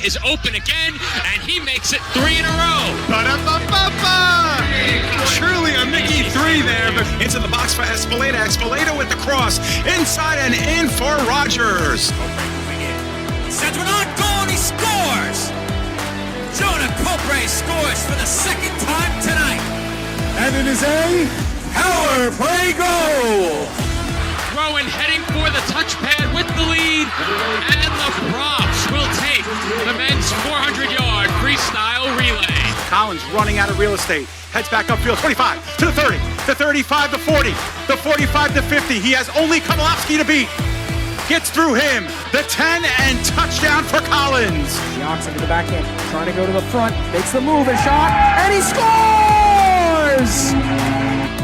Mike is open again, and he makes it 3 in a row. Ba-da-ba-ba-ba! Truly a Mickey 3 there, but into the box for Espeleta. Espeleta with the cross, inside and in for Rogers. Sends one on goal and he scores! Jonah Copray scores for the second time tonight. And it is a power play goal! Rowan heading for the touchpad with the lead, and the Bronx will take the men's 400-yard freestyle relay. Collins running out of real estate, heads back upfield, 25 to the 30, the 35 to 40, the 45 to 50. He has only Kowalski to beat. Gets through him, the 10, and touchdown for Collins. Johnson to the backhand, trying to go to the front, makes the move, a shot, and he scores!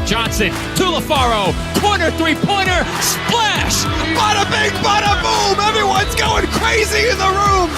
Johnson to LaFaro, corner three-pointer, splash! Bada bing, bada boom! Everyone's going crazy in the room!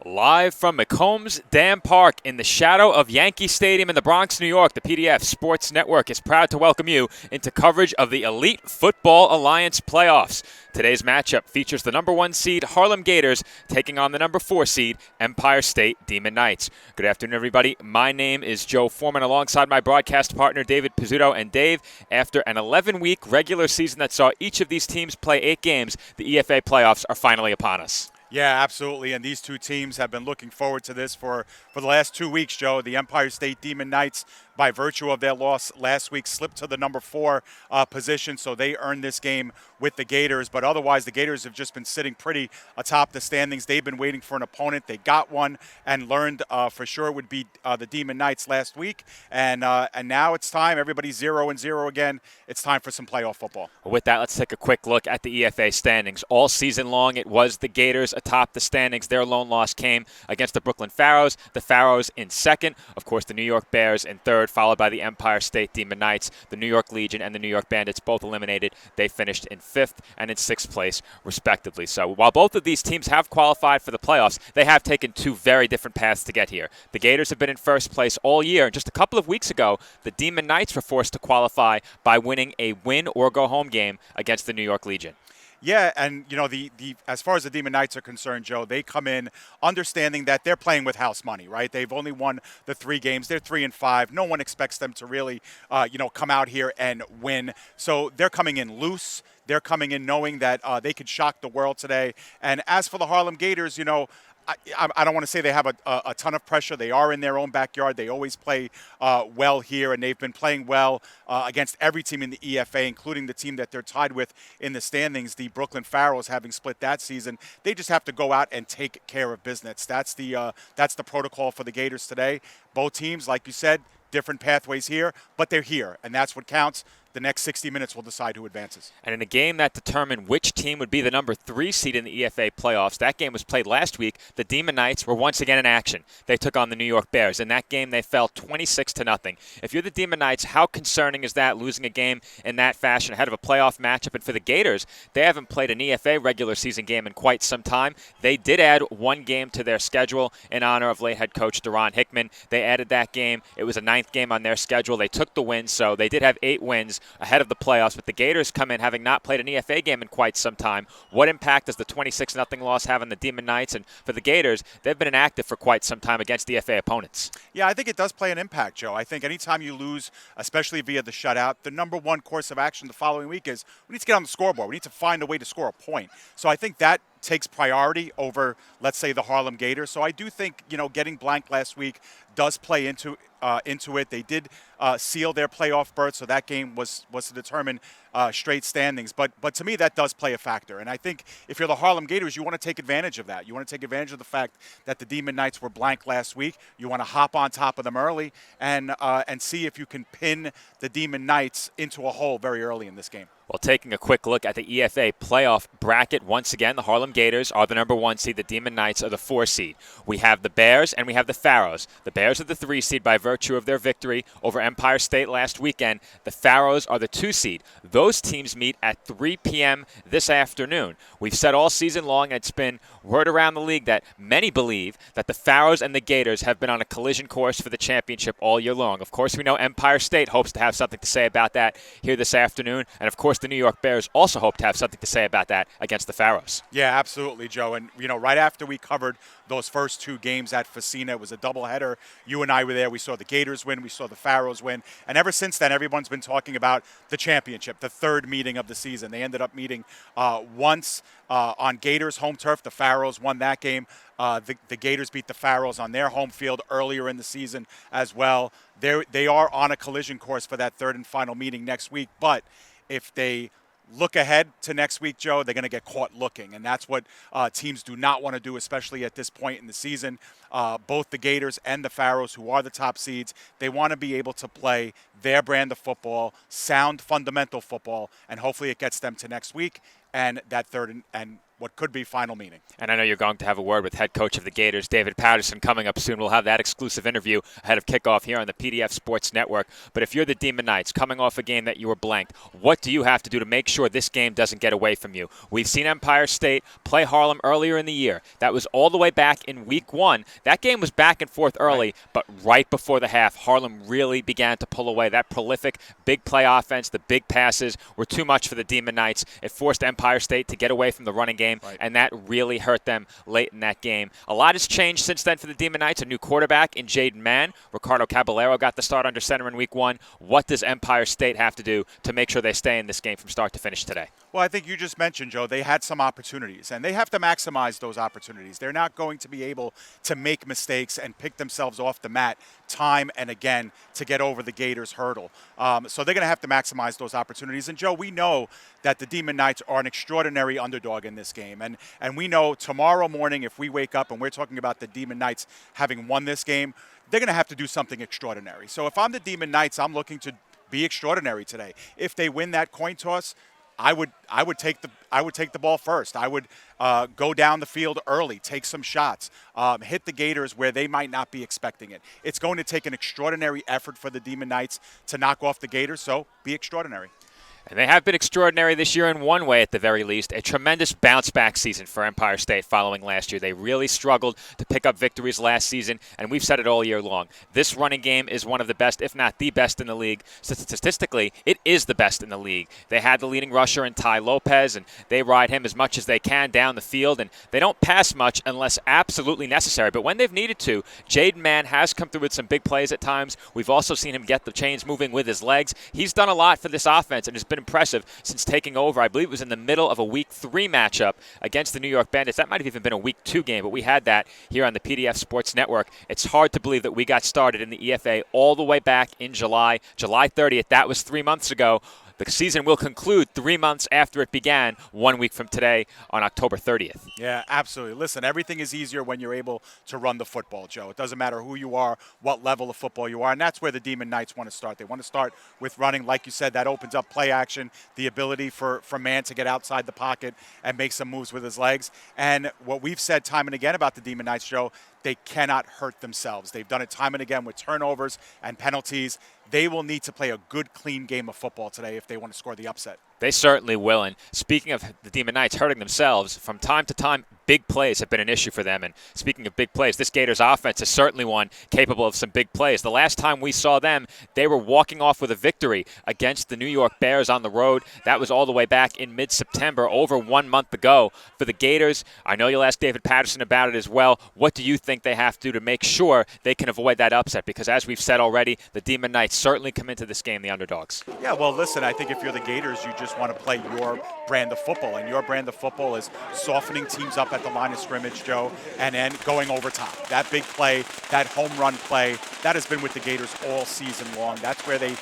Live from McCombs Dam Park in the shadow of Yankee Stadium in the Bronx, New York, the PDF Sports Network is proud to welcome you into coverage of the Elite Football Alliance playoffs. Today's matchup features the number 1 seed Harlem Gators taking on the number 4 seed Empire State Demon Knights. Good afternoon, everybody. My name is Joe Foreman alongside my broadcast partner David Pizzuto. And Dave, after an 11-week regular season that saw each of these teams play 8 games, the EFA playoffs are finally upon us. Yeah, absolutely, and these two teams have been looking forward to this for the last 2 weeks, Joe. The Empire State Demon Knights, by virtue of their loss last week, slipped to the number 4 position, so they earned this game with the Gators. But otherwise, the Gators have just been sitting pretty atop the standings. They've been waiting for an opponent. They got one and learned for sure it would be the Demon Knights last week. And now it's time. Everybody's 0-0 again. It's time for some playoff football. With that, let's take a quick look at the EFA standings. All season long, it was the Gators atop the standings. Their lone loss came against the Brooklyn Pharaohs. The Pharaohs in second. Of course, the New York Bears in third, followed by the Empire State Demon Knights. The New York Legion and the New York Bandits both eliminated. They finished in 5th and in 6th place, respectively. So while both of these teams have qualified for the playoffs, they have taken 2 very different paths to get here. The Gators have been in first place all year. And just a couple of weeks ago, the Demon Knights were forced to qualify by winning a win-or-go-home game against the New York Legion. Yeah, and you know, the as far as the Demon Knights are concerned, Joe, they come in understanding that they're playing with house money, right? They've only won the 3 games. They're 3-5. No one expects them to really, come out here and win. So they're coming in loose. They're coming in knowing that they could shock the world today. And as for the Harlem Gators, I don't want to say they have a ton of pressure. They are in their own backyard. They always play well here, and they've been playing well against every team in the EFA, including the team that they're tied with in the standings, the Brooklyn Pharaohs, having split that season. They just have to go out and take care of business. That's the protocol for the Gators today. Both teams, like you said, different pathways here, but they're here, and that's what counts. The next 60 minutes will decide who advances. And in a game that determined which team would be the number 3 seed in the EFA playoffs, that game was played last week. The Demon Knights were once again in action. They took on the New York Bears. In that game, they fell 26-0. If you're the Demon Knights, how concerning is that, losing a game in that fashion ahead of a playoff matchup? And for the Gators, they haven't played an EFA regular season game in quite some time. They did add 1 game to their schedule in honor of late head coach Deron Hickman. They added that game. It was a 9th game on their schedule. They took the win, so they did have 8 wins ahead of the playoffs, but the Gators come in having not played an EFA game in quite some time. What impact does the 26-0 loss have on the Demon Knights? And for the Gators, they've been inactive for quite some time against EFA opponents. Yeah, I think it does play an impact, Joe. I think anytime you lose, especially via the shutout, the number 1 course of action the following week is we need to get on the scoreboard. We need to find a way to score a point. So I think that takes priority over, let's say, the Harlem Gators. So I do think, getting blanked last week does play into it. They did seal their playoff berth, so that game was to determine straight standings. But to me, that does play a factor. And I think if you're the Harlem Gators, you want to take advantage of that. You want to take advantage of the fact that the Demon Knights were blank last week. You want to hop on top of them early and see if you can pin the Demon Knights into a hole very early in this game. Well, taking a quick look at the EFA playoff bracket, once again, the Harlem Gators are the number 1 seed. The Demon Knights are the 4 seed. We have the Bears and we have the Pharaohs. The Bears are the 3 seed by virtue of their victory over Empire State last weekend. The Pharaohs are the 2 seed. Those teams meet at 3 p.m. this afternoon. We've said all season long, it's been word around the league that many believe that the Pharaohs and the Gators have been on a collision course for the championship all year long. Of course, we know Empire State hopes to have something to say about that here this afternoon. And, of course, the New York Bears also hope to have something to say about that against the Pharaohs. Yeah, absolutely, Joe. And, right after we covered those first 2 games at Facina, it was a doubleheader. You and I were there. We saw the Gators win. We saw the Pharaohs win. And ever since then, everyone's been talking about the championship, the 3rd meeting of the season. They ended up meeting once on Gators' home turf. The Pharaohs won that game. The Gators beat the Pharaohs on their home field earlier in the season as well. They are on a collision course for that 3rd and final meeting next week. But if they look ahead to next week, Joe, they're going to get caught looking. And that's what teams do not want to do, especially at this point in the season. Both the Gators and the Pharaohs, who are the top seeds, they want to be able to play their brand of football, sound fundamental football, and hopefully it gets them to next week and that 3rd and what could be final meeting. And I know you're going to have a word with head coach of the Gators, David Patterson, coming up soon. We'll have that exclusive interview ahead of kickoff here on the PDF Sports Network. But if you're the Demon Knights coming off a game that you were blanked, what do you have to do to make sure this game doesn't get away from you? We've seen Empire State play Harlem earlier in the year. That was all the way back in week 1. That game was back and forth early, but right before the half, Harlem really began to pull away. That prolific big play offense, the big passes were too much for the Demon Knights. It forced Empire State to get away from the running game, and that really hurt them late in that game. A lot has changed since then for the Demon Knights. A new quarterback in Jaden Mann. Ricardo Caballero got the start under center in week 1. What does Empire State have to do to make sure they stay in this game from start to finish today? Well, I think you just mentioned, Joe, they had some opportunities, and they have to maximize those opportunities. They're not going to be able to make mistakes and pick themselves off the mat time and again to get over the Gators' hurdle. So they're going to have to maximize those opportunities. And, Joe, we know that the Demon Knights are an extraordinary underdog in this game. And we know tomorrow morning, if we wake up and we're talking about the Demon Knights having won this game, they're going to have to do something extraordinary. So if I'm the Demon Knights, I'm looking to be extraordinary today. If they win that coin toss, I would take the ball first. I would go down the field early, take some shots, hit the Gators where they might not be expecting it. It's going to take an extraordinary effort for the Demon Knights to knock off the Gators, so be extraordinary. And they have been extraordinary this year in one way, at the very least. A tremendous bounce-back season for Empire State following last year. They really struggled to pick up victories last season, and we've said it all year long. This running game is one of the best, if not the best in the league. Statistically, it is the best in the league. They had the leading rusher in Ty Lopez, and they ride him as much as they can down the field, and they don't pass much unless absolutely necessary. But when they've needed to, Jaden Mann has come through with some big plays at times. We've also seen him get the chains moving with his legs. He's done a lot for this offense, and has been impressive since taking over. I believe it was in the middle of a Week 3 matchup against the New York Bandits. That might have even been a Week 2 game, but we had that here on the PDF Sports Network. It's hard to believe that we got started in the EFA all the way back in July 30th. That was 3 months ago. The season will conclude 3 months after it began, 1 week from today on October 30th. Yeah, absolutely. Listen, everything is easier when you're able to run the football, Joe. It doesn't matter who you are, what level of football you are, and that's where the Demon Knights want to start. They want to start with running. Like you said, that opens up play action, the ability for Mann to get outside the pocket and make some moves with his legs. And what we've said time and again about the Demon Knights, Joe, they cannot hurt themselves. They've done it time and again with turnovers and penalties. They will need to play a good, clean game of football today if they want to score the upset. They certainly will. And speaking of the Demon Knights hurting themselves, from time to time, big plays have been an issue for them. And speaking of big plays, this Gators offense is certainly one capable of some big plays. The last time we saw them, they were walking off with a victory against the New York Bears on the road. That was all the way back in mid-September, over 1 month ago. For the Gators, I know you'll ask David Patterson about it as well. What do you think they have to do to make sure they can avoid that upset? Because as we've said already, the Demon Knights certainly come into this game the underdogs. Yeah, well, listen, I think if you're the Gators, you just want to play your brand of football. And your brand of football is softening teams up at the line of scrimmage, Joe, and then going over top. That big play, that home run play, that has been with the Gators all season long. That's where they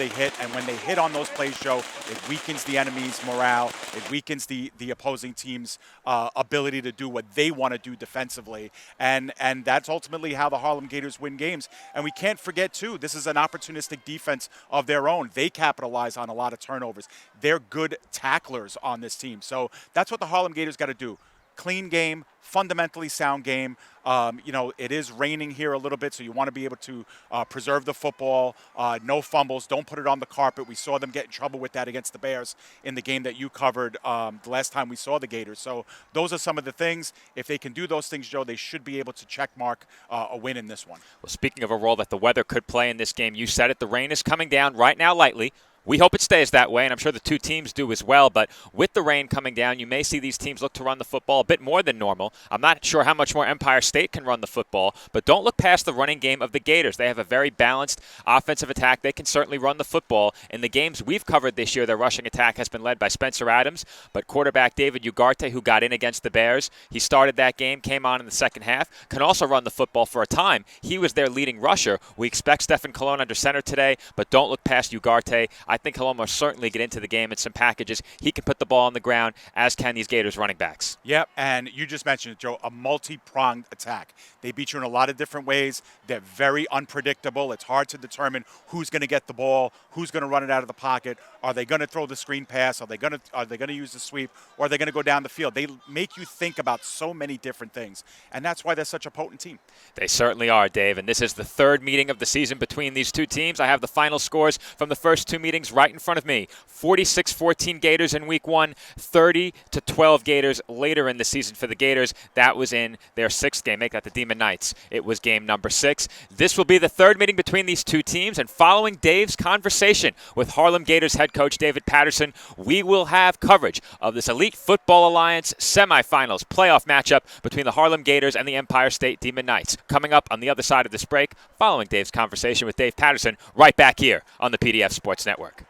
hit. And when they hit on those plays, Joe, it weakens the enemy's morale. It weakens the opposing team's ability to do what they want to do defensively. And that's ultimately how the Harlem Gators win games. And we can't forget, too, this is an opportunistic defense of their own. They capitalize on a lot of turnovers. They're good tacklers on this team. So that's what the Harlem Gators got to do. clean game, fundamentally sound game. It is raining here a little bit, so you want to be able to preserve the football. No fumbles. Don't put it on the carpet. We saw them get in trouble with that against the Bears in the game that you covered the last time we saw the Gators. So those are some of the things. If they can do those things, Joe, they should be able to check mark a win in this one. Well, speaking of a role that the weather could play in this game, you said it, the rain is coming down right now lightly. We hope it stays that way, and I'm sure the two teams do as well. But with the rain coming down, you may see these teams look to run the football a bit more than normal. I'm not sure how much more Empire State can run the football, but don't look past the running game of the Gators. They have a very balanced offensive attack. They can certainly run the football. In the games we've covered this year, their rushing attack has been led by Spencer Adams, but quarterback David Ugarte, who got in against the Bears, he started that game, came on in the second half, can also run the football for a time. He was their leading rusher. We expect Stephen Colon under center today, but don't look past Ugarte. I think he'll almost certainly get into the game in some packages. He can put the ball on the ground, as can these Gators running backs. Yep, and you just mentioned it, Joe, a multi-pronged attack. They beat you in a lot of different ways. They're very unpredictable. It's hard to determine who's going to get the ball, who's going to run it out of the pocket. Are they going to throw the screen pass? Are they going to use the sweep? Or are they going to go down the field? They make you think about so many different things, and that's why they're such a potent team. They certainly are, Dave, and this is the third meeting of the season between these two teams. I have the final scores from the first two meetings right in front of me. 46-14 Gators in week 1, 30-12 Gators later in the season for the Gators. That was in their 6th game. Make that the Demon Knights. It was game number 6. This will be the third meeting between these two teams, and following Dave's conversation with Harlem Gators head coach David Patterson, we will have coverage of this Elite Football Alliance semifinals playoff matchup between the Harlem Gators and the Empire State Demon Knights. Coming up on the other side of this break, following Dave's conversation with Dave Patterson, right back here on the PDF Sports Network.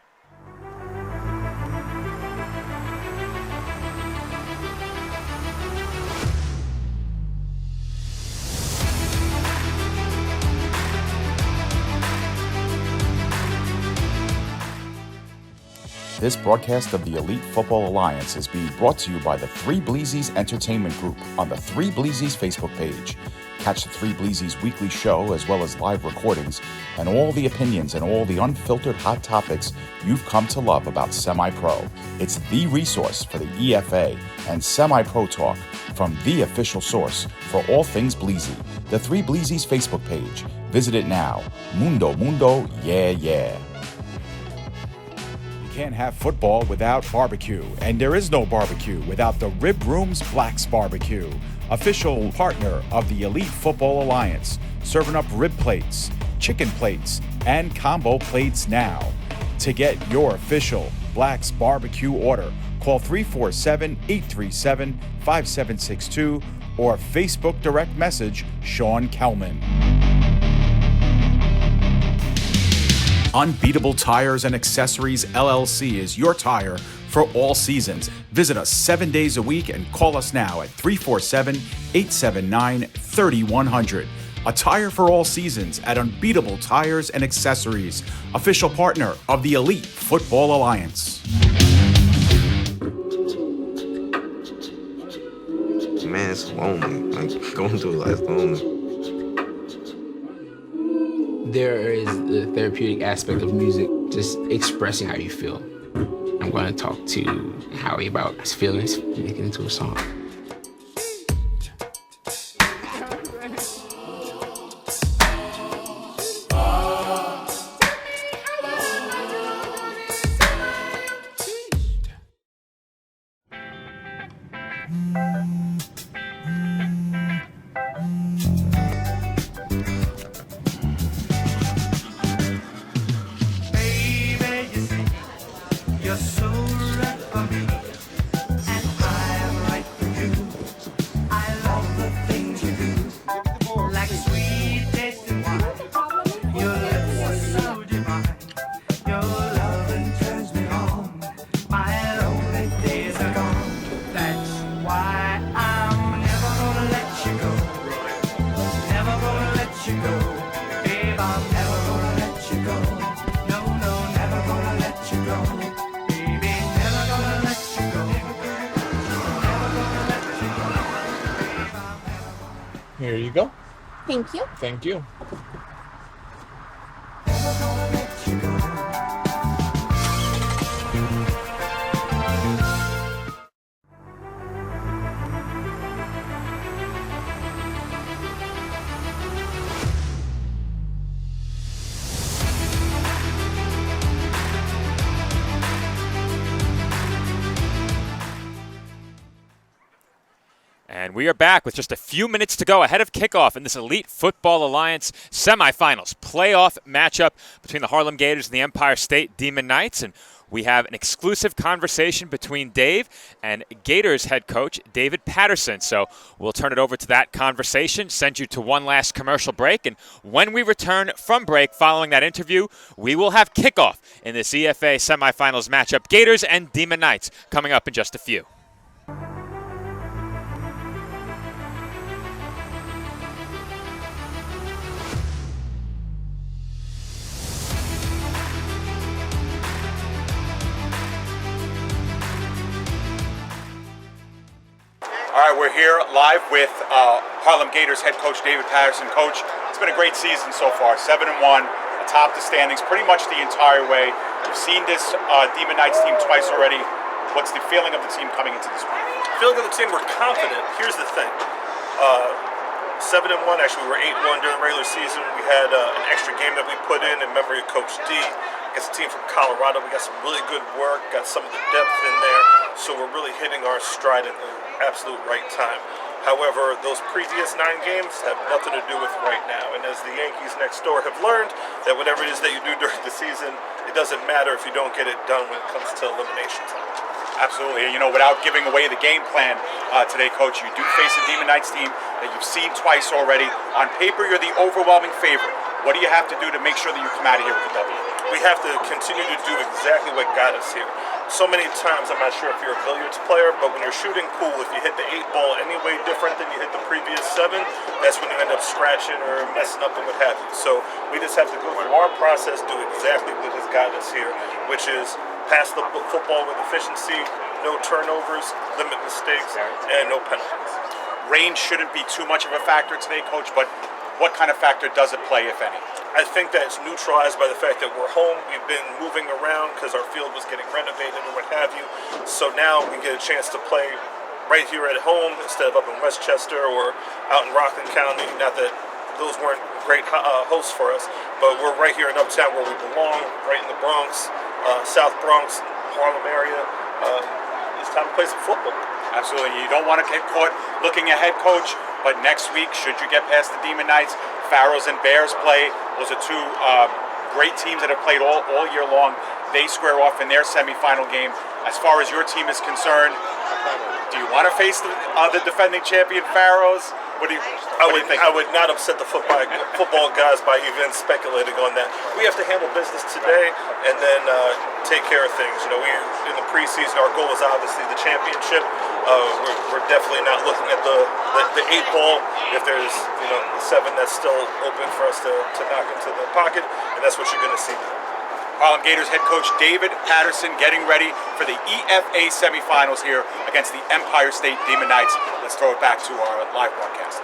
This broadcast of the Elite Football Alliance is being brought to you by the Three Bleezies Entertainment Group on the Three Bleezies Facebook page. Catch the Three Bleezies weekly show as well as live recordings and all the opinions and all the unfiltered hot topics you've come to love about semi-pro. It's the resource for the EFA and semi-pro talk from the official source for all things Bleezy. The Three Bleezies Facebook page. Visit it now. Mundo, yeah, yeah. Can't have football without barbecue, and there is no barbecue without the Rib Room's Black's Barbecue, official partner of the Elite Football Alliance, serving up rib plates, chicken plates, and combo plates now. To get your official Black's Barbecue order, call 347-837-5762 or Facebook direct message Sean Kelman. Unbeatable Tires and Accessories LLC is your tire for all seasons. Visit us 7 days a week and call us now at 347-879-3100. A tire for all seasons at Unbeatable Tires and Accessories, official partner of the Elite Football Alliance. Man, it's lonely. Like, going through life lonely. There is the therapeutic aspect of music, just expressing how you feel. I'm going to talk to Howie about his feelings, make it into a song. Here you go. Thank you. Thank you. And we are back with just a few minutes to go ahead of kickoff in this Elite Football Alliance semifinals playoff matchup between the Harlem Gators and the Empire State Demon Knights. And we have an exclusive conversation between Dave and Gators head coach David Patterson. So we'll turn it over to that conversation, send you to one last commercial break. And when we return from break following that interview, we will have kickoff in this EFA semifinals matchup, Gators and Demon Knights, coming up in just a few. All right, we're here live with Harlem Gators head coach David Patterson. Coach, it's been a great season so far, 7-1, atop the standings pretty much the entire way. You've seen this Demon Knights team twice already. What's the feeling of the team coming into this one? Feeling of the team, we're confident. Here's the thing. 7-1, actually we were 8-1 during the regular season. We had an extra game that we put in memory of Coach D. Against a team from Colorado. We got some really good work, got some of the depth in there, so we're really hitting our stride at the absolute right time. However, those previous 9 games have nothing to do with right now, and as the Yankees next door have learned, that whatever it is that you do during the season, it doesn't matter if you don't get it done when it comes to elimination time. Absolutely. You know, without giving away the game plan today, Coach, you do face a Demon Knights team that you've seen twice already. On paper, you're the overwhelming favorite. What do you have to do to make sure that you come out of here with a W? We have to continue to do exactly what got us here. So many times, I'm not sure if you're a billiards player, but when you're shooting pool, if you hit the 8 ball any way different than you hit the previous 7, that's when you end up scratching or messing up and what have you. So we just have to go through our process, do exactly what has got us here, which is pass the football with efficiency, no turnovers, limit mistakes, and no penalties. Rain shouldn't be too much of a factor today, Coach, but what kind of factor does it play, if any? I think that it's neutralized by the fact that we're home. We've been moving around because our field was getting renovated or what have you. So now we get a chance to play right here at home instead of up in Westchester or out in Rockland County. Not that those weren't great hosts for us, but we're right here in Uptown where we belong, right in the Bronx, South Bronx, Harlem area. It's time to play some football. Absolutely. You don't want to get caught looking ahead, Coach, but next week, should you get past the Demon Knights, Pharaohs and Bears play. Those are two great teams that have played all year long. They square off in their semifinal game. As far as your team is concerned, do you want to face the defending champion Pharaohs? What do you think? I would not upset the football guys by even speculating on that. We have to handle business today and then take care of things. You know, in the preseason, our goal is obviously the championship. We're definitely not looking at the 8 ball. If there's the 7 that's still open for us to knock into the pocket, and that's what you're going to see. Harlem Gators head coach David Patterson getting ready for the EFA semifinals here against the Empire State Demon Knights. Let's throw it back to our live broadcast.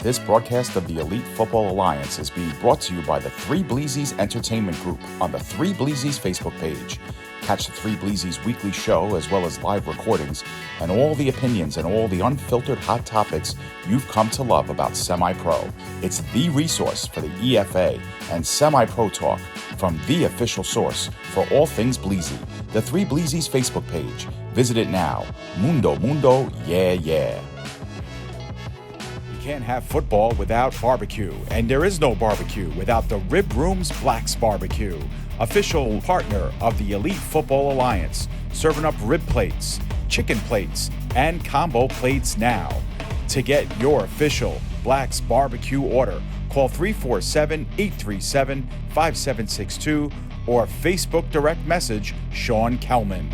This broadcast of the Elite Football Alliance is being brought to you by the Three Bleezies Entertainment Group on the Three Bleezies Facebook page. Catch the Three Bleezies weekly show as well as live recordings and all the opinions and all the unfiltered hot topics you've come to love about semi-pro. It's the resource for the EFA and semi-pro talk from the official source for all things Bleezy. The Three Bleezies Facebook page. Visit it now. Mundo, yeah, yeah. Can't have football without barbecue, and there is no barbecue without the Rib Room's Black's Barbecue, official partner of the Elite Football Alliance, serving up rib plates, chicken plates, and combo plates now. To get your official Black's Barbecue order, call 347-837-5762 or Facebook direct message Sean Kelman.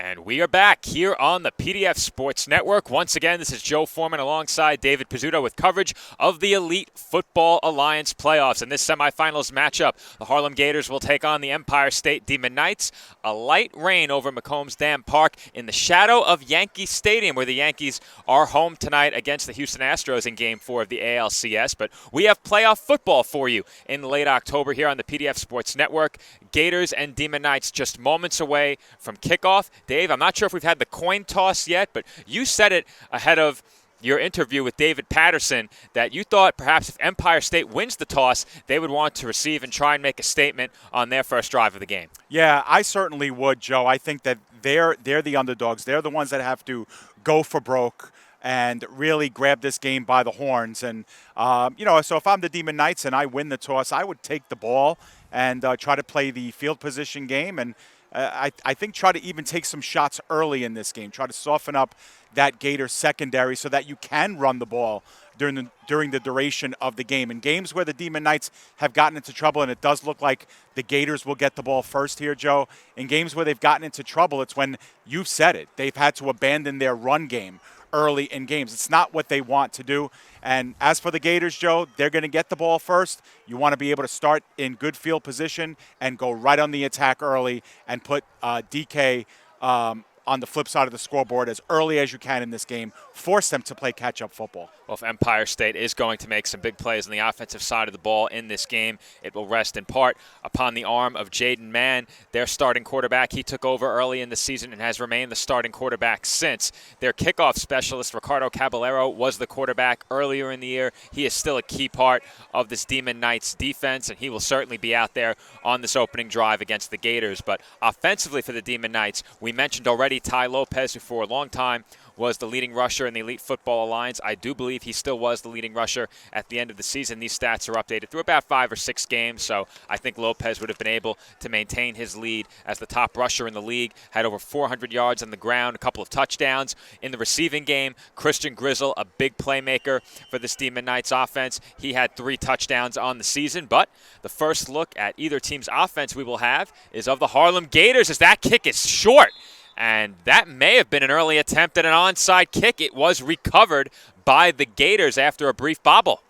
And we are back here on the PDF Sports Network. Once again, this is Joe Foreman alongside David Pizzuto with coverage of the Elite Football Alliance playoffs. In this semifinals matchup, the Harlem Gators will take on the Empire State Demon Knights. A light rain over McCombs Dam Park in the shadow of Yankee Stadium, where the Yankees are home tonight against the Houston Astros in Game 4 of the ALCS. But we have playoff football for you in late October here on the PDF Sports Network. Gators and Demon Knights just moments away from kickoff. Dave, I'm not sure if we've had the coin toss yet, but you said it ahead of your interview with David Patterson that you thought perhaps if Empire State wins the toss, they would want to receive and try and make a statement on their first drive of the game. Yeah, I certainly would, Joe. I think that they're the underdogs. They're the ones that have to go for broke and really grab this game by the horns. And, so if I'm the Demon Knights and I win the toss, I would take the ball and try to play the field position game. And I think try to even take some shots early in this game. Try to soften up that Gator secondary so that you can run the ball during the duration of the game. In games where the Demon Knights have gotten into trouble, and it does look like the Gators will get the ball first here, Joe, in games where they've gotten into trouble, it's when you've said it. They've had to abandon their run game early in games. It's not what they want to do. And as for the Gators, Joe, they're going to get the ball first. You want to be able to start in good field position and go right on the attack early and put DK on the flip side of the scoreboard as early as you can in this game. Force them to play catch-up football. Well, if Empire State is going to make some big plays on the offensive side of the ball in this game, it will rest in part upon the arm of Jaden Mann, their starting quarterback. He took over early in the season and has remained the starting quarterback since. Their kickoff specialist, Ricardo Caballero, was the quarterback earlier in the year. He is still a key part of this Demon Knights defense, and he will certainly be out there on this opening drive against the Gators. But offensively for the Demon Knights, we mentioned already Ty Lopez, who for a long time was the leading rusher in the Elite Football Alliance. I do believe he still was the leading rusher at the end of the season. These stats are updated through about 5 or 6 games, so I think Lopez would have been able to maintain his lead as the top rusher in the league. Had over 400 yards on the ground, a couple of touchdowns. In the receiving game, Christian Grizzle, a big playmaker for this Demon Knights offense. He had 3 touchdowns on the season, but the first look at either team's offense we will have is of the Harlem Gators, as that kick is short. And that may have been an early attempt at an onside kick. It was recovered by the Gators after a brief bobble.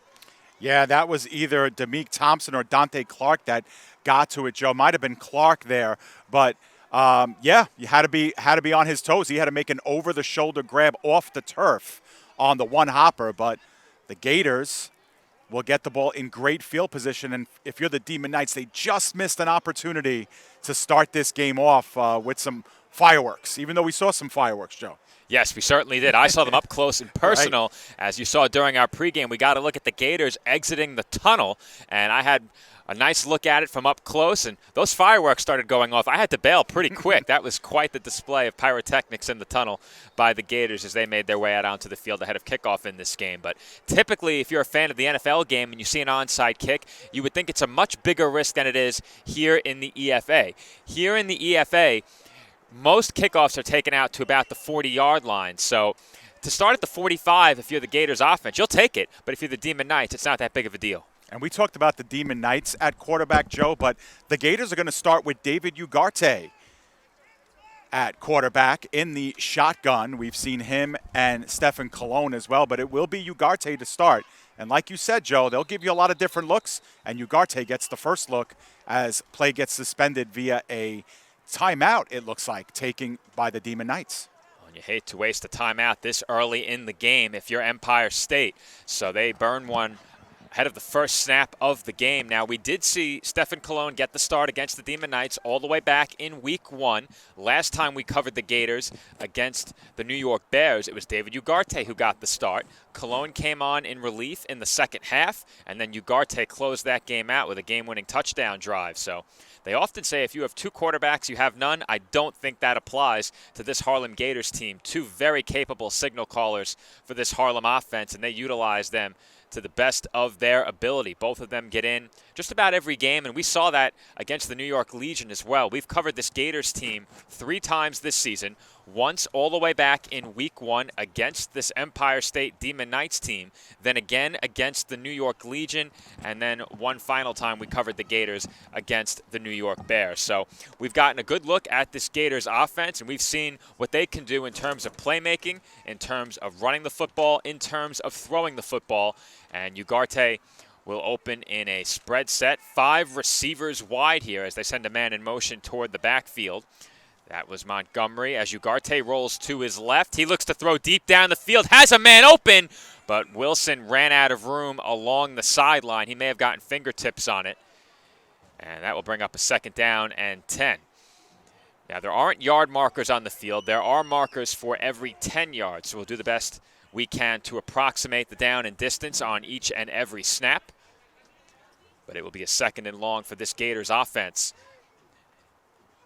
Yeah, that was either Demeek Thompson or Dante Clark that got to it, Joe. Might have been Clark there, but you had to be on his toes. He had to make an over-the-shoulder grab off the turf on the one hopper, but the Gators will get the ball in great field position. And if you're the Demon Knights, they just missed an opportunity to start this game off with some fireworks, even though we saw some fireworks, Joe. Yes, we certainly did. I saw them up close and personal. Right. As you saw during our pregame, we got to look at the Gators exiting the tunnel, and I had a nice look at it from up close, and those fireworks started going off. I had to bail pretty quick. That was quite the display of pyrotechnics in the tunnel by the Gators as they made their way out onto the field ahead of kickoff in this game. But typically, if you're a fan of the NFL game and you see an onside kick, you would think it's a much bigger risk than it is here in the EFA. Here in the EFA, most kickoffs are taken out to about the 40-yard line. So to start at the 45, if you're the Gators offense, you'll take it. But if you're the Demon Knights, it's not that big of a deal. And we talked about the Demon Knights at quarterback, Joe, but the Gators are going to start with David Ugarte at quarterback in the shotgun. We've seen him and Stephen Colon as well, but it will be Ugarte to start. And like you said, Joe, they'll give you a lot of different looks, and Ugarte gets the first look as play gets suspended via a timeout, it looks like, taken by the Demon Knights. Well, you hate to waste a timeout this early in the game if you're Empire State. So they burn one ahead of the first snap of the game. Now, we did see Stephen Colon get the start against the Demon Knights all the way back in Week 1. Last time we covered the Gators against the New York Bears, it was David Ugarte who got the start. Colon came on in relief in the second half, and then Ugarte closed that game out with a game-winning touchdown drive. So they often say if you have 2 quarterbacks, you have none. I don't think that applies to this Harlem Gators team. 2 very capable signal callers for this Harlem offense, and they utilize them to the best of their ability. Both of them get in just about every game, and we saw that against the New York Legion as well. We've covered this Gators team 3 times this season, once all the way back in Week 1 against this Empire State Demon Knights team, then again against the New York Legion, and then one final time we covered the Gators against the New York Bears. So we've gotten a good look at this Gators offense, and we've seen what they can do in terms of playmaking, in terms of running the football, in terms of throwing the football. And Ugarte will open in a spread set. 5 receivers wide here as they send a man in motion toward the backfield. That was Montgomery as Ugarte rolls to his left. He looks to throw deep down the field, has a man open, but Wilson ran out of room along the sideline. He may have gotten fingertips on it. And that will bring up a 2nd down and 10. Now, there aren't yard markers on the field. There are markers for every 10 yards, so we'll do the best we can to approximate the down and distance on each and every snap. But it will be a 2nd and long for this Gators offense.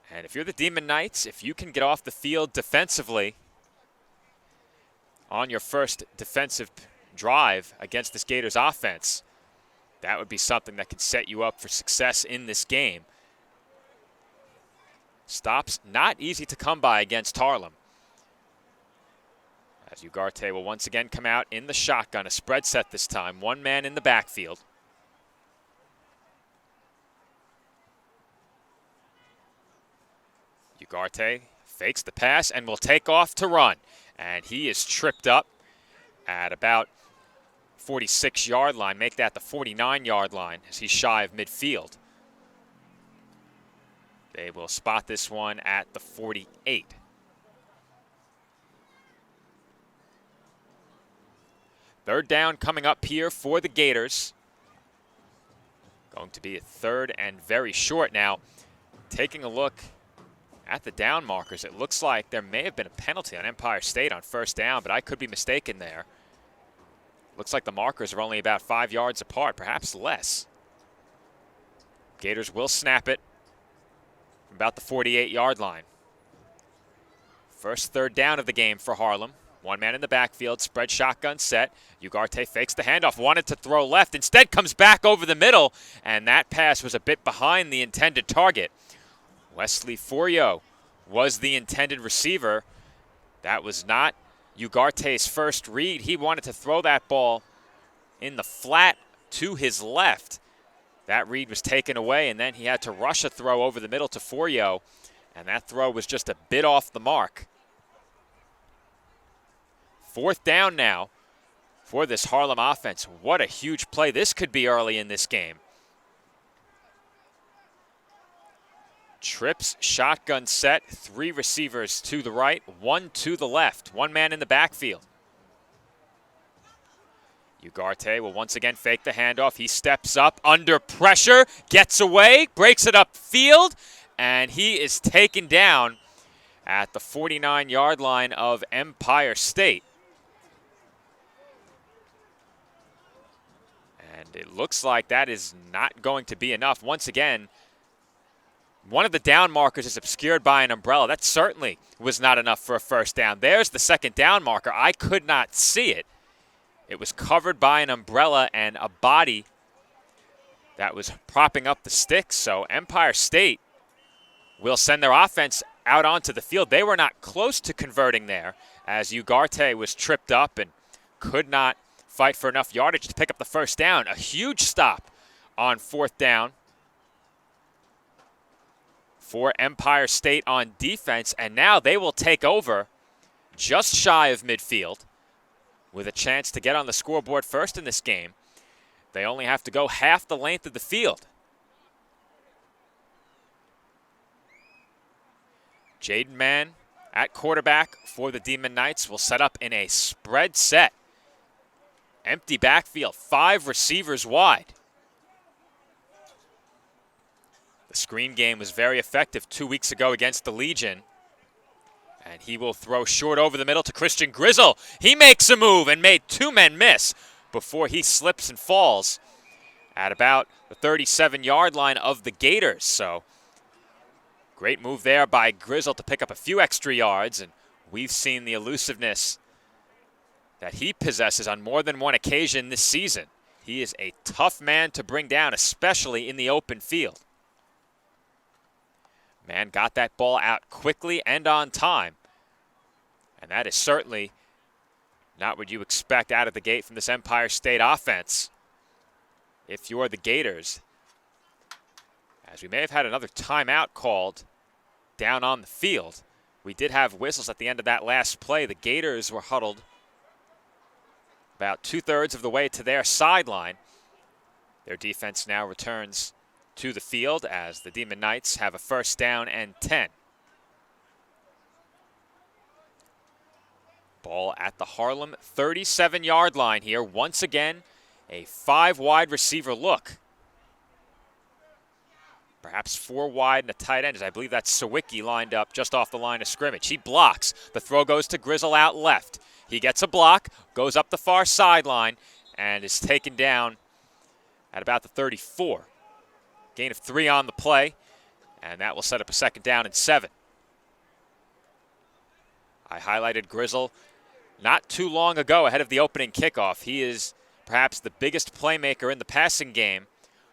And if you're the Demon Knights, if you can get off the field defensively on your first defensive drive against this Gators offense, that would be something that could set you up for success in this game. Stops not easy to come by against Harlem. As Ugarte will once again come out in the shotgun, a spread set this time. 1 man in the backfield. Ugarte fakes the pass and will take off to run. And he is tripped up at about 46-yard line. Make that the 49-yard line as he's shy of midfield. They will spot this one at the 48. Third down coming up here for the Gators. Going to be a 3rd and very short. Now, taking a look at the down markers, it looks like there may have been a penalty on Empire State on 1st down, but I could be mistaken there. Looks like the markers are only about 5 yards apart, perhaps less. Gators will snap it from about the 48-yard line. First 3rd down of the game for Harlem. 1 man in the backfield, spread shotgun set. Ugarte fakes the handoff, wanted to throw left, instead comes back over the middle, and that pass was a bit behind the intended target. Wesley Forio was the intended receiver. That was not Ugarte's first read. He wanted to throw that ball in the flat to his left. That read was taken away, and then he had to rush a throw over the middle to Forio, and that throw was just a bit off the mark. 4th down now for this Harlem offense. What a huge play this could be early in this game. Trips, shotgun set, 3 receivers to the right, 1 to the left, 1 man in the backfield. Ugarte will once again fake the handoff. He steps up under pressure, gets away, breaks it upfield, and he is taken down at the 49-yard line of Empire State. And it looks like that is not going to be enough. Once again, one of the down markers is obscured by an umbrella. That certainly was not enough for a 1st down. There's the 2nd down marker. I could not see it. It was covered by an umbrella and a body that was propping up the sticks. So Empire State will send their offense out onto the field. They were not close to converting there as Ugarte was tripped up and could not fight for enough yardage to pick up the 1st down. A huge stop on 4th down for Empire State on defense, and now they will take over just shy of midfield with a chance to get on the scoreboard first in this game. They only have to go half the length of the field. Jaden Mann at quarterback for the Demon Knights will set up in a spread set. Empty backfield, 5 receivers wide. The screen game was very effective 2 weeks ago against the Legion. And he will throw short over the middle to Christian Grizzle. He makes a move and made 2 men miss before he slips and falls at about the 37-yard line of the Gators. So great move there by Grizzle to pick up a few extra yards. And we've seen the elusiveness that he possesses on more than one occasion this season. He is a tough man to bring down, especially in the open field. Man got that ball out quickly and on time. And that is certainly not what you expect out of the gate from this Empire State offense. If you're the Gators, as we may have had another timeout called down on the field. We did have whistles at the end of that last play. The Gators were huddled about 2/3 of the way to their sideline. Their defense now returns to the field as the Demon Knights have a 1st down and 10. Ball at the Harlem 37-yard line here. Once again, a 5-wide receiver look. Perhaps 4 wide and a tight end, as I believe that's Sawicki lined up just off the line of scrimmage. He blocks. The throw goes to Grizzle out left. He gets a block, goes up the far sideline, and is taken down at about the 34. Gain of 3 on the play, and that will set up a 2nd down and 7. I highlighted Grizzle not too long ago ahead of the opening kickoff. He is perhaps the biggest playmaker in the passing game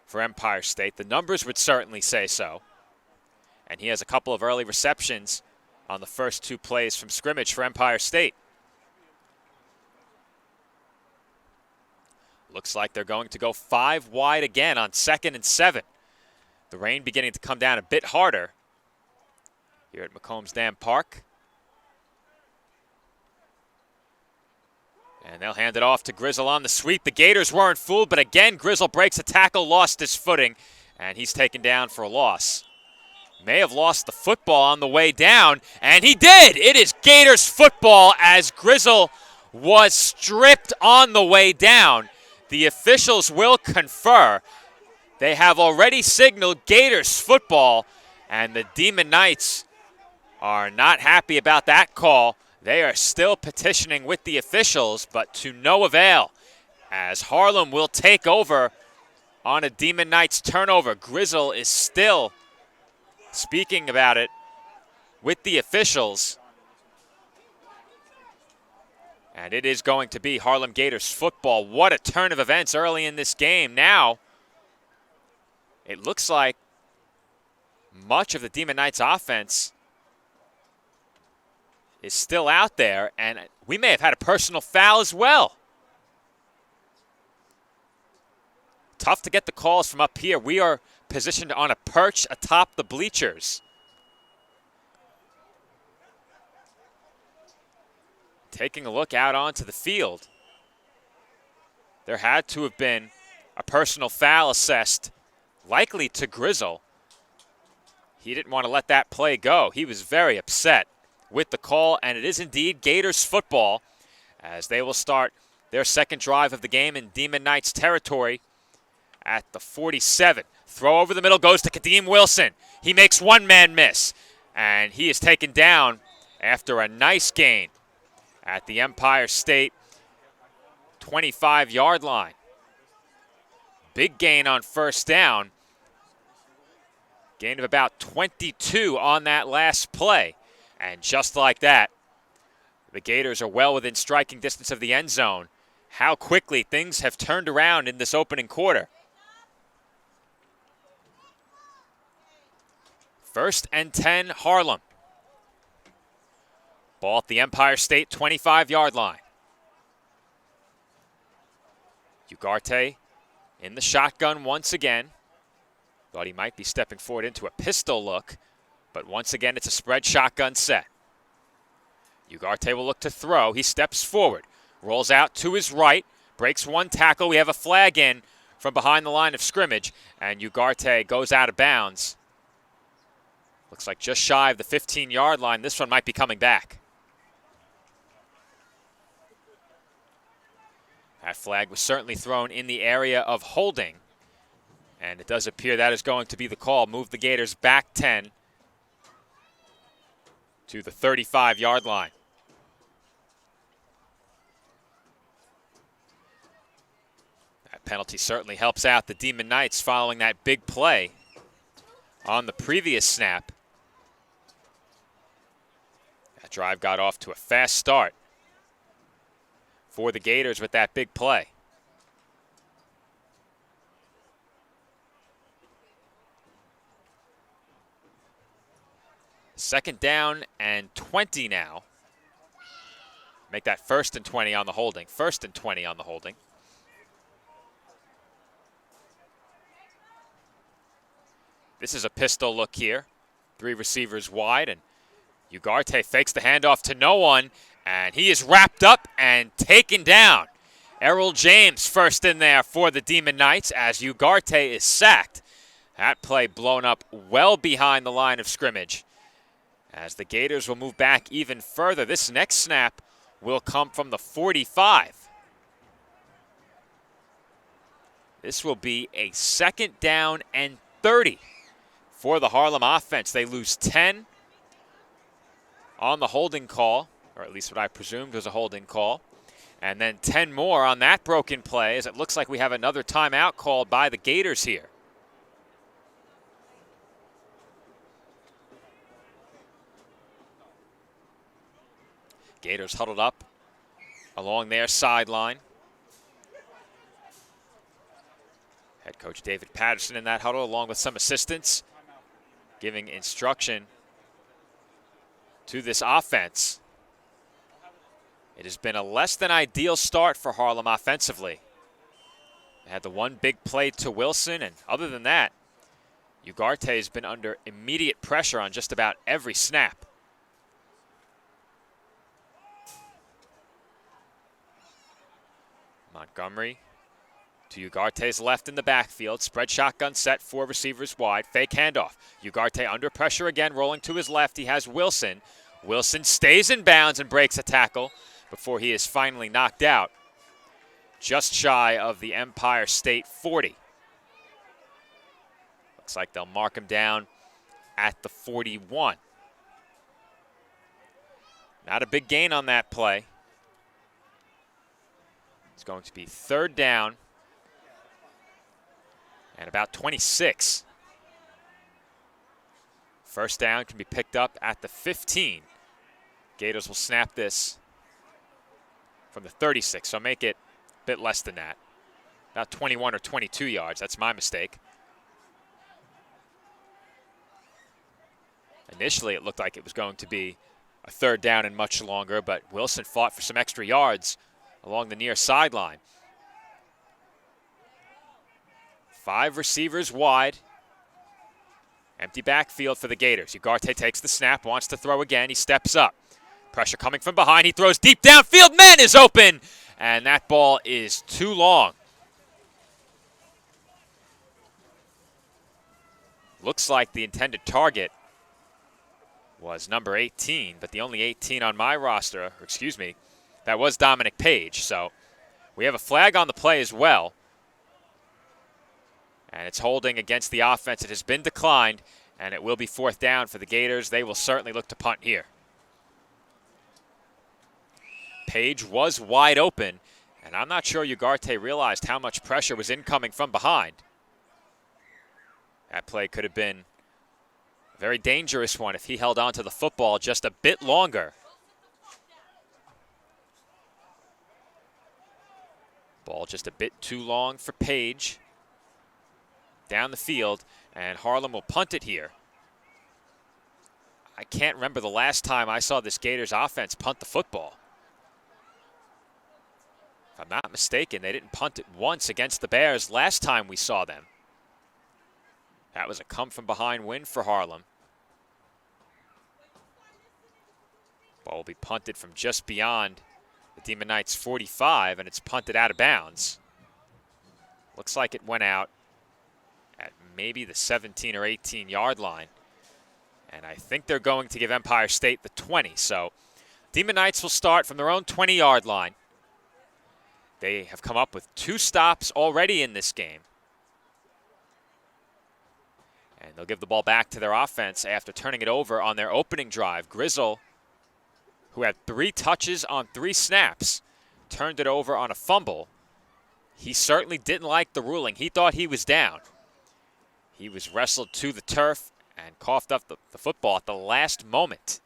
for Empire State. The numbers would certainly say so. And he has a couple of early receptions on the first 2 plays from scrimmage for Empire State. Looks like they're going to go 5 wide again on 2nd and 7. The rain beginning to come down a bit harder here at McCombs Dam Park. And they'll hand it off to Grizzle on the sweep. The Gators weren't fooled, but again, Grizzle breaks a tackle, lost his footing, and he's taken down for a loss. May have lost the football on the way down, and he did! It is Gators football as Grizzle was stripped on the way down. The officials will confer. They have already signaled Gators football, and the Demon Knights are not happy about that call. They are still petitioning with the officials, but to no avail, as Harlem will take over on a Demon Knights turnover. Grizzle is still speaking about it with the officials. And it is going to be Harlem Gators football. What a turn of events early in this game. Now, it looks like much of the Demon Knights offense is still out there, and we may have had a personal foul as well. Tough to get the calls from up here. We are positioned on a perch atop the bleachers. Taking a look out onto the field, there had to have been a personal foul assessed, likely to Grizzle. He didn't want to let that play go. He was very upset with the call, and it is indeed Gators football as they will start their 2nd drive of the game in Demon Knights territory at the 47. Throw over the middle goes to Kadeem Wilson. He makes one man miss, and he is taken down after a nice gain at the Empire State 25-yard line. Big gain on 1st down. Gain of about 22 on that last play. And just like that, the Gators are well within striking distance of the end zone. How quickly things have turned around in this opening quarter. 1st and 10, Harlem. Ball at the Empire State 25-yard line. Ugarte in the shotgun once again. Thought he might be stepping forward into a pistol look, but once again it's a spread shotgun set. Ugarte will look to throw. He steps forward, rolls out to his right, breaks one tackle. We have a flag in from behind the line of scrimmage, and Ugarte goes out of bounds. Looks like just shy of the 15-yard line. This one might be coming back. That flag was certainly thrown in the area of holding, and it does appear that is going to be the call. Move the Gators back 10 to the 35-yard line. That penalty certainly helps out the Demon Knights following that big play on the previous snap. That drive got off to a fast start for the Gators with that big play. Second down and 20 now. Make that 1st and 20 on the holding. 1st and 20 on the holding. This is a pistol look here. 3 receivers wide, and Ugarte fakes the handoff to no one, and he is wrapped up and taken down. Errol James first in there for the Demon Knights as Ugarte is sacked. That play blown up well behind the line of scrimmage. As the Gators will move back even further, this next snap will come from the 45. This will be a 2nd down and 30 for the Harlem offense. They lose 10 on the holding call, or at least what I presumed was a holding call. And then 10 more on that broken play, as it looks like we have another timeout called by the Gators here. Gators huddled up along their sideline. Head coach David Patterson in that huddle, along with some assistants, giving instruction to this offense. It has been a less than ideal start for Harlem offensively. They had the one big play to Wilson, and other than that, Ugarte has been under immediate pressure on just about every snap. Montgomery to Ugarte's left in the backfield. Spread shotgun set, 4 receivers wide. Fake handoff. Ugarte under pressure again, rolling to his left. He has Wilson. Wilson stays in bounds and breaks a tackle before he is finally knocked out just shy of the Empire State 40. Looks like they'll mark him down at the 41. Not a big gain on that play. It's going to be 3rd down and about 26. First down can be picked up at the 15. Gators will snap this from the 36, so make it a bit less than that. About 21 or 22 yards. That's my mistake. Initially, it looked like it was going to be a 3rd down and much longer, but Wilson fought for some extra yards along the near sideline. 5 receivers wide. Empty backfield for the Gators. Ugarte takes the snap, wants to throw again. He steps up. Pressure coming from behind. He throws deep downfield. Man is open. And that ball is too long. Looks like the intended target was number 18, but the only 18 on my roster, or excuse me, that was Dominic Page. So we have a flag on the play as well. And it's holding against the offense. It has been declined, and it will be 4th down for the Gators. They will certainly look to punt here. Page was wide open, and I'm not sure Ugarte realized how much pressure was incoming from behind. That play could have been a very dangerous one if he held on to the football just a bit longer. Ball just a bit too long for Page. Down the field, and Harlem will punt it here. I can't remember the last time I saw this Gators offense punt the football. If I'm not mistaken, they didn't punt it once against the Bears last time we saw them. That was a come-from-behind win for Harlem. Ball will be punted from just beyond the Demon Knights 45, and it's punted out of bounds. Looks like it went out at maybe the 17 or 18 yard line. And I think they're going to give Empire State the 20. So Demon Knights will start from their own 20-yard line. They have come up with 2 stops already in this game. And they'll give the ball back to their offense after turning it over on their opening drive. Grizzle, who had 3 touches on 3 snaps, turned it over on a fumble. He certainly didn't like the ruling. He thought he was down. He was wrestled to the turf and coughed up the football at the last moment.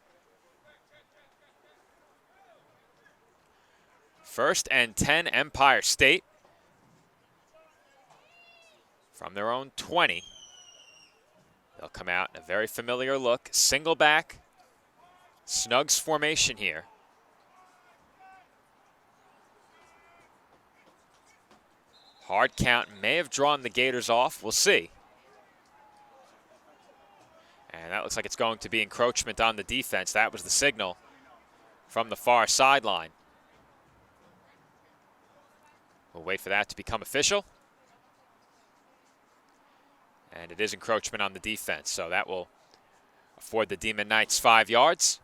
1st and 10, Empire State. From their own 20. They'll come out in a very familiar look. Single back Snugs formation here. Hard count may have drawn the Gators off. We'll see. And that looks like it's going to be encroachment on the defense. That was the signal from the far sideline. We'll wait for that to become official. And it is encroachment on the defense, so that will afford the Demon Knights 5 yards.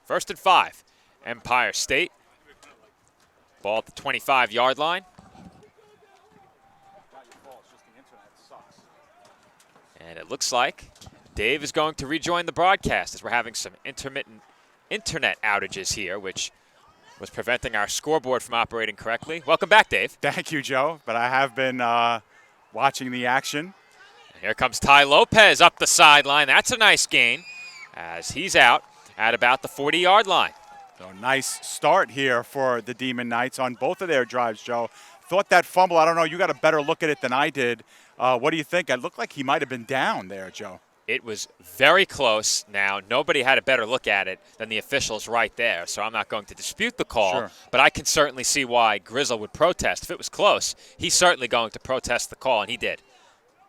First and 5, Empire State. Ball at the 25-yard line. And it looks like Dave is going to rejoin the broadcast as we're having some intermittent internet outages here, which was preventing our scoreboard from operating correctly. Welcome back, Dave. Thank you, Joe. But I have been watching the action. And here comes Ty Lopez up the sideline. That's a nice gain as he's out at about the 40-yard line. So nice start here for the Demon Knights on both of their drives, Joe. Thought that fumble, I don't know, you got a better look at it than I did. What do you think? It looked like he might have been down there, Joe. It was very close. Now, nobody had a better look at it than the officials right there, so I'm not going to dispute the call, Sure. But I can certainly see why Grizzle would protest. If it was close, he's certainly going to protest the call, and he did.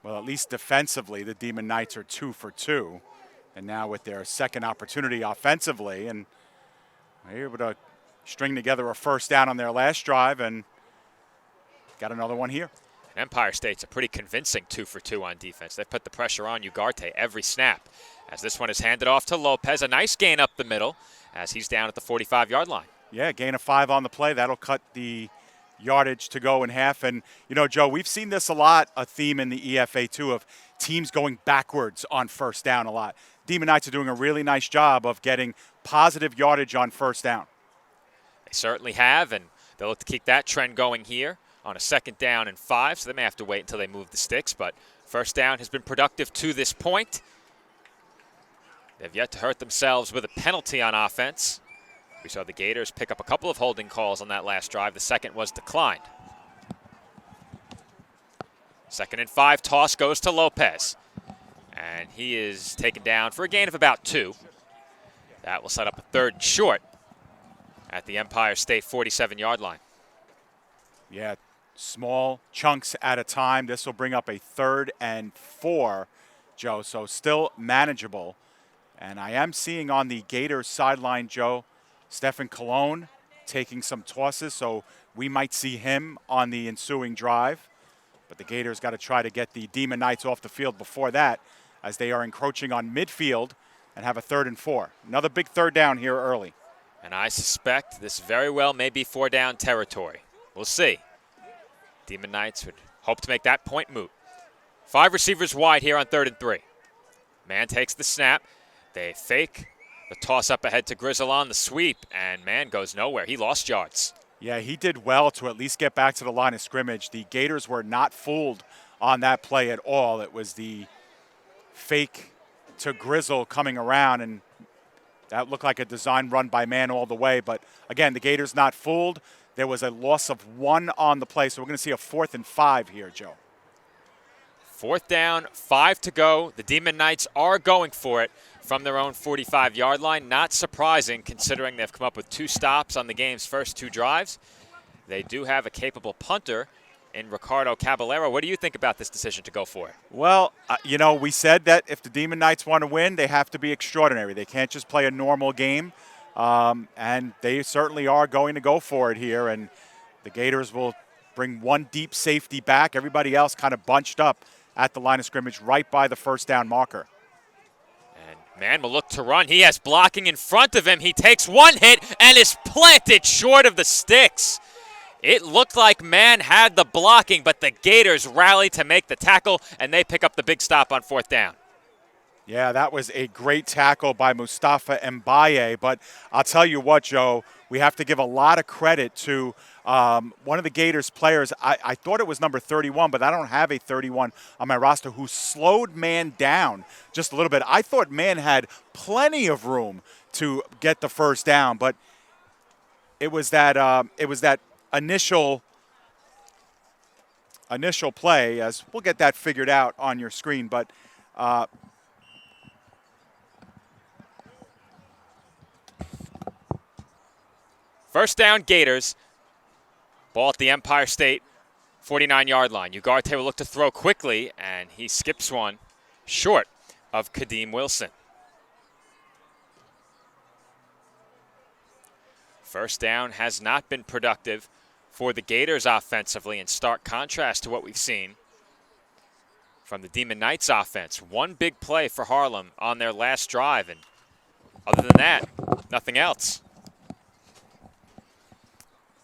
Well, at least defensively, the Demon Knights are 2 for 2. And now with their second opportunity offensively, and they're able to string together a first down on their last drive and got another one here. And Empire State's a pretty convincing 2 for 2 on defense. They've put the pressure on Ugarte every snap. As this one is handed off to Lopez, a nice gain up the middle as he's down at the 45-yard line. Yeah, gain of 5 on the play. That'll cut the yardage to go in half. And, you know, Joe, we've seen this a lot, a theme in the EFA too, of teams going backwards on first down a lot. Demon Knights are doing a really nice job of getting positive yardage on first down. They certainly have, and they'll look to keep that trend going here on a 2nd down and 5, so they may have to wait until they move the sticks, but first down has been productive to this point. They've yet to hurt themselves with a penalty on offense. We saw the Gators pick up a couple of holding calls on that last drive. The second was declined. 2nd and 5, toss goes to Lopez. And he is taken down for a gain of about 2. That will set up a 3rd and short at the Empire State 47-yard line. Yeah, small chunks at a time. This will bring up a 3rd and 4, Joe, so still manageable. And I am seeing on the Gators sideline, Joe, Stephen Colon taking some tosses, so we might see him on the ensuing drive. But the Gators got to try to get the Demon Knights off the field before that, as they are encroaching on midfield and have a 3rd and 4. Another big 3rd down here early. And I suspect this very well may be 4-down territory. We'll see. Demon Knights would hope to make that point moot. 5 receivers wide here on 3rd and 3. Man takes the snap. They fake the toss up ahead to Grizzle on the sweep, and man goes nowhere. He lost yards. Yeah, he did well to at least get back to the line of scrimmage. The Gators were not fooled on that play at all. It was the fake to Grizzle coming around, and that looked like a design run by man all the way. But again, the Gators not fooled. There was a loss of 1 on the play, so we're going to see a 4th and 5 here, Joe. 4th down, 5 to go. The Demon Knights are going for it from their own 45-yard line. Not surprising, considering they've come up with 2 stops on the game's first 2 drives. They do have a capable punter in Ricardo Caballero. What do you think about this decision to go for it? Well, you know, we said that if the Demon Knights want to win, they have to be extraordinary. They can't just play a normal game, and they certainly are going to go for it here. And the Gators will bring 1 deep safety back. Everybody else kind of bunched up at the line of scrimmage right by the first down marker. And man will look to run. He has blocking in front of him. He takes 1 hit and is planted short of the sticks. It looked like man had the blocking, but the Gators rally to make the tackle, and they pick up the big stop on 4th down. Yeah, that was a great tackle by Mustafa Mbaye. But I'll tell you what, Joe, we have to give a lot of credit to one of the Gators players. I thought it was number 31, but I don't have a 31 on my roster, who slowed man down just a little bit. I thought man had plenty of room to get the first down, but it was that initial initial play, as we'll get that figured out on your screen. But first down, Gators. Ball at the Empire State 49-yard line. Ugarte will look to throw quickly, and he skips one short of Kadeem Wilson. First down has not been productive for the Gators offensively, in stark contrast to what we've seen from the Demon Knights offense. One big play for Harlem on their last drive, and other than that, nothing else.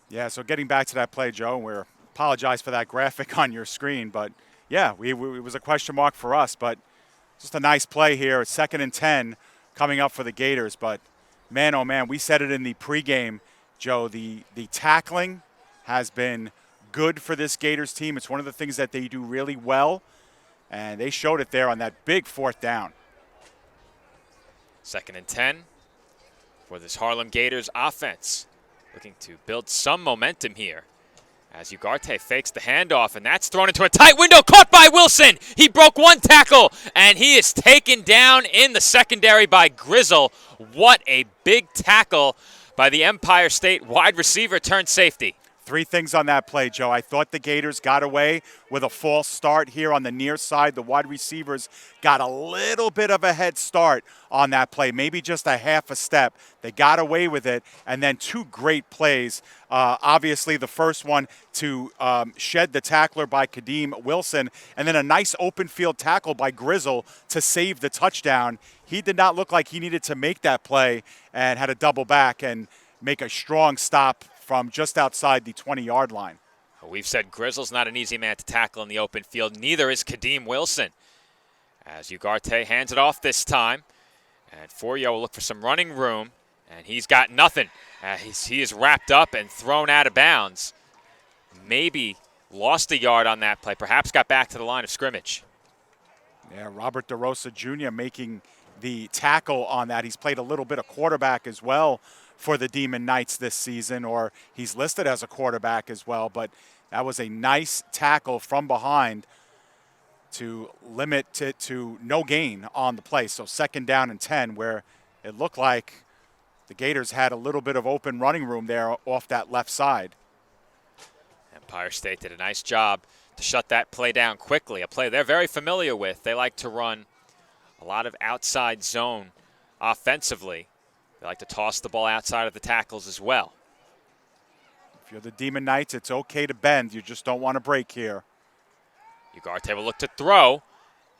Yeah, so getting back to that play, Joe, we apologize for that graphic on your screen, but yeah, it was a question mark for us, but just a nice play here. 2nd and 10 coming up for the Gators, but man, oh man, we said it in the pregame, Joe, the tackling has been good for this Gators team. It's one of the things that they do really well, and they showed it there on that big 4th down. 2nd and 10 for this Harlem Gators offense. Looking to build some momentum here as Ugarte fakes the handoff, and that's thrown into a tight window, caught by Wilson. He broke one tackle, and he is taken down in the secondary by Grizzle. What a big tackle by the Empire State wide receiver turned safety. 3 things on that play, Joe. I thought the Gators got away with a false start here on the near side. The wide receivers got a little bit of a head start on that play, maybe just a half a step. They got away with it, and then 2 great plays. Obviously, the first one to shed the tackler by Kadeem Wilson, and then a nice open field tackle by Grizzle to save the touchdown. He did not look like he needed to make that play and had to double back and make a strong stop from just outside the 20-yard line. We've said Grizzle's not an easy man to tackle in the open field. Neither is Kadeem Wilson. As Ugarte hands it off this time, and Forio will look for some running room, and he's got nothing. He is wrapped up and thrown out of bounds. Maybe lost a yard on that play, perhaps got back to the line of scrimmage. Yeah, Robert DeRosa Jr. making the tackle on that. He's played a little bit of quarterback as well for the Demon Knights this season, or he's listed as a quarterback as well, but that was a nice tackle from behind to limit it to no gain on the play. So 2nd down and 10, where it looked like the Gators had a little bit of open running room there off that left side. Empire State did a nice job to shut that play down quickly, a play they're very familiar with. They like to run a lot of outside zone offensively. They like to toss the ball outside of the tackles as well. If you're the Demon Knights, it's okay to bend. You just don't want to break here. Ugarte will look to throw.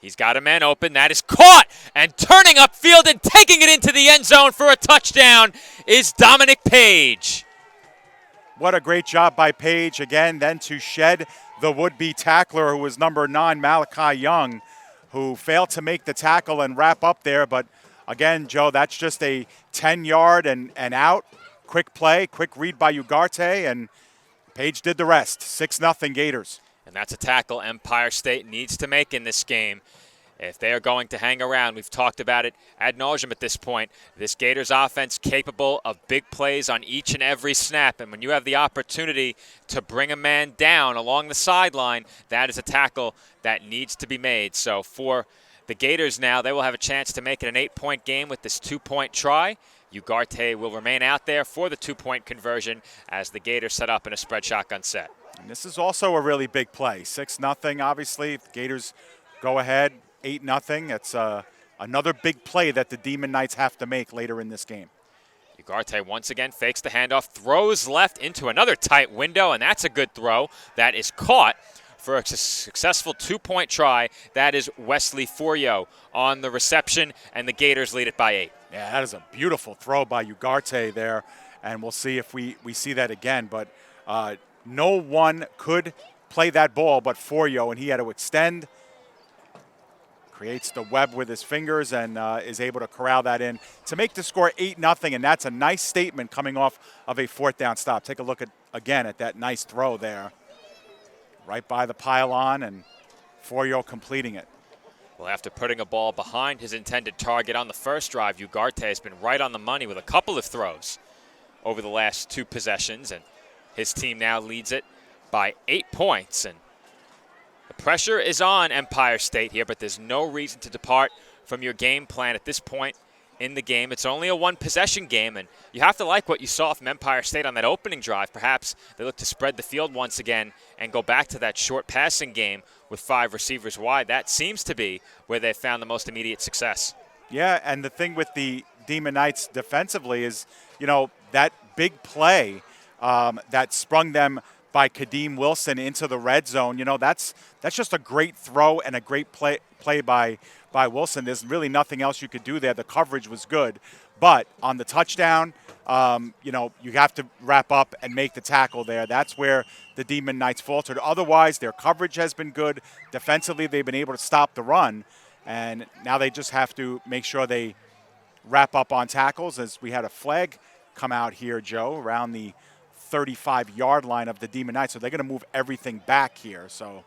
He's got a man open. That is caught, and turning upfield and taking it into the end zone for a touchdown is Dominic Page. What a great job by Page. Again, then to shed the would-be tackler, who was number 9, Malachi Young, who failed to make the tackle and wrap up there. But again, Joe, that's just a 10-yard and out. Quick play, quick read by Ugarte, and Page did the rest. 6-0 Gators. And that's a tackle Empire State needs to make in this game if they are going to hang around. We've talked about it ad nauseum at this point. This Gators offense capable of big plays on each and every snap. And when you have the opportunity to bring a man down along the sideline, that is a tackle that needs to be made. So for the Gators now, they will have a chance to make it an 8-point game with this 2-point try. Ugarte will remain out there for the 2-point conversion as the Gators set up in a spread shotgun set. And this is also a really big play. 6-0, obviously. If the Gators go ahead, 8-0. It's another big play that the Demon Knights have to make later in this game. Ugarte once again fakes the handoff, throws left into another tight window, and that's a good throw. That is caught for a successful 2-point try. That is Wesley Forio on the reception, and the Gators lead it by 8. Yeah, that is a beautiful throw by Ugarte there, and we'll see if we see that again. But no one could play that ball but Forio, and he had to extend, creates the web with his fingers, and is able to corral that in to make the score 8-0, and that's a nice statement coming off of a 4th down stop. Take a look again at that nice throw there. Right by the pylon, and Forio completing it. Well, after putting a ball behind his intended target on the first drive, Ugarte has been right on the money with a couple of throws over the last 2 possessions, and his team now leads it by 8 points. And The pressure is on Empire State here, but there's no reason to depart from your game plan at this point in the game. It's only a one-possession game, and you have to like what you saw from Empire State on that opening drive. Perhaps they look to spread the field once again and go back to that short passing game with 5 receivers wide. That seems to be where they've found the most immediate success. Yeah, and the thing with the Demon Knights defensively is, that big play that sprung them by Kadeem Wilson into the red zone. That's just a great throw and a great play by Wilson. There's really nothing else you could do there. The coverage was good. But on the touchdown, you have to wrap up and make the tackle there. That's where the Demon Knights faltered. Otherwise, their coverage has been good. Defensively, they've been able to stop the run. And now they just have to make sure they wrap up on tackles, as we had a flag come out here, Joe, around the 35-yard line of the Demon Knights. So they're going to move everything back here. So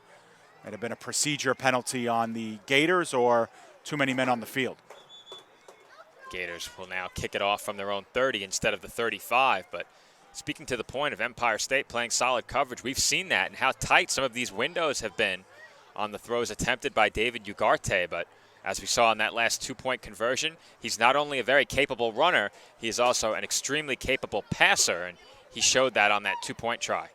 it had been a procedure penalty on the Gators or too many men on the field. Gators will now kick it off from their own 30 instead of the 35. But speaking to the point of Empire State playing solid coverage, we've seen that and how tight some of these windows have been on the throws attempted by David Ugarte. But as we saw in that last 2-point conversion, he's not only a very capable runner, he is also an extremely capable passer, and he showed that on that 2-point try.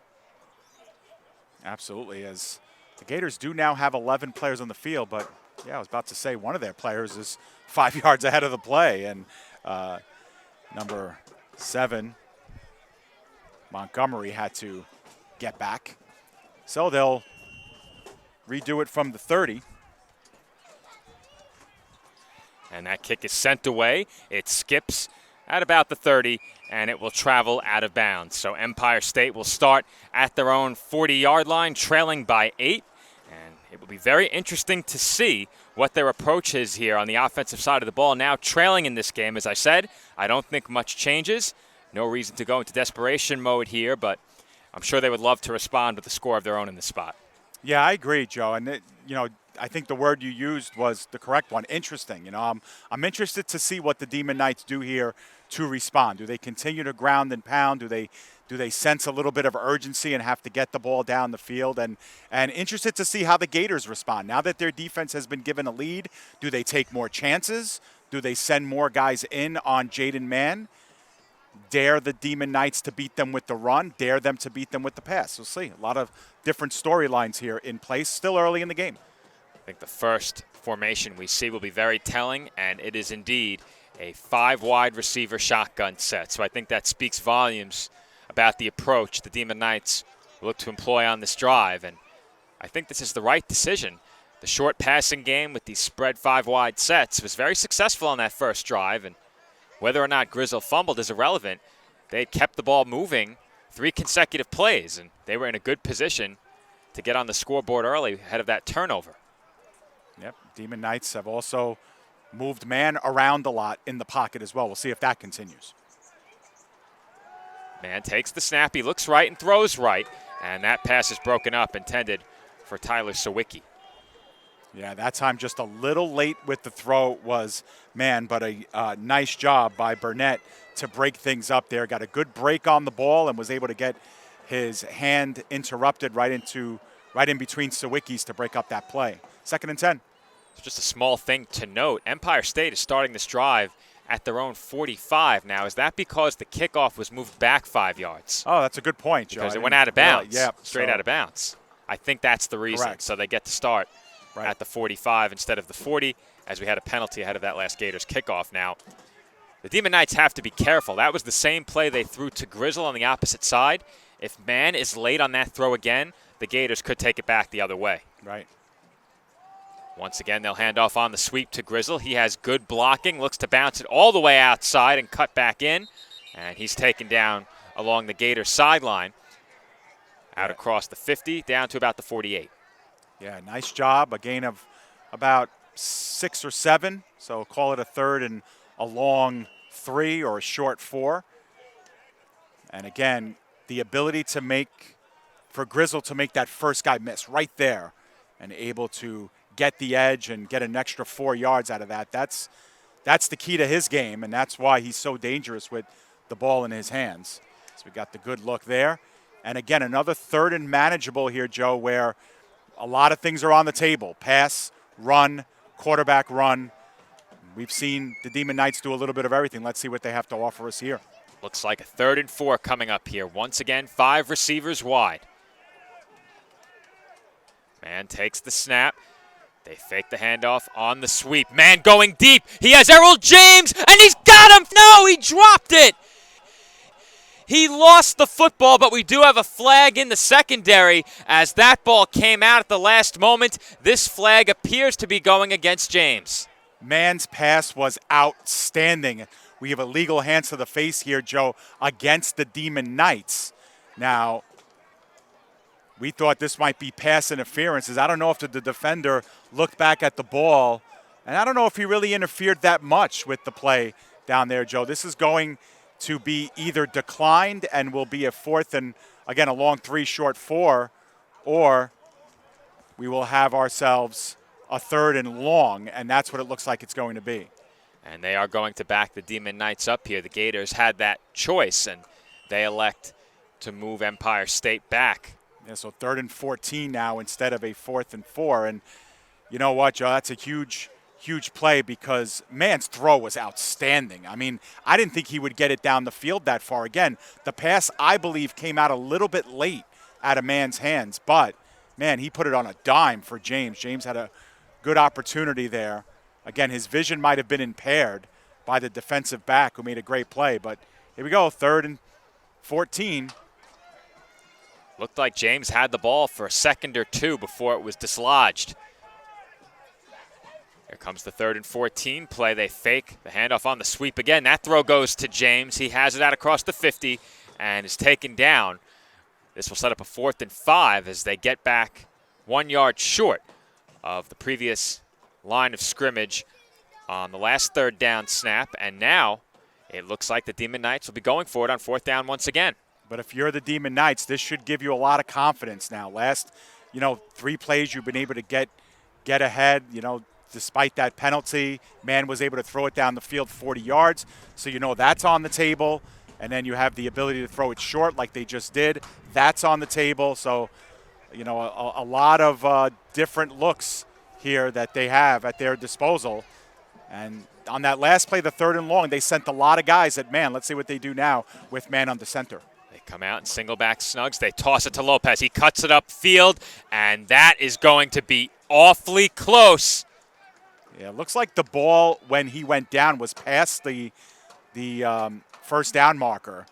Absolutely, as the Gators do now have 11 players on the field, but yeah, I was about to say one of their players is 5 yards ahead of the play, and number 7, Montgomery, had to get back. So they'll redo it from the 30. And that kick is sent away. It skips at about the 30, and it will travel out of bounds. So Empire State will start at their own 40-yard line, trailing by 8. And it will be very interesting to see what their approach is here on the offensive side of the ball. Now trailing in this game, as I said, I don't think much changes. No reason to go into desperation mode here, but I'm sure they would love to respond with a score of their own in this spot. Yeah, I agree, Joe. And, I think the word you used was the correct one, interesting. I'm interested to see what the Demon Knights do here to respond. Do they continue to ground and pound? Do they sense a little bit of urgency and have to get the ball down the field? And interested to see how the Gators respond. Now that their defense has been given a lead, do they take more chances? Do they send more guys in on Jaden Mann? Dare the Demon Knights to beat them with the run? Dare them to beat them with the pass? We'll see. A lot of different storylines here in place, still early in the game. I think the first formation we see will be very telling, and it is indeed a 5-wide receiver shotgun set. So I think that speaks volumes about the approach the Demon Knights look to employ on this drive, and I think this is the right decision. The short passing game with these spread 5-wide sets was very successful on that first drive, and whether or not Grizzle fumbled is irrelevant. They had kept the ball moving 3 consecutive plays, and they were in a good position to get on the scoreboard early ahead of that turnover. Yep, Demon Knights have also moved man around a lot in the pocket as well. We'll see if that continues. Man takes the snap, he looks right and throws right, and that pass is broken up, intended for Tyler Sawicki. Yeah, that time just a little late with the throw was man, but a nice job by Burnett to break things up there. Got a good break on the ball and was able to get his hand interrupted right in between Sawicki's to break up that play. 2nd and 10. So just a small thing to note, Empire State is starting this drive at their own 45 now. Is that because the kickoff was moved back 5 yards? Oh, that's a good point, Joe. Because it went out of bounds, straight so out of bounds. I think that's the reason. Correct. So they get to start at the 45 instead of the 40, as we had a penalty ahead of that last Gators kickoff. Now, the Demon Knights have to be careful. That was the same play they threw to Grizzle on the opposite side. If Mann is late on that throw again, the Gators could take it back the other way. Right. Once again, they'll hand off on the sweep to Grizzle. He has good blocking, looks to bounce it all the way outside and cut back in. And he's taken down along the Gators sideline, out across the 50, down to about the 48. Yeah, nice job. A gain of about 6 or 7. So call it a 3rd and a long 3 or a short 4. And again, the ability to for Grizzle to make that first guy miss right there and able to get the edge and get an extra 4 yards out of that. That's the key to his game, and that's why he's so dangerous with the ball in his hands. So we got the good look there. And again, another 3rd and manageable here, Joe, where a lot of things are on the table. Pass, run, quarterback run. We've seen the Demon Knights do a little bit of everything. Let's see what they have to offer us here. Looks like a 3rd and 4 coming up here. Once again, 5 receivers wide. Man takes the snap. They fake the handoff on the sweep. Man going deep. He has Errol James, and he's got him. No, he dropped it. He lost the football, but we do have a flag in the secondary as that ball came out at the last moment. This flag appears to be going against James. Man's pass was outstanding. We have illegal hands to the face here, Joe, against the Demon Knights. Now, we thought this might be pass interference. I don't know if the defender looked back at the ball, and I don't know if he really interfered that much with the play down there, Joe. This is going to be either declined and will be a 4th and, again, a long 3, short 4, or we will have ourselves a 3rd and long, and that's what it looks like it's going to be. And they are going to back the Demon Knights up here. The Gators had that choice, and they elect to move Empire State back. Yeah, so 3rd and 14 now instead of a 4th and 4. And you know what, Joe, that's a huge play because Man's throw was outstanding. I mean, I didn't think he would get it down the field that far. Again, the pass, I believe, came out a little bit late out of Man's hands, but, man, he put it on a dime for James. James had a good opportunity there. Again, his vision might have been impaired by the defensive back who made a great play, but here we go, 3rd and 14. Looked like James had the ball for a second or two before it was dislodged. Here comes the 3rd and 14 play. They fake the handoff on the sweep again. That throw goes to James. He has it out across the 50 and is taken down. This will set up a 4th and 5 as they get back 1 yard short of the previous line of scrimmage on the last 3rd down snap. And now it looks like the Demon Knights will be going for it on 4th down once again. But if you're the Demon Knights, this should give you a lot of confidence now. Last, 3 plays you've been able to get ahead, despite that penalty. Man was able to throw it down the field 40 yards. So that's on the table. And then you have the ability to throw it short like they just did. That's on the table. So, a lot of different looks here that they have at their disposal. And on that last play, the 3rd and long, they sent a lot of guys at man. Let's see what they do now with man under center. They come out and single back snugs. They toss it to Lopez. He cuts it upfield, and that is going to be awfully close. Yeah, it looks like the ball when he went down was past the 1st down marker,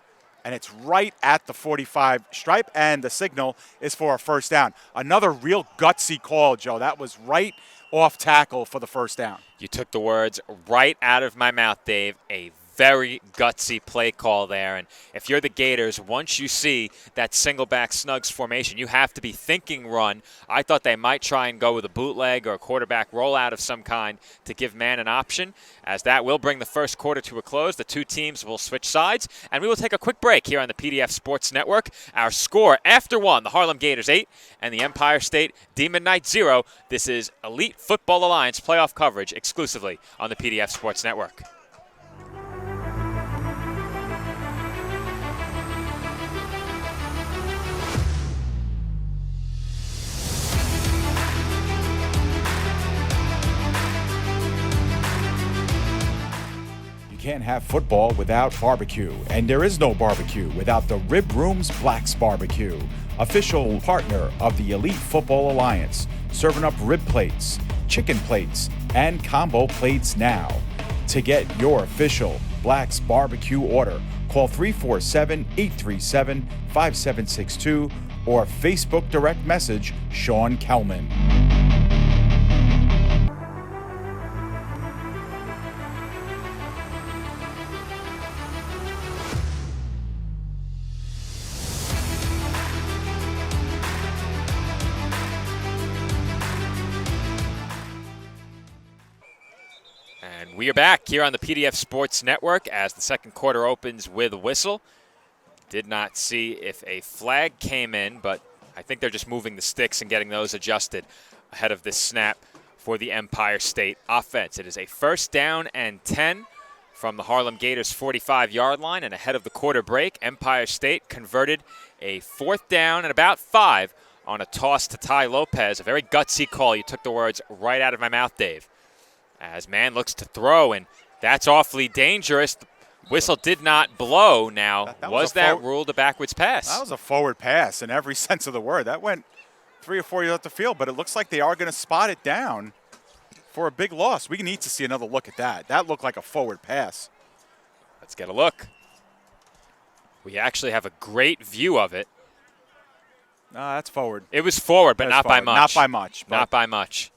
and it's right at the 45 stripe, and the signal is for a 1st down. Another real gutsy call, Joe. That was right off tackle for the 1st down. You took the words right out of my mouth, Dave. A very gutsy play call there. And if you're the Gators, once you see that single back snugs formation, you have to be thinking run. I thought they might try and go with a bootleg or a quarterback rollout of some kind to give man an option, as that will bring the first quarter to a close. The two teams will switch sides, and we will take a quick break here on the PDF Sports Network. Our score after one, the Harlem Gators 8 and the Empire State Demon Knights 0. This is Elite Football Alliance playoff coverage exclusively on the PDF Sports Network. Can't have football without barbecue, and there is no barbecue without the Rib Room's Black's Barbecue, official partner of the Elite Football Alliance, serving up rib plates, chicken plates, and combo plates now. To get your official Black's Barbecue order, call 347-837-5762 or Facebook direct message Sean Kelman. We are back here on the PDF Sports Network as the second quarter opens with a whistle. Did not see if a flag came in, but I think they're just moving the sticks and getting those adjusted ahead of this snap for the Empire State offense. It is a 1st down and 10 from the Harlem Gators 45-yard line, and ahead of the quarter break, Empire State converted a 4th down and about 5 on a toss to Ty Lopez. A very gutsy call. You took the words right out of my mouth, Dave. As man looks to throw, and that's awfully dangerous. The whistle did not blow. Now, was that ruled a backwards pass? That was a forward pass in every sense of the word. That went 3 or 4 yards up the field, but it looks like they are going to spot it down for a big loss. We need to see another look at that. That looked like a forward pass. Let's get a look. We actually have a great view of it. No, that's forward. It was forward, but not by much. Not by much. Not by much.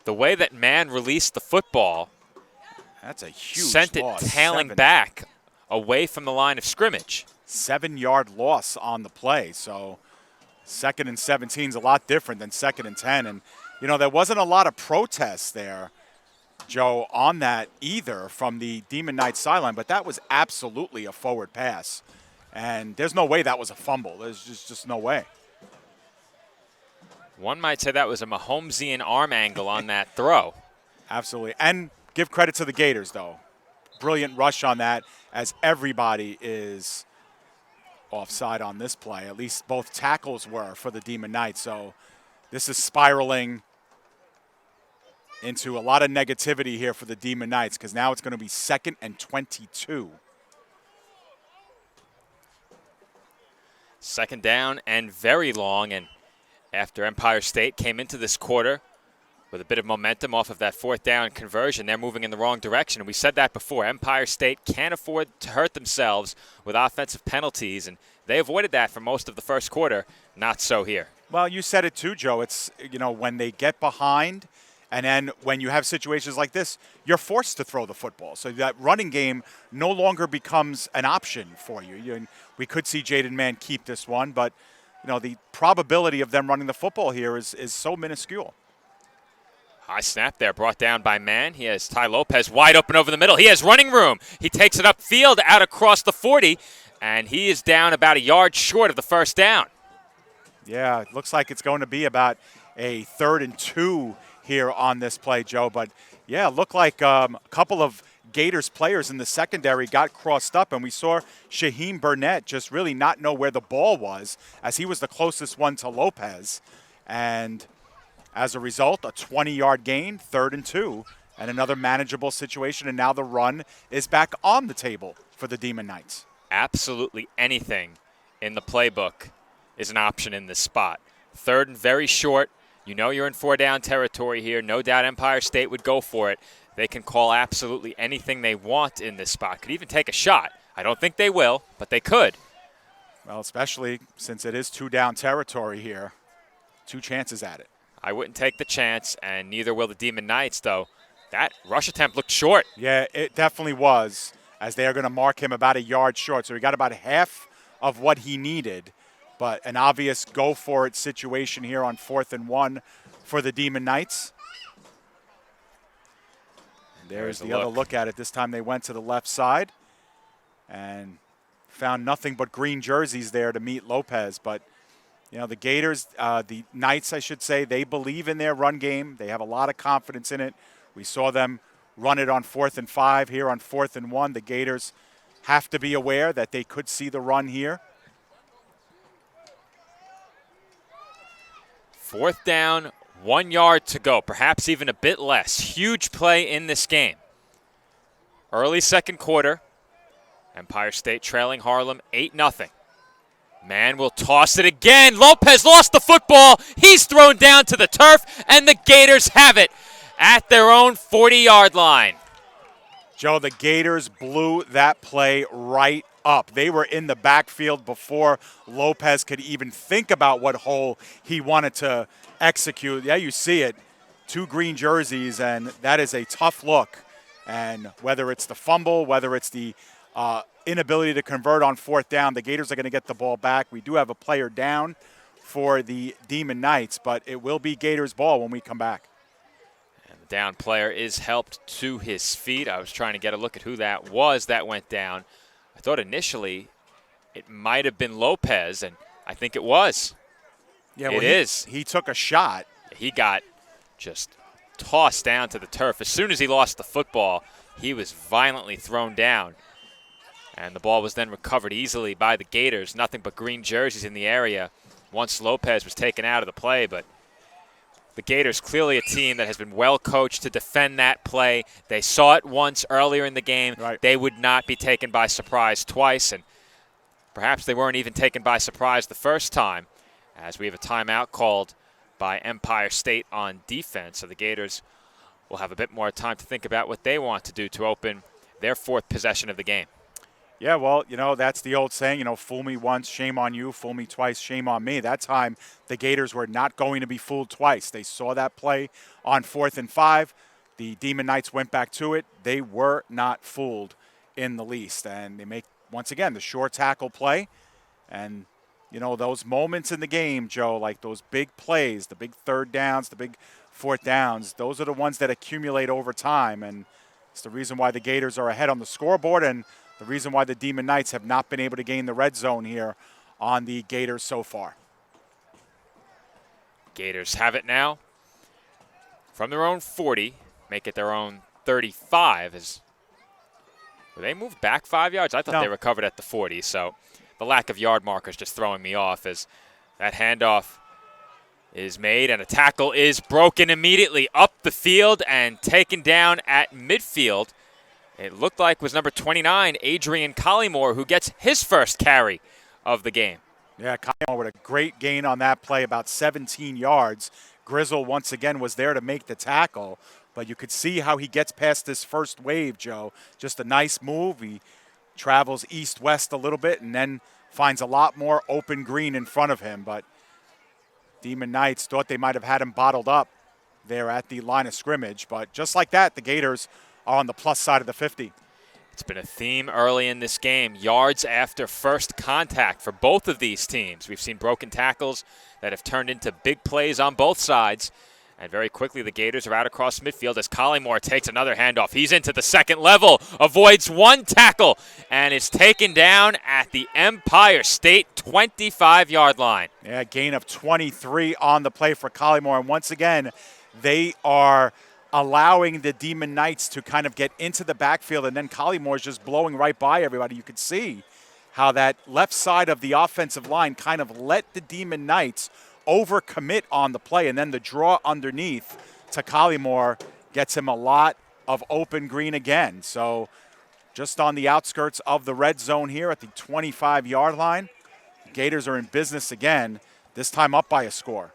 The way that man released the football, that's a huge sent loss. it tailing back away from the line of scrimmage. 7-yard loss on the play. So 2nd and 17 is a lot different than 2nd and 10. And, there wasn't a lot of protests there, Joe, on that either from the Demon Knights sideline, but that was absolutely a forward pass. And there's no way that was a fumble. There's just no way. One might say that was a Mahomesian arm angle on that throw. Absolutely. And give credit to the Gators, though. Brilliant rush on that, as everybody is offside on this play. At least both tackles were for the Demon Knights. So this is spiraling into a lot of negativity here for the Demon Knights, because now it's going to be 2nd and 22. 2nd down and very long, and after Empire State came into this quarter with a bit of momentum off of that 4th down conversion, they're moving in the wrong direction. And we said that before. Empire State can't afford to hurt themselves with offensive penalties, and they avoided that for most of the first quarter. Not so here. Well, you said it too, Joe. It's, when they get behind, and then when you have situations like this, you're forced to throw the football. So that running game no longer becomes an option for you. We could see Jaden Mann keep this one, but the probability of them running the football here is so minuscule. High snap there, brought down by Mann. He has Ty Lopez wide open over the middle. He has running room. He takes it upfield out across the 40, and he is down about a yard short of the 1st down. Yeah, it looks like it's going to be about a 3rd and 2 here on this play, Joe. But, yeah, it looked like a couple of Gators players in the secondary got crossed up, and we saw Shaheem Burnett just really not know where the ball was, as he was the closest one to Lopez. And as a result, a 20-yard gain, 3rd and 2, and another manageable situation, and now the run is back on the table for the Demon Knights. Absolutely anything in the playbook is an option in this spot. 3rd and very short. You're in 4-down territory here. No doubt Empire State would go for it. They can call absolutely anything they want in this spot. Could even take a shot. I don't think they will, but they could. Well, especially since it is 2-down territory here. 2 chances at it. I wouldn't take the chance, and neither will the Demon Knights, though. That rush attempt looked short. Yeah, it definitely was, as they are going to mark him about a yard short. So he got about half of what he needed, but an obvious go-for-it situation here on 4th and 1 for the Demon Knights. There's the other look at it. This time they went to the left side and found nothing but green jerseys there to meet Lopez. But, the Gators, the Knights, I should say, they believe in their run game. They have a lot of confidence in it. We saw them run it on 4th and 5 here on 4th and 1. The Gators have to be aware that they could see the run here. 4th down, 1 yard to go, perhaps even a bit less. Huge play in this game. Early 2nd quarter, Empire State trailing Harlem 8-0. Mann will toss it again. Lopez lost the football. He's thrown down to the turf, and the Gators have it at their own 40-yard line. Joe, the Gators blew that play right up. They were in the backfield before Lopez could even think about what hole he wanted to execute. Yeah, you see it. 2 green jerseys, and that is a tough look. And whether it's the fumble, whether it's the inability to convert on 4th down, the Gators are going to get the ball back. We do have a player down for the Demon Knights, but it will be Gators ball when we come back. And the down player is helped to his feet. I was trying to get a look at who that was that went down. I thought initially it might have been Lopez, and I think it was. Yeah, well, he took a shot. He got just tossed down to the turf. As soon as he lost the football, he was violently thrown down. And the ball was then recovered easily by the Gators. Nothing but green jerseys in the area. once Lopez was taken out of the play, but the Gators clearly a team that has been well coached to defend that play. They saw it once earlier in the game. Right. They would not be taken by surprise twice, and perhaps they weren't even taken by surprise the first time, as we have a timeout called by Empire State on defense. So the Gators will have a bit more time to think about what they want to do to open their fourth possession of the game. Yeah, well, that's the old saying, fool me once, shame on you, fool me twice, shame on me. That time, the Gators were not going to be fooled twice. They saw that play on 4th and 5. The Demon Knights went back to it. They were not fooled in the least. And they make, once again, the short tackle play. And, those moments in the game, Joe, like those big plays, the big third downs, the big fourth downs, those are the ones that accumulate over time. And it's the reason why the Gators are ahead on the scoreboard, and the reason why the Demon Knights have not been able to gain the red zone here on the Gators so far. Gators have it now from their own 40, make it their own 35. Were they moved back 5 yards? I thought they were covered at the 40, so the lack of yard markers just throwing me off as that handoff is made and a tackle is broken immediately up the field and taken down at midfield. It looked like was number 29, Adrian Collymore, who gets his first carry of the game. Yeah, Collymore with a great gain on that play, about 17 yards. Grizzle once again was there to make the tackle, but you could see how he gets past this first wave, Joe. Just a nice move. He travels east-west a little bit and then finds a lot more open green in front of him, but Demon Knights thought they might have had him bottled up there at the line of scrimmage, but just like that, the Gators are on the plus side of the 50. It's been a theme early in this game, yards after first contact for both of these teams. We've seen broken tackles that have turned into big plays on both sides. And very quickly, the Gators are out across midfield as Collymore takes another handoff. He's into the second level, avoids one tackle, and is taken down at the Empire State 25-yard line. Yeah, gain of 23 on the play for Collymore. And once again, they are allowing the Demon Knights to kind of get into the backfield, and then Collymore is just blowing right by everybody. You could see how that left side of the offensive line kind of let the Demon Knights overcommit on the play, and then the draw underneath to Collymore gets him a lot of open green again. So just on the outskirts of the red zone here at the 25-yard line, Gators are in business again, this time up by a score.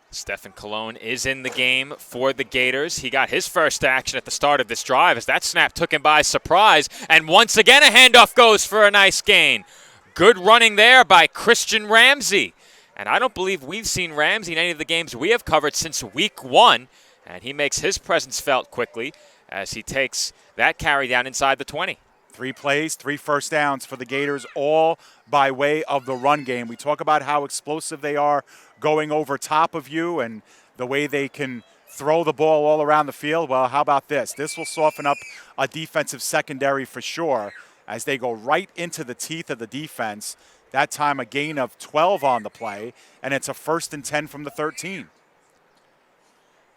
Stephen Colon is in the game for the Gators. He got his first action at the start of this drive as that snap took him by surprise. And once again, a handoff goes for a nice gain. Good running there by Christian Ramsey. And I don't believe we've seen Ramsey in any of the games we have covered since week 1. And he makes his presence felt quickly as he takes that carry down inside the 20. 3 plays, 3 first downs for the Gators, all by way of the run game. We talk about how explosive they are going over top of you and the way they can throw the ball all around the field. Well, how about this? This will soften up a defensive secondary for sure as they go right into the teeth of the defense. That time a gain of 12 on the play, and it's a 1st and 10 from the 13.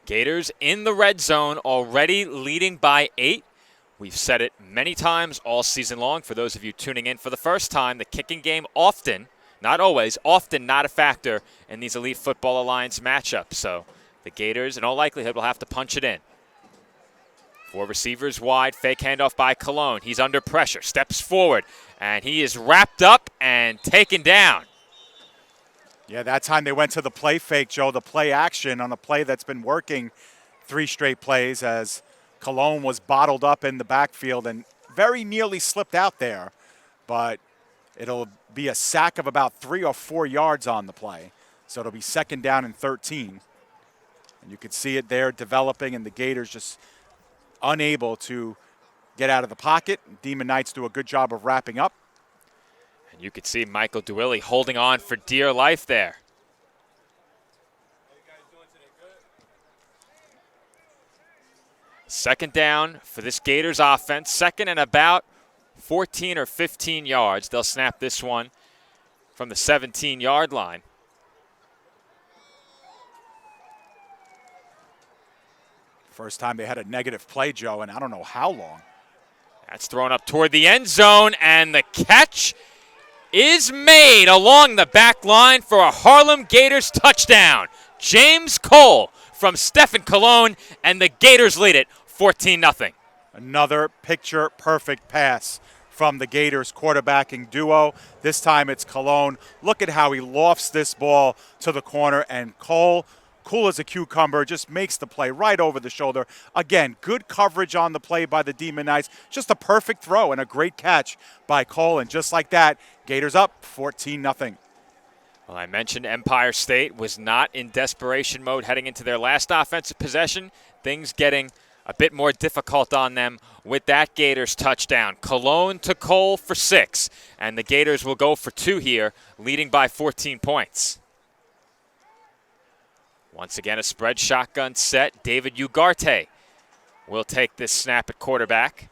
Gators in the red zone, already leading by 8. We've said it many times all season long. For those of you tuning in for the first time, the kicking game often, not always, often not a factor in these Elite Football Alliance matchups. So the Gators, in all likelihood, will have to punch it in. 4 receivers wide, fake handoff by Colon. He's under pressure, steps forward, and he is wrapped up and taken down. Yeah, that time they went to the play fake, Joe, the play action on a play that's been working 3 straight plays as Colon was bottled up in the backfield and very nearly slipped out there. But it'll be a sack of about 3 or 4 yards on the play. So it'll be 2nd down and 13. And you could see it there developing, and the Gators just unable to get out of the pocket. Demon Knights do a good job of wrapping up. And you could see Michael Dewilly holding on for dear life there. Second down for this Gators offense. 2nd and about 14 or 15 yards. They'll snap this one from the 17-yard line. First time they had a negative play, Joe, and I don't know how long. That's thrown up toward the end zone, and the catch is made along the back line for a Harlem Gators touchdown. James Cole from Stephen Cologne, and the Gators lead it 14-0. Another picture-perfect pass from the Gators quarterbacking duo. This time it's Cologne. Look at how he lofts this ball to the corner, and Cole, cool as a cucumber, just makes the play right over the shoulder. Again, good coverage on the play by the Demon Knights. Just a perfect throw and a great catch by Cole, and just like that, Gators up 14-0. Well, I mentioned Empire State was not in desperation mode heading into their last offensive possession. Things getting a bit more difficult on them with that Gators touchdown. Cologne to Cole for 6, and the Gators will go for 2 here, leading by 14 points. Once again, a spread shotgun set. David Ugarte will take this snap at quarterback.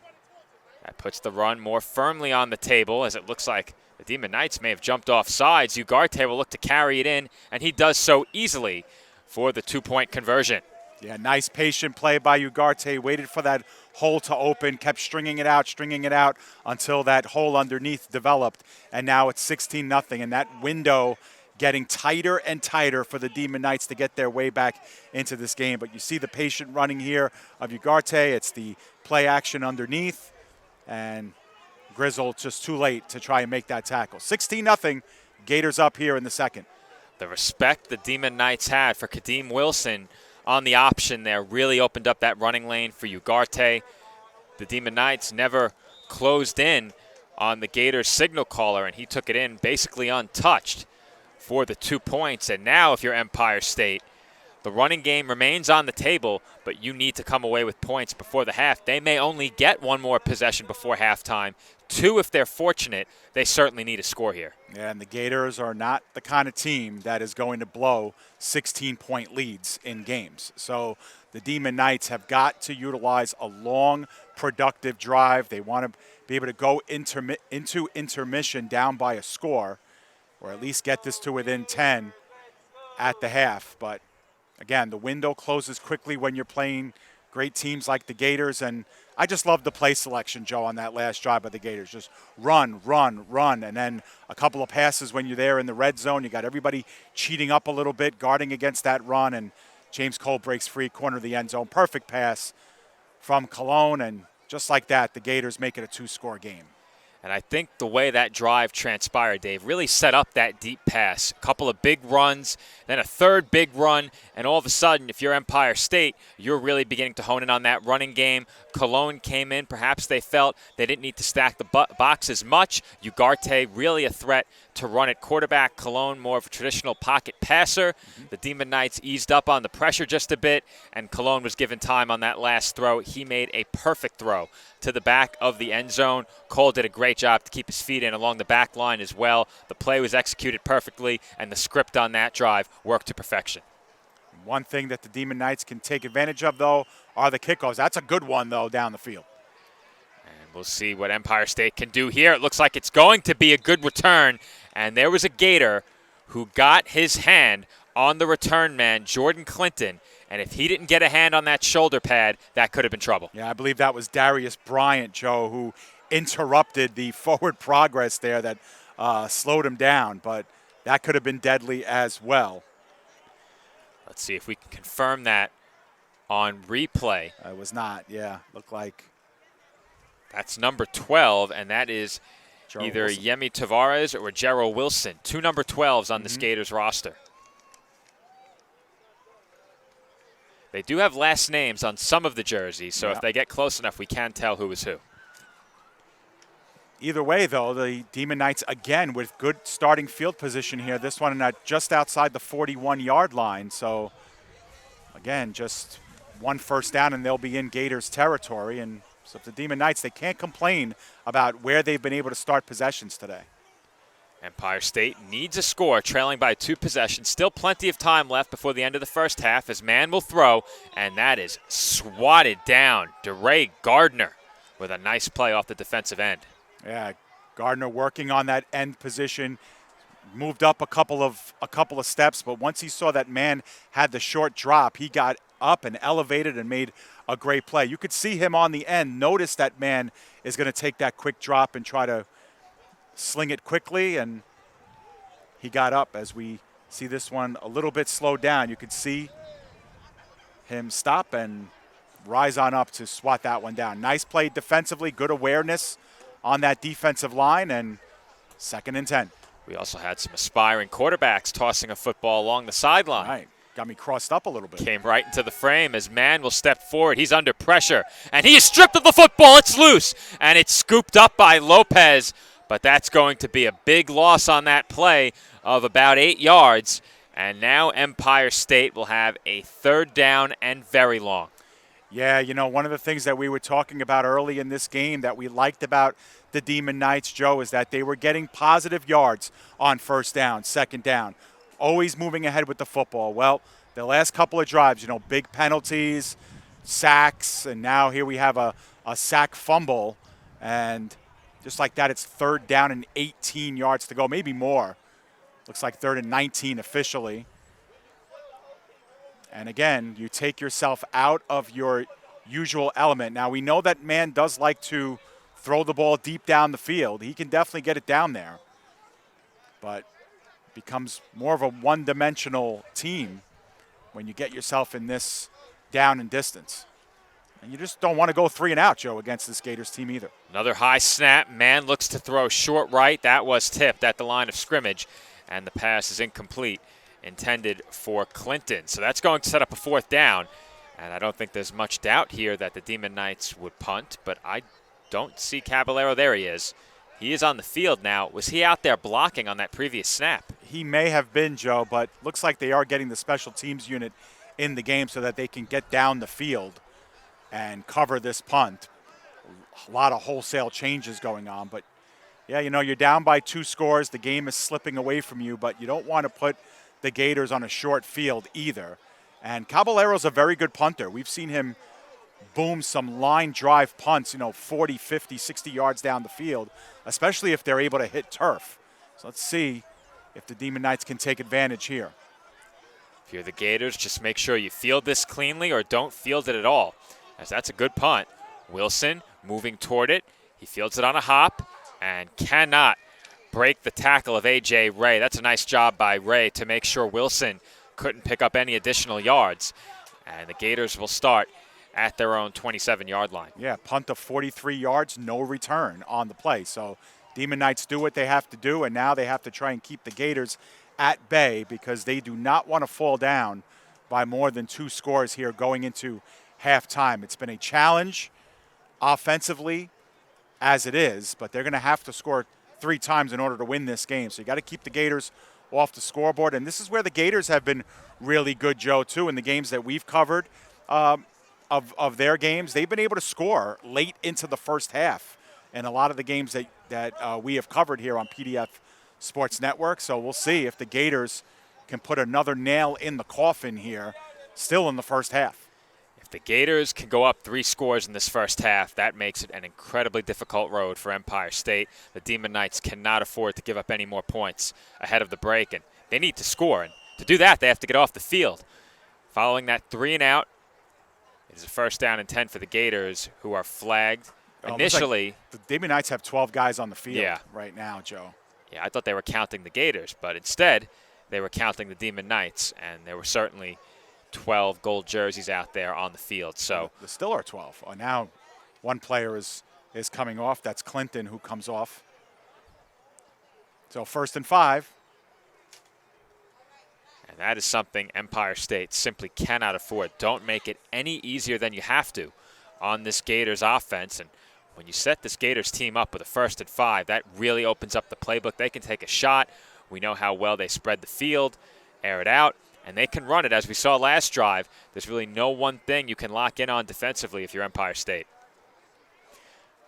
That puts the run more firmly on the table, as it looks like the Demon Knights may have jumped off sides. Ugarte will look to carry it in, and he does so easily for the 2-point conversion. Yeah, nice patient play by Ugarte. Waited for that hole to open, kept stringing it out until that hole underneath developed. And now it's 16-0, and that window getting tighter and tighter for the Demon Knights to get their way back into this game. But you see the patient running here of Ugarte. It's the play action underneath, and Grizzle just too late to try and make that tackle. 16-0, Gators up here in the second. The respect the Demon Knights had for Kadeem Wilson on the option there really opened up that running lane for Ugarte. The Demon Knights never closed in on the Gators signal caller, and he took it in basically untouched for the 2 points. And now if you're Empire State, the running game remains on the table, but you need to come away with points before the half. They may only get 1 more possession before halftime. 2 if they're fortunate. They certainly need a score here. Yeah, and the Gators are not the kind of team that is going to blow 16-point leads in games. So the Demon Knights have got to utilize a long, productive drive. They want to be able to go into intermission down by a score, or at least get this to within 10 at the half. But again, the window closes quickly when you're playing great teams like the Gators, and I just love the play selection, Joe, on that last drive by the Gators. Just run, and then a couple of passes when you're there in the red zone. You got everybody cheating up a little bit, guarding against that run, and James Cole breaks free, corner of the end zone. Perfect pass from Cologne, and just like that, the Gators make it a 2-score game. And I think the way that drive transpired, Dave, really set up that deep pass. A couple of big runs, then a third big run, and all of a sudden, if you're Empire State, you're really beginning to hone in on that running game. Cologne came in. Perhaps they felt they didn't need to stack the box as much. Ugarte really a threat to run at quarterback. Cologne more of a traditional pocket passer. The Demon Knights eased up on the pressure just a bit, and Cologne was given time on that last throw. He made a perfect throw to the back of the end zone. Cole did a great job to keep his feet in along the back line as well. The play was executed perfectly, and the script on that drive worked to perfection. One thing that the Demon Knights can take advantage of, though, are the kickoffs. That's a good one, though, down the field. And we'll see what Empire State can do here. It looks like it's going to be a good return, and there was a Gator who got his hand on the return man, Jordan Clinton, and if he didn't get a hand on that shoulder pad, that could have been trouble. Yeah, I believe that was Darius Bryant, Joe, who interrupted the forward progress there that slowed him down, but that could have been deadly as well. Let's see if we can confirm that on replay. It was not, yeah. Looked like that's number 12, and that is Gerald either Wilson. Yemi Tavares or Gerald Wilson. 2 number 12s on the Gators roster. They do have last names on some of the jerseys, so if they get close enough, we can tell who is who. Either way, though, the Demon Knights, again, with good starting field position here. This one at just outside the 41-yard line. So, again, just 1 first down, and they'll be in Gators territory. And so if the Demon Knights, they can't complain about where they've been able to start possessions today. Empire State needs a score, trailing by 2 possessions. Still plenty of time left before the end of the first half as man will throw, and that is swatted down. DeRay Gardner with a nice play off the defensive end. Yeah, Gardner working on that end position, moved up a couple of steps, but once he saw that man had the short drop, he got up and elevated and made a great play. You could see him on the end, notice that man is going to take that quick drop and try to sling it quickly, and he got up. As we see this one a little bit slowed down, you could see him stop and rise on up to swat that one down. Nice play defensively, good awareness on that defensive line, and 2nd and 10. We also had some aspiring quarterbacks tossing a football along the sideline. Right. Got me crossed up a little bit. Came right into the frame as Mann will step forward. He's under pressure, and he is stripped of the football. It's loose, and it's scooped up by Lopez, but that's going to be a big loss on that play of about 8 yards, and now Empire State will have a 3rd down and very long. Yeah, you know, one of the things that we were talking about early in this game that we liked about the Demon Knights, Joe, is that they were getting positive yards on 1st down, 2nd down, always moving ahead with the football. Well, the last couple of drives, you know, big penalties, sacks, and now here we have a sack fumble, and just like that, it's 3rd down and 18 yards to go, maybe more. Looks like 3rd and 19 officially. And again, you take yourself out of your usual element. Now, we know that Mann does like to throw the ball deep down the field. He can definitely get it down there. But it becomes more of a one-dimensional team when you get yourself in this down and distance. And you just don't want to go 3 and out, Joe, against this Gators team either. Another high snap. Mann looks to throw short right. That was tipped at the line of scrimmage, and the pass is incomplete, intended for Clinton. So that's going to set up a 4th down, and I don't think there's much doubt here that the Demon Knights would punt, but I don't see Caballero. There he is. He is on the field now. Was he out there blocking on that previous snap? He may have been, Joe, but looks like they are getting the special teams unit in the game so that they can get down the field and cover this punt. A lot of wholesale changes going on, but yeah, you know, you're down by 2 scores. The game is slipping away from you, but you don't want to put the Gators on a short field either. And Caballero's a very good punter. We've seen him boom some line drive punts, you know, 40, 50, 60 yards down the field, especially if they're able to hit turf. So let's see if the Demon Knights can take advantage here. If you're the Gators, just make sure you field this cleanly or don't field it at all, as that's a good punt. Wilson moving toward it. He fields it on a hop and cannot break the tackle of A.J. Ray. That's a nice job by Ray to make sure Wilson couldn't pick up any additional yards. And the Gators will start at their own 27-yard line. Yeah, punt of 43 yards, no return on the play. So Demon Knights do what they have to do, and now they have to try and keep the Gators at bay because they do not want to fall down by more than 2 scores here going into halftime. It's been a challenge offensively as it is, but they're going to have to score 3 times in order to win this game. So you got to keep the Gators off the scoreboard, and this is where the Gators have been really good, Joe, too, in the games that we've covered of their games. They've been able to score late into the first half in a lot of the games that we have covered here on PDF Sports Network. So we'll see if the Gators can put another nail in the coffin here still in the first half. If the Gators can go up 3 scores in this first half, that makes it an incredibly difficult road for Empire State. The Demon Knights cannot afford to give up any more points ahead of the break, and they need to score. And to do that, they have to get off the field. Following that 3 and out, it is a 1st down and 10 for the Gators, who are flagged initially. Like the Demon Knights have 12 guys on the field right now, Joe. Yeah, I thought they were counting the Gators, but instead they were counting the Demon Knights, and there were certainly 12 gold jerseys out there on the field. So there still are 12. Now one player is coming off. That's Clinton who comes off. So 1st and 5. And that is something Empire State simply cannot afford. Don't make it any easier than you have to on this Gators offense. And when you set this Gators team up with a 1st and 5, that really opens up the playbook. They can take a shot. We know how well they spread the field, air it out, and they can run it. As we saw last drive, there's really no one thing you can lock in on defensively if you're Empire State.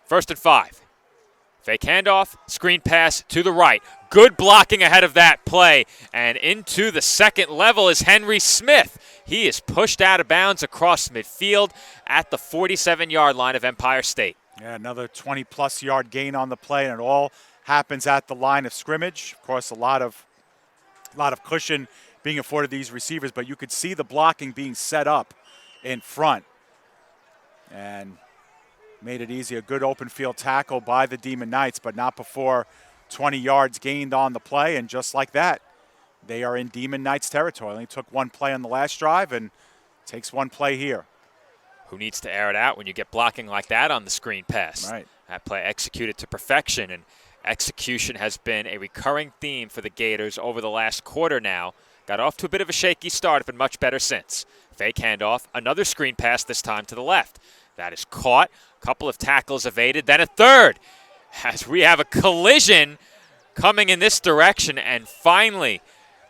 1st and 5. Fake handoff, screen pass to the right. Good blocking ahead of that play. And into the second level is Henry Smith. He is pushed out of bounds across midfield at the 47-yard line of Empire State. Yeah, another 20-plus yard gain on the play, and it all happens at the line of scrimmage. Of course, a lot of cushion being afforded these receivers, but you could see the blocking being set up in front. And made it easy. A good open field tackle by the Demon Knights, but not before 20 yards gained on the play, and just like that, they are in Demon Knights territory. Only took one play on the last drive and takes one play here. Who needs to air it out when you get blocking like that on the screen pass? Right. That play executed to perfection, and execution has been a recurring theme for the Gators over the last quarter now. Got off to a bit of a shaky start, but much better since. Fake handoff, another screen pass, this time to the left. That is caught, a couple of tackles evaded, then a third. As we have a collision coming in this direction, and finally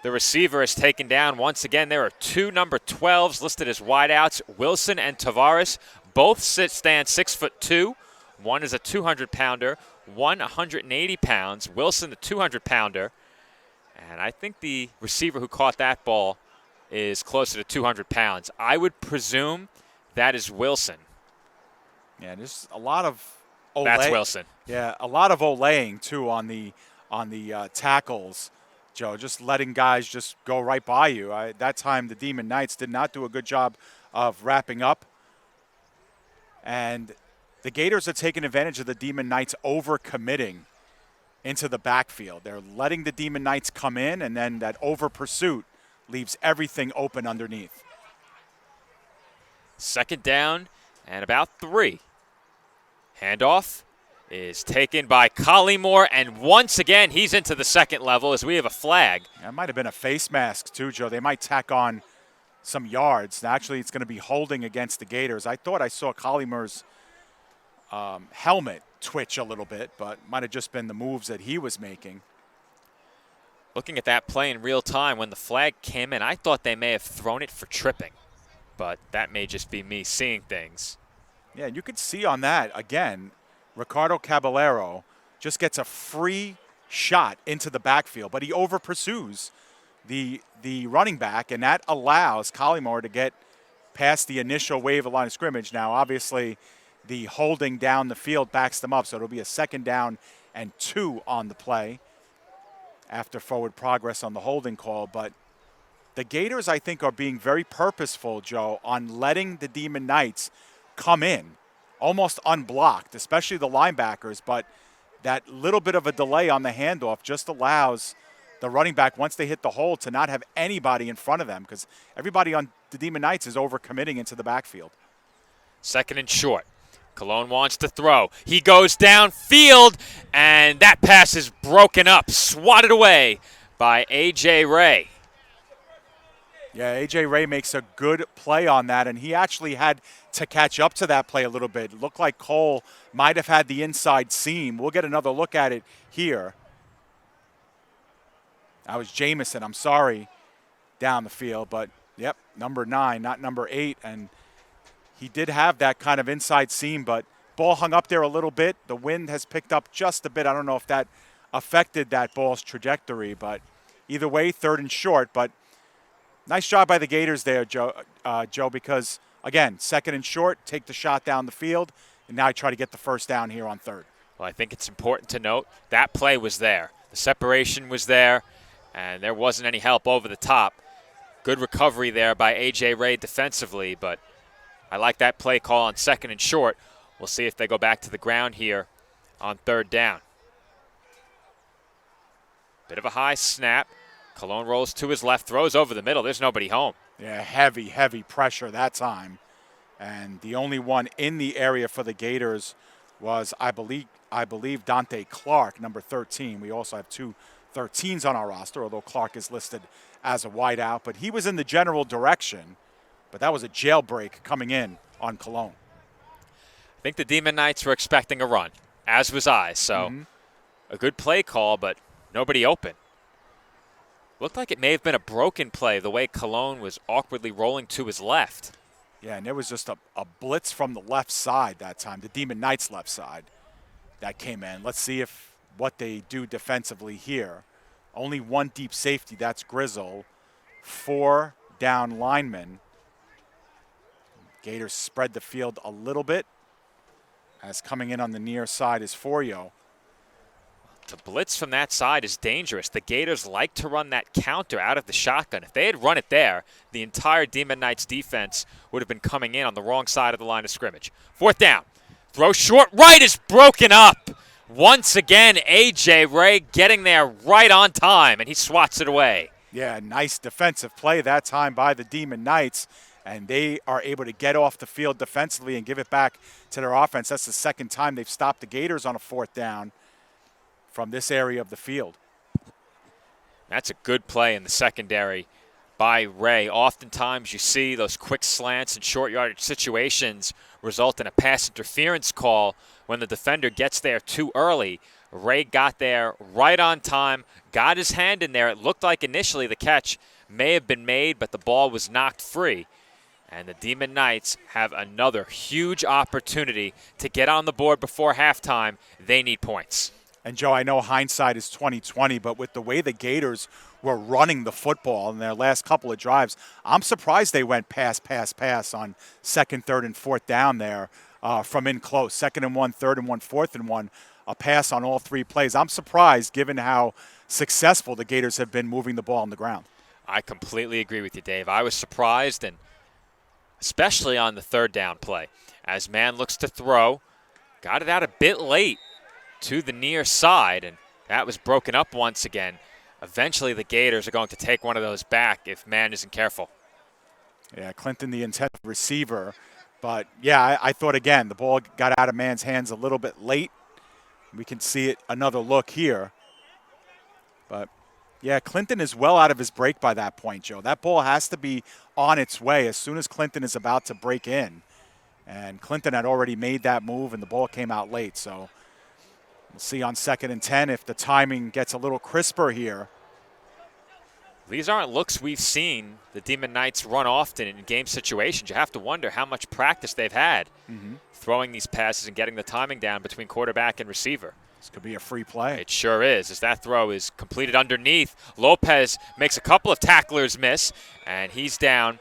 the receiver is taken down once again. There are two number 12s listed as wideouts, Wilson and Tavares. Both stand 6'2". One is a 200-pounder, one 180 pounds. Wilson, the 200-pounder. And I think the receiver who caught that ball is closer to 200 pounds. I would presume that is Wilson. Yeah, there's a lot of That's Wilson. Yeah, a lot of olaying too on the tackles, Joe. Just letting guys just go right by you. That time the Demon Knights did not do a good job of wrapping up, and the Gators are taking advantage of the Demon Knights overcommitting into the backfield. They're letting the Demon Knights come in, and then that over pursuit leaves everything open underneath. Second down and about 3. Handoff is taken by Collymore, and once again he's into the second level as we have a flag. That might have been a face mask too, Joe. They might tack on some yards. Actually, it's going to be holding against the Gators. I thought I saw Collymore's helmet twitch a little bit, but might have just been the moves that he was making. Looking at that play in real time, when the flag came in, I thought they may have thrown it for tripping, but that may just be me seeing things. Yeah, and you can see on that, again, Ricardo Caballero just gets a free shot into the backfield, but he over pursues the running back, and that allows Collymore to get past the initial wave of line of scrimmage. Now, obviously, the holding down the field backs them up, so it'll be a 2nd down and 2 on the play after forward progress on the holding call. But the Gators, I think, are being very purposeful, Joe, on letting the Demon Knights come in almost unblocked, especially the linebackers, but that little bit of a delay on the handoff just allows the running back, once they hit the hole, to not have anybody in front of them, because everybody on the Demon Knights is overcommitting into the backfield. 2nd and short. Cologne wants to throw. He goes downfield, and that pass is broken up, swatted away by A.J. Ray. Yeah, A.J. Ray makes a good play on that, and he actually had to catch up to that play a little bit. It looked like Cole might have had the inside seam. We'll get another look at it here. That was Jamison, I'm sorry, down the field. But, yep, number 9, not number 8. And he did have that kind of inside seam, but ball hung up there a little bit. The wind has picked up just a bit. I don't know if that affected that ball's trajectory, but either way, 3rd and short. But nice job by the Gators there, Joe, because, again, 2nd and short, take the shot down the field, and now I try to get the 1st down here on 3rd. Well, I think it's important to note that play was there. The separation was there, and there wasn't any help over the top. Good recovery there by A.J. Ray defensively, but I like that play call on 2nd and short. We'll see if they go back to the ground here on 3rd down. Bit of a high snap. Cologne rolls to his left, throws over the middle. There's nobody home. Yeah, heavy pressure that time. And the only one in the area for the Gators was, I believe Dante Clark, number 13. We also have 2 13s on our roster, although Clark is listed as a wideout. But he was in the general direction. But that was a jailbreak coming in on Cologne. I think the Demon Knights were expecting a run, as was I. So a good play call, but nobody open. Looked like it may have been a broken play, the way Cologne was awkwardly rolling to his left. Yeah, and there was just a blitz from the left side that time, the Demon Knights' left side that came in. Let's see what they do defensively here. Only 1 deep safety, that's Grizzle. 4 down linemen. Gators spread the field a little bit, as coming in on the near side is Forio. The blitz from that side is dangerous. The Gators like to run that counter out of the shotgun. If they had run it there, the entire Demon Knights defense would have been coming in on the wrong side of the line of scrimmage. 4th down. Throw short right is broken up. Once again, A.J. Ray getting there right on time, and he swats it away. Yeah, nice defensive play that time by the Demon Knights, and they are able to get off the field defensively and give it back to their offense. That's the second time they've stopped the Gators on a 4th down from this area of the field. That's a good play in the secondary by Ray. Oftentimes you see those quick slants and short yardage situations result in a pass interference call when the defender gets there too early. Ray got there right on time, got his hand in there. It looked like initially the catch may have been made, but the ball was knocked free. And the Demon Knights have another huge opportunity to get on the board before halftime. They need points. And, Joe, I know hindsight is 20/20, but with the way the Gators were running the football in their last couple of drives, I'm surprised they went pass on 2nd, 3rd, and 4th down there from in close. 2nd and 1, 3rd and 1, 4th and 1, a pass on all 3 plays. I'm surprised given how successful the Gators have been moving the ball on the ground. I completely agree with you, Dave. I was surprised, and especially on the 3rd down play. As man looks to throw, got it out a bit late to the near side, and that was broken up once again. Eventually the Gators are going to take one of those back if man isn't careful. Yeah, Clinton, the intended receiver. But, yeah, I thought, again, the ball got out of man's hands a little bit late. We can see it, another look here. But, yeah, Clinton is well out of his break by that point, Joe. That ball has to be on its way as soon as Clinton is about to break in. And Clinton had already made that move, and the ball came out late. So we'll see on 2nd and 10 if the timing gets a little crisper here. These aren't looks we've seen the Demon Knights run often in game situations. You have to wonder how much practice they've had throwing these passes and getting the timing down between quarterback and receiver. This could be a free play. It sure is, as that throw is completed underneath. Lopez makes a couple of tacklers miss, and he's down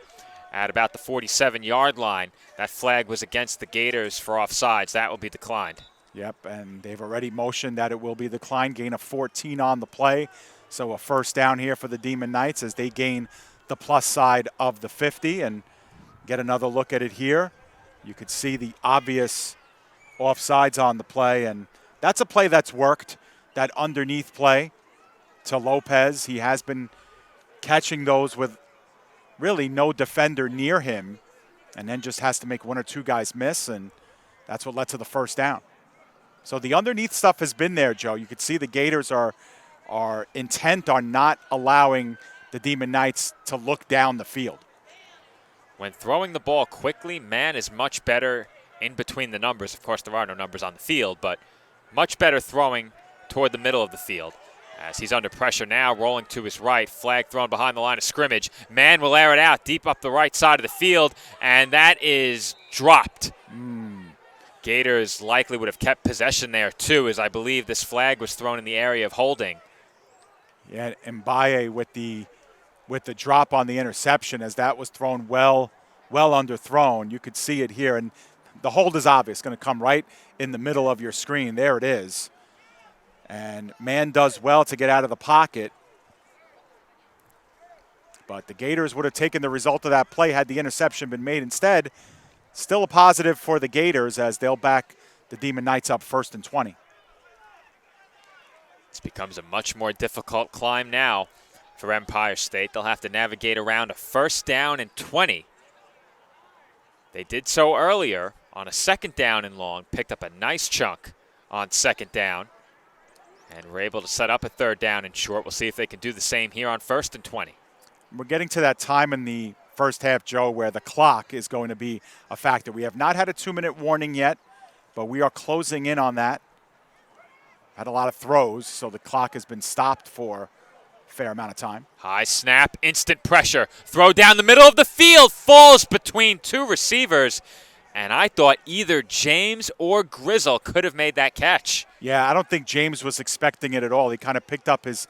at about the 47-yard line. That flag was against the Gators for offsides. That will be declined. Yep, and they've already motioned that it will be declined. Gain of 14 on the play. So a 1st down here for the Demon Knights as they gain the plus side of the 50 and get another look at it here. You could see the obvious offsides on the play, and that's a play that's worked, that underneath play to Lopez. He has been catching those with really no defender near him, and then just has to make 1 or 2 guys miss, and that's what led to the 1st down. So the underneath stuff has been there, Joe. You could see the Gators are intent on not allowing the Demon Knights to look down the field. When throwing the ball quickly, man is much better in between the numbers. Of course, there are no numbers on the field, but much better throwing toward the middle of the field. As he's under pressure now, rolling to his right, flag thrown behind the line of scrimmage. Man will air it out deep up the right side of the field, and that is dropped. Gators likely would have kept possession there too, as I believe this flag was thrown in the area of holding. Yeah, Mbaye with the drop on the interception, as that was thrown well underthrown. You could see it here, and the hold is obvious. Going to come right in the middle of your screen. There it is. And man does well to get out of the pocket. But the Gators would have taken the result of that play had the interception been made. Instead, still a positive for the Gators as they'll back the Demon Knights up 1st and 20. This becomes a much more difficult climb now for Empire State. They'll have to navigate around a 1st down and 20. They did so earlier on a 2nd down and long, picked up a nice chunk on 2nd down, and were able to set up a 3rd down and short. We'll see if they can do the same here on 1st and 20. We're getting to that time in the first half, Joe, where the clock is going to be a factor. We have not had a 2-minute warning yet, but we are closing in on that. Had a lot of throws, so the clock has been stopped for a fair amount of time. High snap, instant pressure. Throw down the middle of the field, falls between 2 receivers. And I thought either James or Grizzle could have made that catch. Yeah, I don't think James was expecting it at all. He kind of picked up his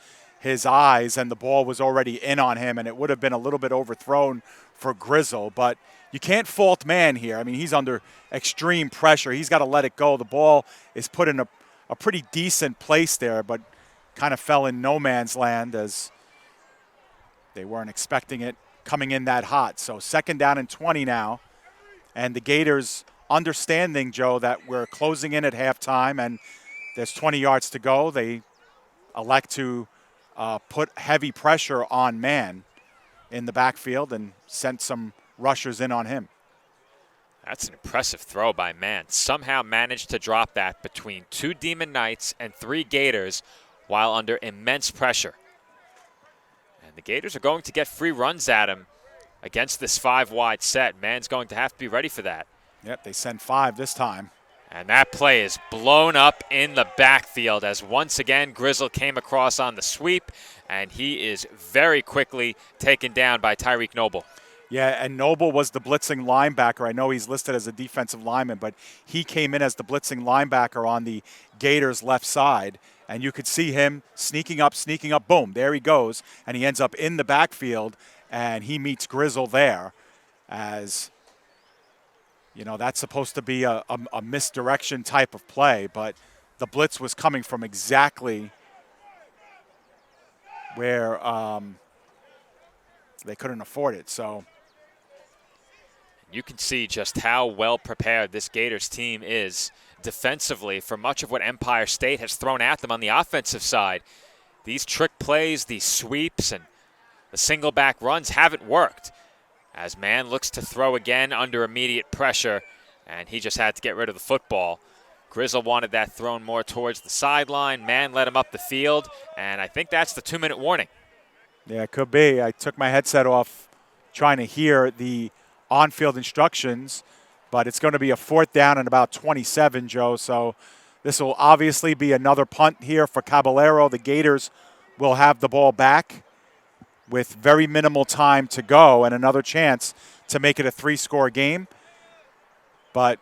eyes, and the ball was already in on him, and it would have been a little bit overthrown for Grizzle. But you can't fault man here. I mean, he's under extreme pressure. He's got to let it go. The ball is put in a pretty decent place there, but kind of fell in no man's land as they weren't expecting it coming in that hot. So 2nd down and 20 now. And the Gators understanding, Joe, that we're closing in at halftime and There's 20 yards to go. They elect to put heavy pressure on man in the backfield and sent some rushers in on him. That's an impressive throw by Man. Somehow managed to drop that between 2 Demon Knights and 3 Gators while under immense pressure. And the Gators are going to get free runs at him against this 5-wide set. Man's going to have to be ready for that. Yep, they sent 5 this time. And that play is blown up in the backfield as once again Grizzle came across on the sweep, and he is very quickly taken down by Tyreek Noble. Yeah, and Noble was the blitzing linebacker. I know he's listed as a defensive lineman, but he came in as the blitzing linebacker on the Gators' left side, and you could see him sneaking up, boom, there he goes, and he ends up in the backfield, and he meets Grizzle there as, you know, that's supposed to be a misdirection type of play, but the blitz was coming from exactly where they couldn't afford it, so. You can see just how well prepared this Gators team is defensively for much of what Empire State has thrown at them on the offensive side. These trick plays, these sweeps, and the single back runs haven't worked. As Man looks to throw again under immediate pressure, and he just had to get rid of the football. Grizzle wanted that thrown more towards the sideline. Man led him up the field, and I think that's the 2-minute warning. Yeah, it could be. I took my headset off trying to hear the on-field instructions, but it's going to be a 4th down and about 27, Joe. So this will obviously be another punt here for Caballero. The Gators will have the ball back with very minimal time to go and another chance to make it a 3-score game. But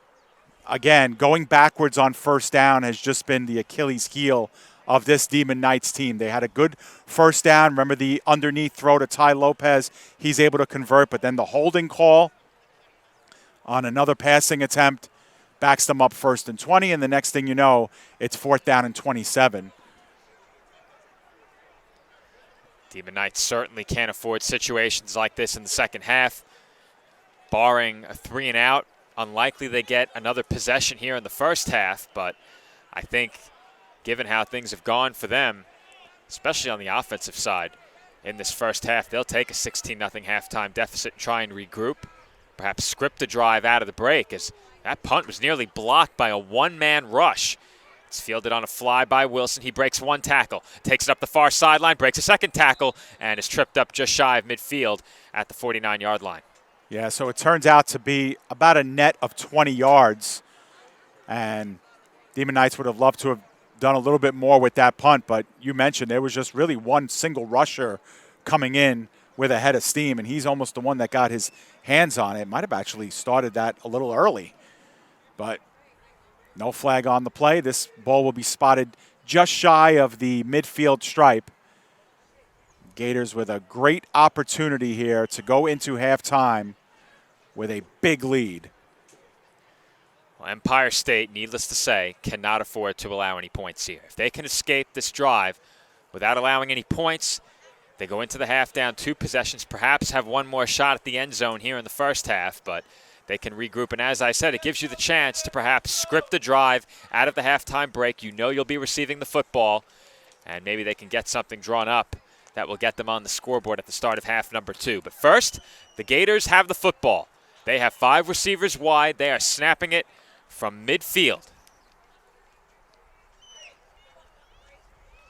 again, going backwards on 1st down has just been the Achilles heel of this Demon Knights team. They had a good 1st down. Remember the underneath throw to Ty Lopez. He's able to convert, but then the holding call on another passing attempt backs them up 1st and 20, and the next thing you know, it's 4th down and 27. Demon Knights certainly can't afford situations like this in the second half. Barring a 3-and-out, unlikely they get another possession here in the first half, but I think given how things have gone for them, especially on the offensive side in this first half, they'll take a 16-0 halftime deficit and try and regroup, perhaps script a drive out of the break, as that punt was nearly blocked by a one-man rush. It's fielded on a fly by Wilson. He breaks 1 tackle, takes it up the far sideline, breaks a 2nd tackle, and is tripped up just shy of midfield at the 49-yard line. Yeah, so it turns out to be about a net of 20 yards, and Demon Knights would have loved to have done a little bit more with that punt, but you mentioned there was just really one single rusher coming in with a head of steam, and he's almost the one that got his hands on it. Might have actually started that a little early, but no flag on the play. This ball will be spotted just shy of the midfield stripe. Gators with a great opportunity here to go into halftime with a big lead. Well, Empire State, needless to say, cannot afford to allow any points here. If they can escape this drive without allowing any points, they go into the half down 2 possessions, perhaps have one more shot at the end zone here in the first half, but they can regroup. And as I said, it gives you the chance to perhaps script a drive out of the halftime break. You know you'll be receiving the football, and maybe they can get something drawn up that will get them on the scoreboard at the start of half number 2. But first, the Gators have the football. They have 5 receivers wide. They are snapping it from midfield.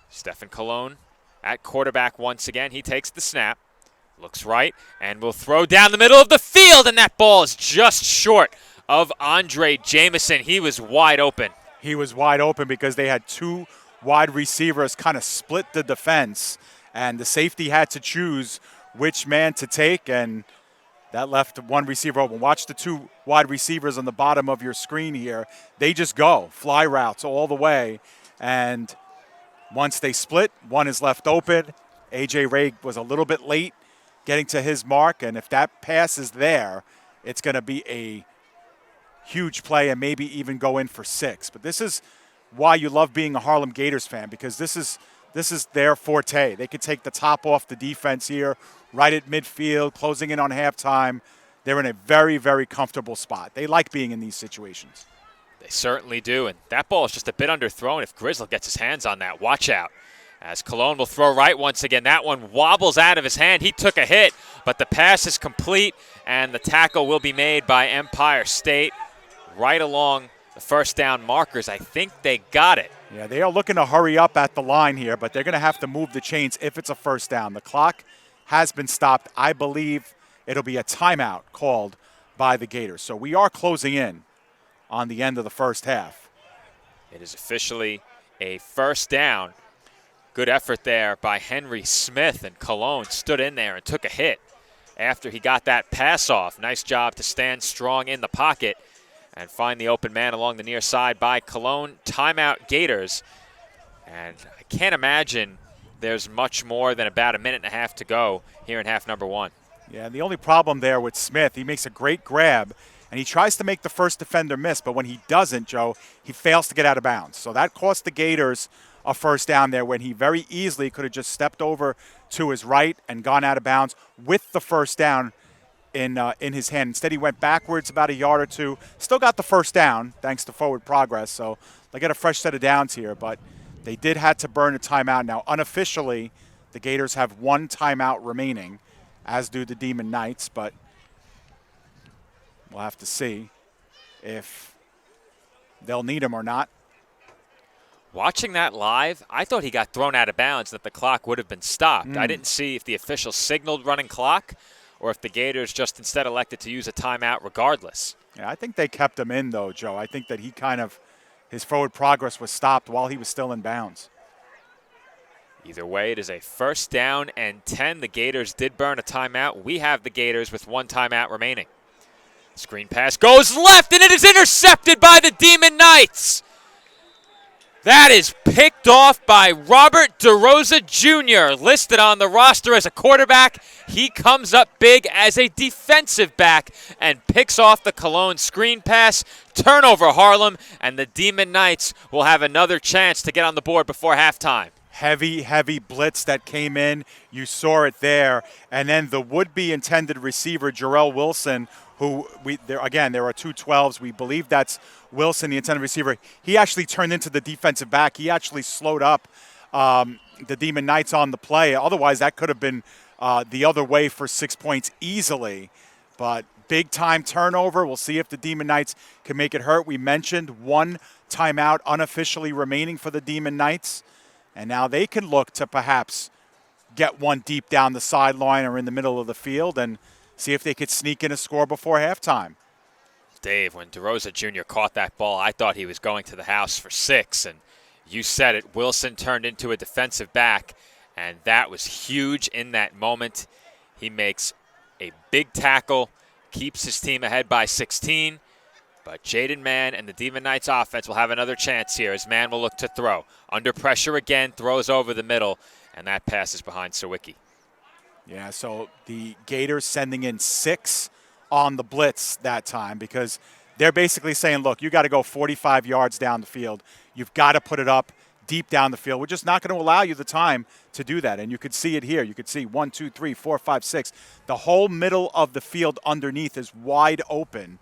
Stephen Colon at quarterback once again. He takes the snap, looks right, and will throw down the middle of the field, and that ball is just short of Andre Jamison. He was wide open. He was wide open because they had 2 wide receivers kind of split the defense, and the safety had to choose which man to take, and that left one receiver open. Watch the 2 wide receivers on the bottom of your screen here. They just go, fly routes all the way, and once they split, one is left open. A.J. Ray was a little bit late getting to his mark, and if that pass is there, it's going to be a huge play and maybe even go in for 6. But this is why you love being a Harlem Gators fan, because this is their forte. They could take the top off the defense here, right at midfield, closing in on halftime. They're in a very, very comfortable spot. They like being in these situations. They certainly do, and that ball is just a bit underthrown. If Grizzle gets his hands on that, watch out. As Cologne will throw right once again. That one wobbles out of his hand. He took a hit, but the pass is complete, and the tackle will be made by Empire State right along the first down markers. I think they got it. Yeah, they are looking to hurry up at the line here, but they're going to have to move the chains if it's a first down. The clock has been stopped. I believe it'll be a timeout called by the Gators. So we are closing in on the end of the first half. It is officially a first down. Good effort there by Henry Smith, and Cologne stood in there and took a hit after he got that pass off. Nice job to stand strong in the pocket and find the open man along the near side by Cologne. Timeout Gators. And I can't imagine there's much more than about a minute and a half to go here in half number one. Yeah, and the only problem there with Smith, he makes a great grab, and he tries to make the first defender miss, but when he doesn't, Joe, he fails to get out of bounds. So that cost the Gators a first down there when he very easily could have just stepped over to his right and gone out of bounds with the first down in his hand. Instead, he went backwards about a yard or two. Still got the first down thanks to forward progress. So they got a fresh set of downs here, but they did have to burn a timeout. Now, unofficially, the Gators have one timeout remaining, as do the Demon Knights, but we'll have to see if they'll need him or not. Watching that live, I thought he got thrown out of bounds, that the clock would have been stopped. I didn't see if the official signaled running clock or if the Gators just instead elected to use a timeout regardless. Yeah, I think they kept him in, though, Joe. I think that his forward progress was stopped while he was still in bounds. Either way, it is a first down and 10. The Gators did burn a timeout. We have the Gators with one timeout remaining. Screen pass goes left, and it is intercepted by the Demon Knights. That is picked off by Robert DeRosa Jr., listed on the roster as a quarterback. He comes up big as a defensive back and picks off the Cologne screen pass. Turnover, Harlem, and the Demon Knights will have another chance to get on the board before halftime. Heavy blitz that came in. You saw it there. And then the would-be intended receiver, Jarrell Wilson, who there are two 12s. We believe that's Wilson, the intended receiver. He actually turned into the defensive back. He actually slowed up the Demon Knights on the play. Otherwise, that could have been the other way for 6 points easily. But big-time turnover. We'll see if the Demon Knights can make it hurt. We mentioned one timeout unofficially remaining for the Demon Knights. And now they can look to perhaps get one deep down the sideline or in the middle of the field and see if they could sneak in a score before halftime. Dave, when DeRosa Jr. caught that ball, I thought he was going to the house for 6. And you said it, Wilson turned into a defensive back, and that was huge in that moment. He makes a big tackle, keeps his team ahead by 16. But Jaden Mann and the Demon Knights offense will have another chance here as Mann will look to throw. Under pressure again, throws over the middle, and that pass is behind Sawicki. Yeah, so the Gators sending in 6 on the blitz that time because they're basically saying, look, you got to go 45 yards down the field. You've got to put it up deep down the field. We're just not going to allow you the time to do that. And you could see it here. You could see 1, 2, 3, 4, 5, 6. The whole middle of the field underneath is wide open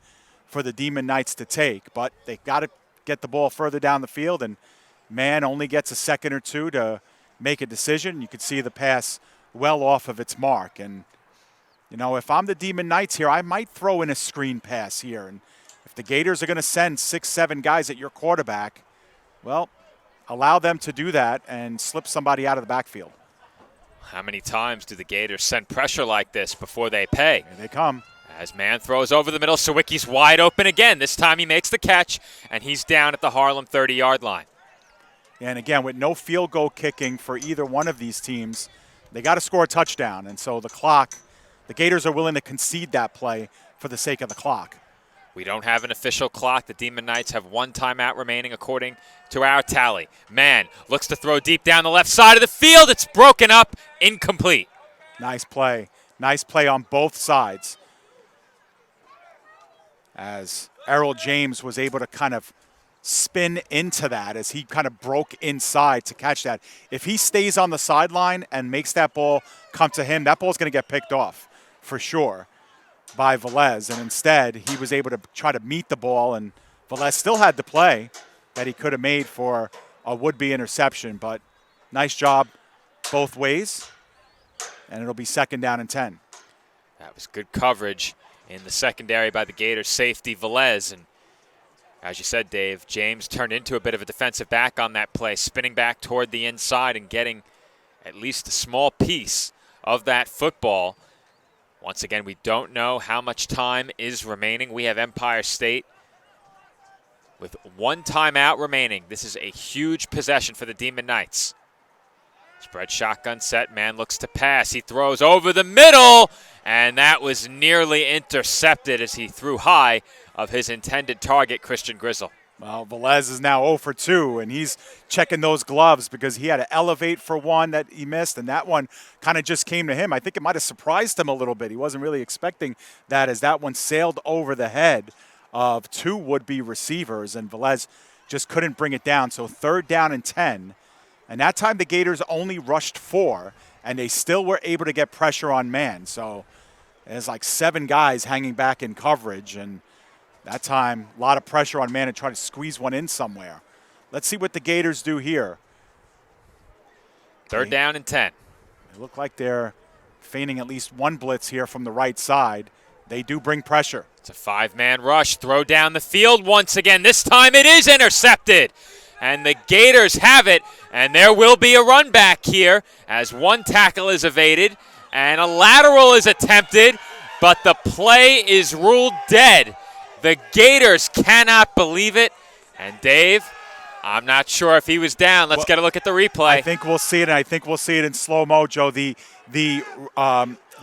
for the Demon Knights to take. But they got to get the ball further down the field, and Mann only gets a second or two to make a decision. You could see the pass well off of its mark. And, you know, if I'm the Demon Knights here, I might throw in a screen pass here. And if the Gators are going to send 6, 7 guys at your quarterback, well, allow them to do that and slip somebody out of the backfield. How many times do the Gators send pressure like this before they pay? Here they come. As Mann throws over the middle, Sawicki's wide open again. This time he makes the catch, and he's down at the Harlem 30-yard line. And again, with no field goal kicking for either one of these teams, they got to score a touchdown. And so the Gators are willing to concede that play for the sake of the clock. We don't have an official clock. The Demon Knights have one timeout remaining according to our tally. Mann looks to throw deep down the left side of the field. It's broken up, incomplete. Nice play. Nice play on both sides. As Errol James was able to kind of spin into that as he kind of broke inside to catch that. If he stays on the sideline and makes that ball come to him, that ball's going to get picked off for sure by Velez. And instead, he was able to try to meet the ball and Velez still had the play that he could have made for a would-be interception, but nice job both ways, and it'll be 2nd down and 10. That was good coverage in the secondary by the Gators safety Velez. And as you said, Dave, James turned into a bit of a defensive back on that play, spinning back toward the inside and getting at least a small piece of that football. Once again, we don't know how much time is remaining. We have Empire State with 1 timeout remaining. This is a huge possession for the Demon Knights. Spread shotgun set, man looks to pass. He throws over the middle, and that was nearly intercepted as he threw high of his intended target, Christian Grizzle. Well, Velez is now 0 for 2, and he's checking those gloves because he had to elevate for one that he missed, and that one kind of just came to him. I think it might have surprised him a little bit. He wasn't really expecting that as that one sailed over the head of 2 would-be receivers, and Velez just couldn't bring it down. So 3rd down and 10, and that time the Gators only rushed 4, and they still were able to get pressure on man. So there's like 7 guys hanging back in coverage, and that time, a lot of pressure on man to try to squeeze one in somewhere. Let's see what the Gators do here. 3rd down and 10. They look like they're feigning at least one blitz here from the right side. They do bring pressure. It's a 5-man rush. Throw down the field once again. This time it is intercepted. And the Gators have it. And there will be a run back here as 1 tackle is evaded and a lateral is attempted. But the play is ruled dead. The Gators cannot believe it. And Dave, I'm not sure if he was down. Let's get a look at the replay. I think we'll see it, and I think we'll see it in slow-mo, Joe. The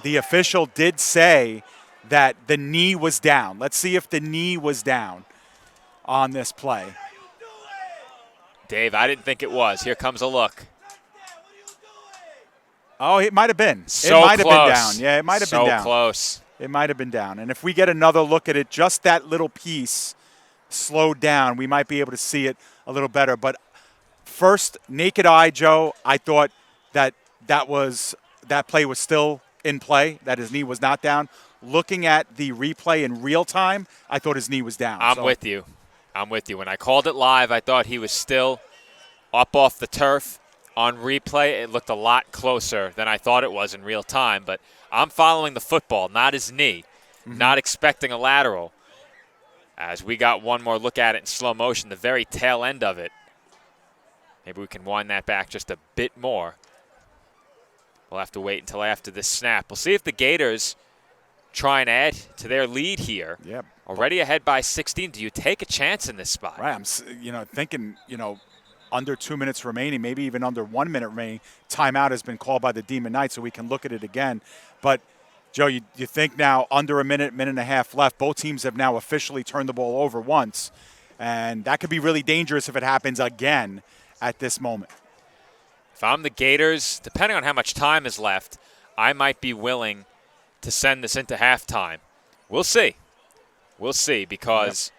official did say that the knee was down. Let's see if the knee was down on this play. Dave, I didn't think it was. Here comes a look. Oh, it might have been. So it might have close. been down. Yeah, it might have been down. So close. It might have been down. And if we get another look at it, just that little piece slowed down, we might be able to see it a little better. But first, naked eye, Joe, I thought that play was still in play, that his knee was not down. Looking at the replay in real time, I thought his knee was down. I'm with you. When I called it live, I thought he was still up off the turf. On replay, it looked a lot closer than I thought it was in real time. But I'm following the football, not his knee, not expecting a lateral. As we got one more look at it in slow motion, the very tail end of it. Maybe we can wind that back just a bit more. We'll have to wait until after this snap. We'll see if the Gators try and add to their lead here. Yep. Already ahead by 16. Do you take a chance in this spot? Right. I'm thinking, under 2 minutes remaining, maybe even under 1 minute remaining. Timeout has been called by the Demon Knights, so we can look at it again. But, Joe, you think now under a minute and a half left, both teams have now officially turned the ball over once. And that could be really dangerous if it happens again at this moment. If I'm the Gators, depending on how much time is left, I might be willing to send this into halftime. We'll see. We'll see, because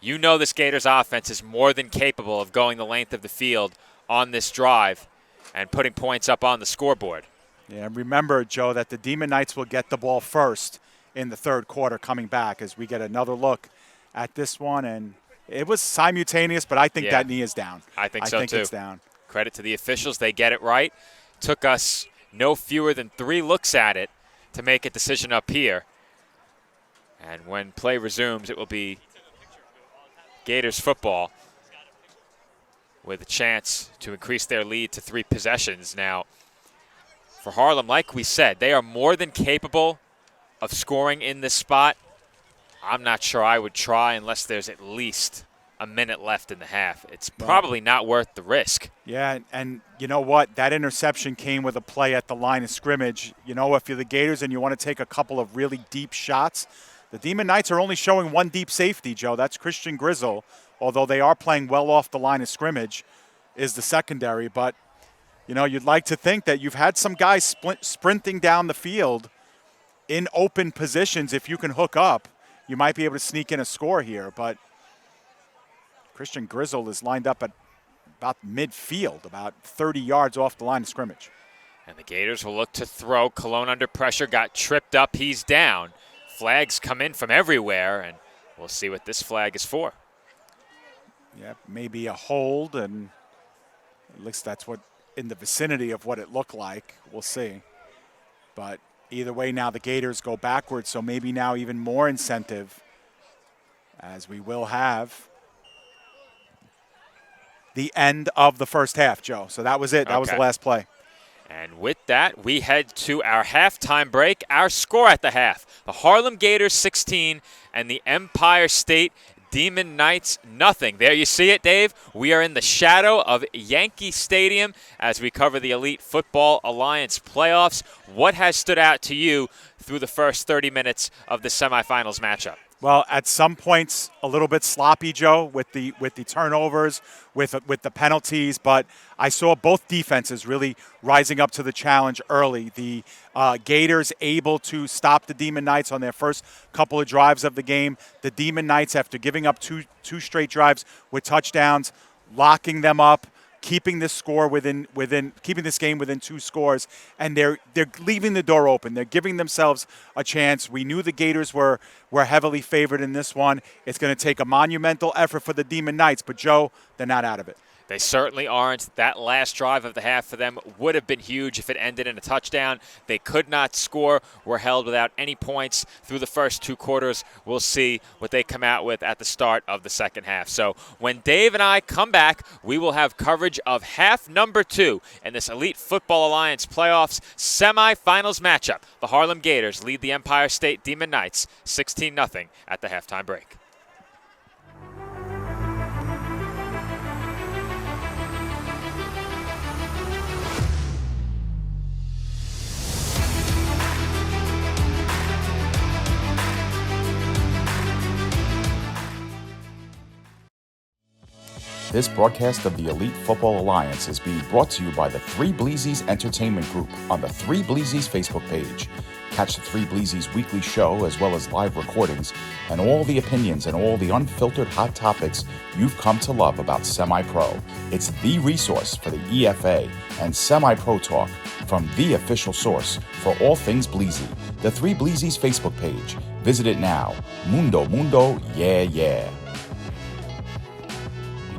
you know this Gators offense is more than capable of going the length of the field on this drive and putting points up on the scoreboard. Yeah, and remember, Joe, that the Demon Knights will get the ball first in the 3rd quarter coming back as we get another look at this one. And it was simultaneous, but I think that knee is down. I think so, too. It's down. Credit to the officials. They get it right. Took us no fewer than 3 looks at it to make a decision up here. And when play resumes, it will be Gators football with a chance to increase their lead to 3 possessions. Now, for Harlem, like we said, they are more than capable of scoring in this spot. I'm not sure I would try unless there's at least a minute left in the half. It's probably not worth the risk. Yeah, and you know what? That interception came with a play at the line of scrimmage. If you're the Gators and you want to take a couple of really deep shots, the Demon Knights are only showing one deep safety, Joe. That's Christian Grizzle, although they are playing well off the line of scrimmage, is the secondary. But, you'd like to think that you've had some guys sprinting down the field in open positions. If you can hook up, you might be able to sneak in a score here. But Christian Grizzle is lined up at about midfield, about 30 yards off the line of scrimmage. And the Gators will look to throw. Cologne under pressure, got tripped up. He's down. Flags come in from everywhere, and we'll see what this flag is for. Yeah, maybe a hold, and at least that's what in the vicinity of what it looked like. We'll see. But either way, now the Gators go backwards, so maybe now even more incentive, as we will have the end of the first half, Joe. So that was it. That was the last play. And with that, we head to our halftime break. Our score at the half, the Harlem Gators 16 and the Empire State Demon Knights nothing. There you see it, Dave. We are in the shadow of Yankee Stadium as we cover the Elite Football Alliance playoffs. What has stood out to you through the first 30 minutes of the semifinals matchup? Well, at some points, a little bit sloppy, Joe, with the turnovers, with the penalties. But I saw both defenses really rising up to the challenge early. The Gators able to stop the Demon Knights on their first couple of drives of the game. The Demon Knights, after giving up two straight drives with touchdowns, locking them up, keeping this score keeping this game within 2 scores, and they're leaving the door open. They're giving themselves a chance. We knew the Gators were heavily favored in this one. It's going to take a monumental effort for the Demon Knights, but Joe, they're not out of it. They certainly aren't. That last drive of the half for them would have been huge if it ended in a touchdown. They could not score, were held without any points through the first 2 quarters. We'll see what they come out with at the start of the second half. So when Dave and I come back, we will have coverage of half number 2 in this Elite Football Alliance playoffs semifinals matchup. The Harlem Gators lead the Empire State Demon Knights 16-0 at the halftime break. This broadcast of the Elite Football Alliance is being brought to you by the Three Bleezies Entertainment Group on the Three Bleezies Facebook page. Catch the Three Bleezies weekly show as well as live recordings and all the opinions and all the unfiltered hot topics you've come to love about semi-pro. It's the resource for the EFA and semi-pro talk from the official source for all things Bleezy. The Three Bleezies Facebook page. Visit it now. Mundo, yeah, yeah.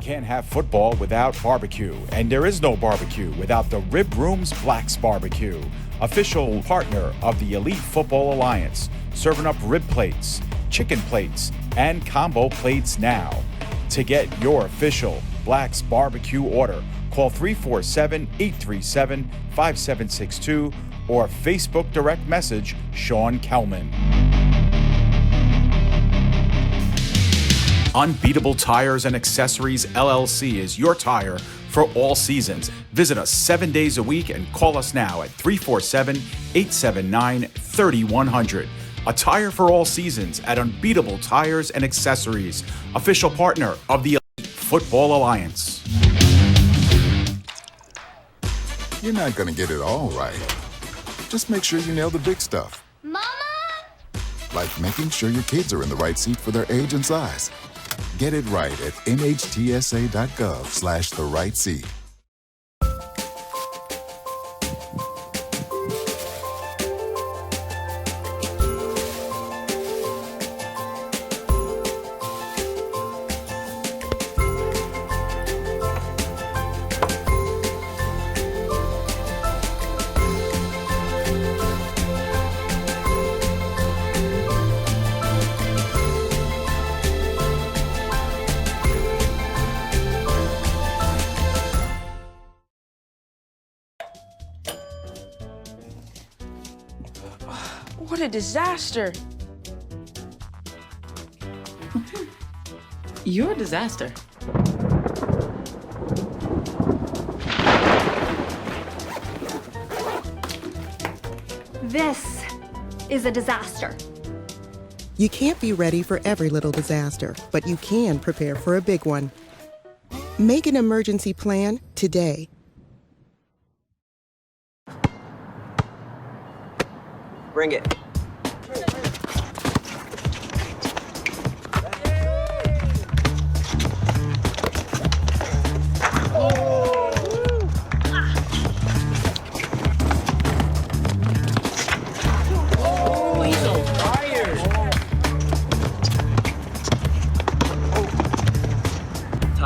Can't have football without barbecue, and there is no barbecue without the Rib Room's Black's Barbecue, official partner of the Elite Football Alliance, serving up rib plates, chicken plates, and combo plates now. To get your official Black's Barbecue order, call 347-837-5762 or Facebook direct message Sean Kelman. Unbeatable Tires and Accessories LLC is your tire for all seasons. Visit us 7 days a week and call us now at 347-879-3100. A tire for all seasons at Unbeatable Tires and Accessories, official partner of the Elite Football Alliance. You're not going to get it all right. Just make sure you nail the big stuff. Mama! Like making sure your kids are in the right seat for their age and size. Get it right at nhtsa.gov/the-right-seat. What a disaster. You're a disaster. This is a disaster. You can't be ready for every little disaster, but you can prepare for a big one. Make an emergency plan today. Bring it.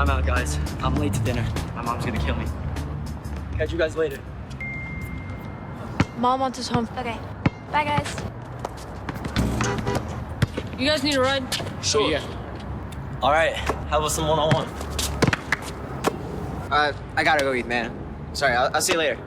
Timeout, guys. I'm late to dinner. My mom's gonna kill me. Catch you guys later. Mom wants us home. Okay. Bye, guys. You guys need a ride? Sure. Yeah. All right. How about some one-on-one? I gotta go eat, man. Sorry, I'll see you later.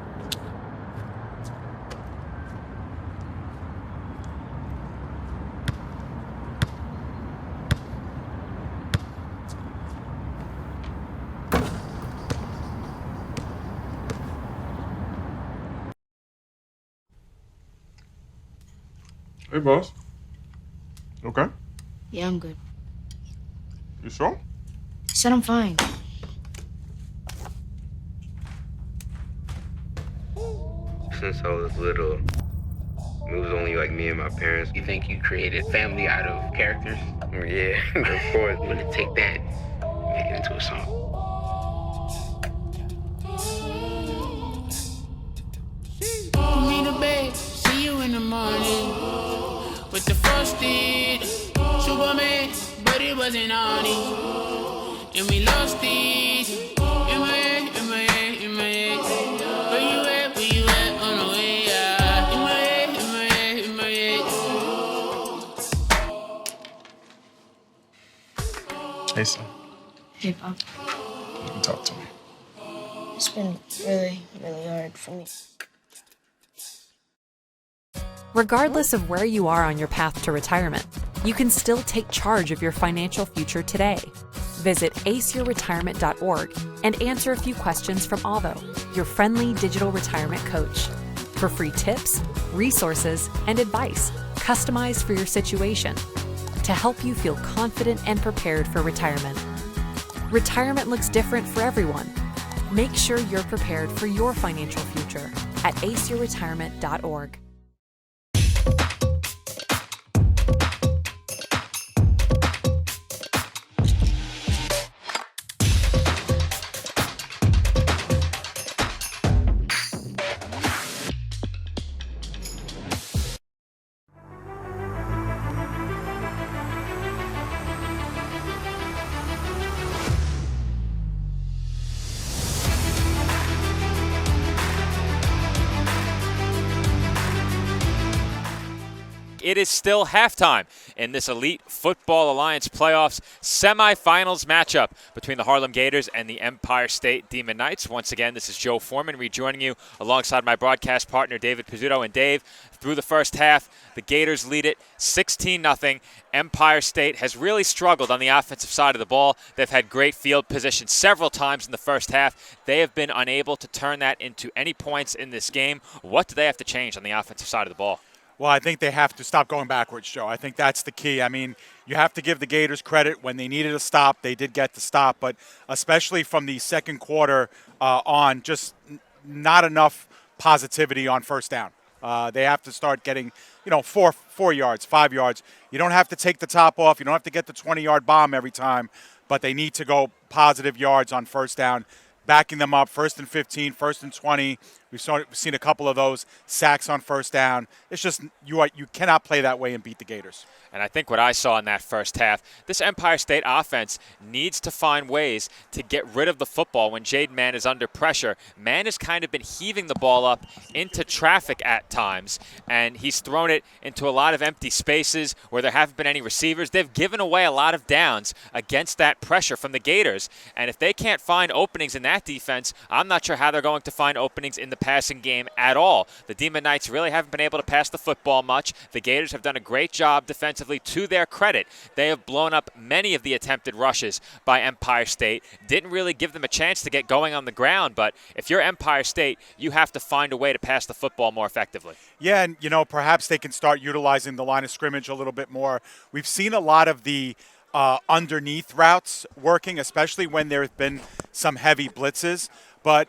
Hey, boss. Okay? Yeah, I'm good. You sure? I said I'm fine. Since I was little, it was only like me and my parents. You think you created family out of characters? Yeah, of course. I'm gonna take that, make it into a song. Me the babe, see you in the morning with the frosted Superman, but it wasn't on it, and we lost it. In my head, in my head, in my head. Where you at? Where you at? On the way out. In my head, in my head, in my head. Hey, son. Hey, Pop. You can talk to me. It's been really, really hard for me. Regardless of where you are on your path to retirement, you can still take charge of your financial future today. Visit aceyourretirement.org and answer a few questions from Alvo, your friendly digital retirement coach, for free tips, resources, and advice customized for your situation to help you feel confident and prepared for retirement. Retirement looks different for everyone. Make sure you're prepared for your financial future at aceyourretirement.org. It is still halftime in this Elite Football Alliance playoffs semifinals matchup between the Harlem Gators and the Empire State Demon Knights. Once again, this is Joe Foreman rejoining you alongside my broadcast partner, David Pizzuto. And Dave, through the first half, the Gators lead it 16-0. Empire State has really struggled on the offensive side of the ball. They've had great field position several times in the first half. They have been unable to turn that into any points in this game. What do they have to change on the offensive side of the ball? Well, I think they have to stop going backwards, Joe. I think that's the key. I mean, you have to give the Gators credit. When they needed a stop, they did get the stop. But especially from the second quarter on, just not enough positivity on first down. They have to start getting, 4 yards, 5 yards. You don't have to take the top off. You don't have to get the 20-yard bomb every time. But they need to go positive yards on first down, backing them up, 1st and 15, 1st and 20. We've seen a couple of those sacks on first down. It's just you cannot play that way and beat the Gators. And I think what I saw in that first half, this Empire State offense needs to find ways to get rid of the football when Jaden Mann is under pressure. Mann has kind of been heaving the ball up into traffic at times, and he's thrown it into a lot of empty spaces where there haven't been any receivers. They've given away a lot of downs against that pressure from the Gators, and if they can't find openings in that defense, I'm not sure how they're going to find openings in the passing game at all. The Demon Knights really haven't been able to pass the football much. The Gators have done a great job defensively. To their credit, they have blown up many of the attempted rushes by Empire State. Didn't really give them a chance to get going on the ground, but if you're Empire State, you have to find a way to pass the football more effectively. Yeah, and perhaps they can start utilizing the line of scrimmage a little bit more. We've seen a lot of the underneath routes working, especially when there have been some heavy blitzes. But,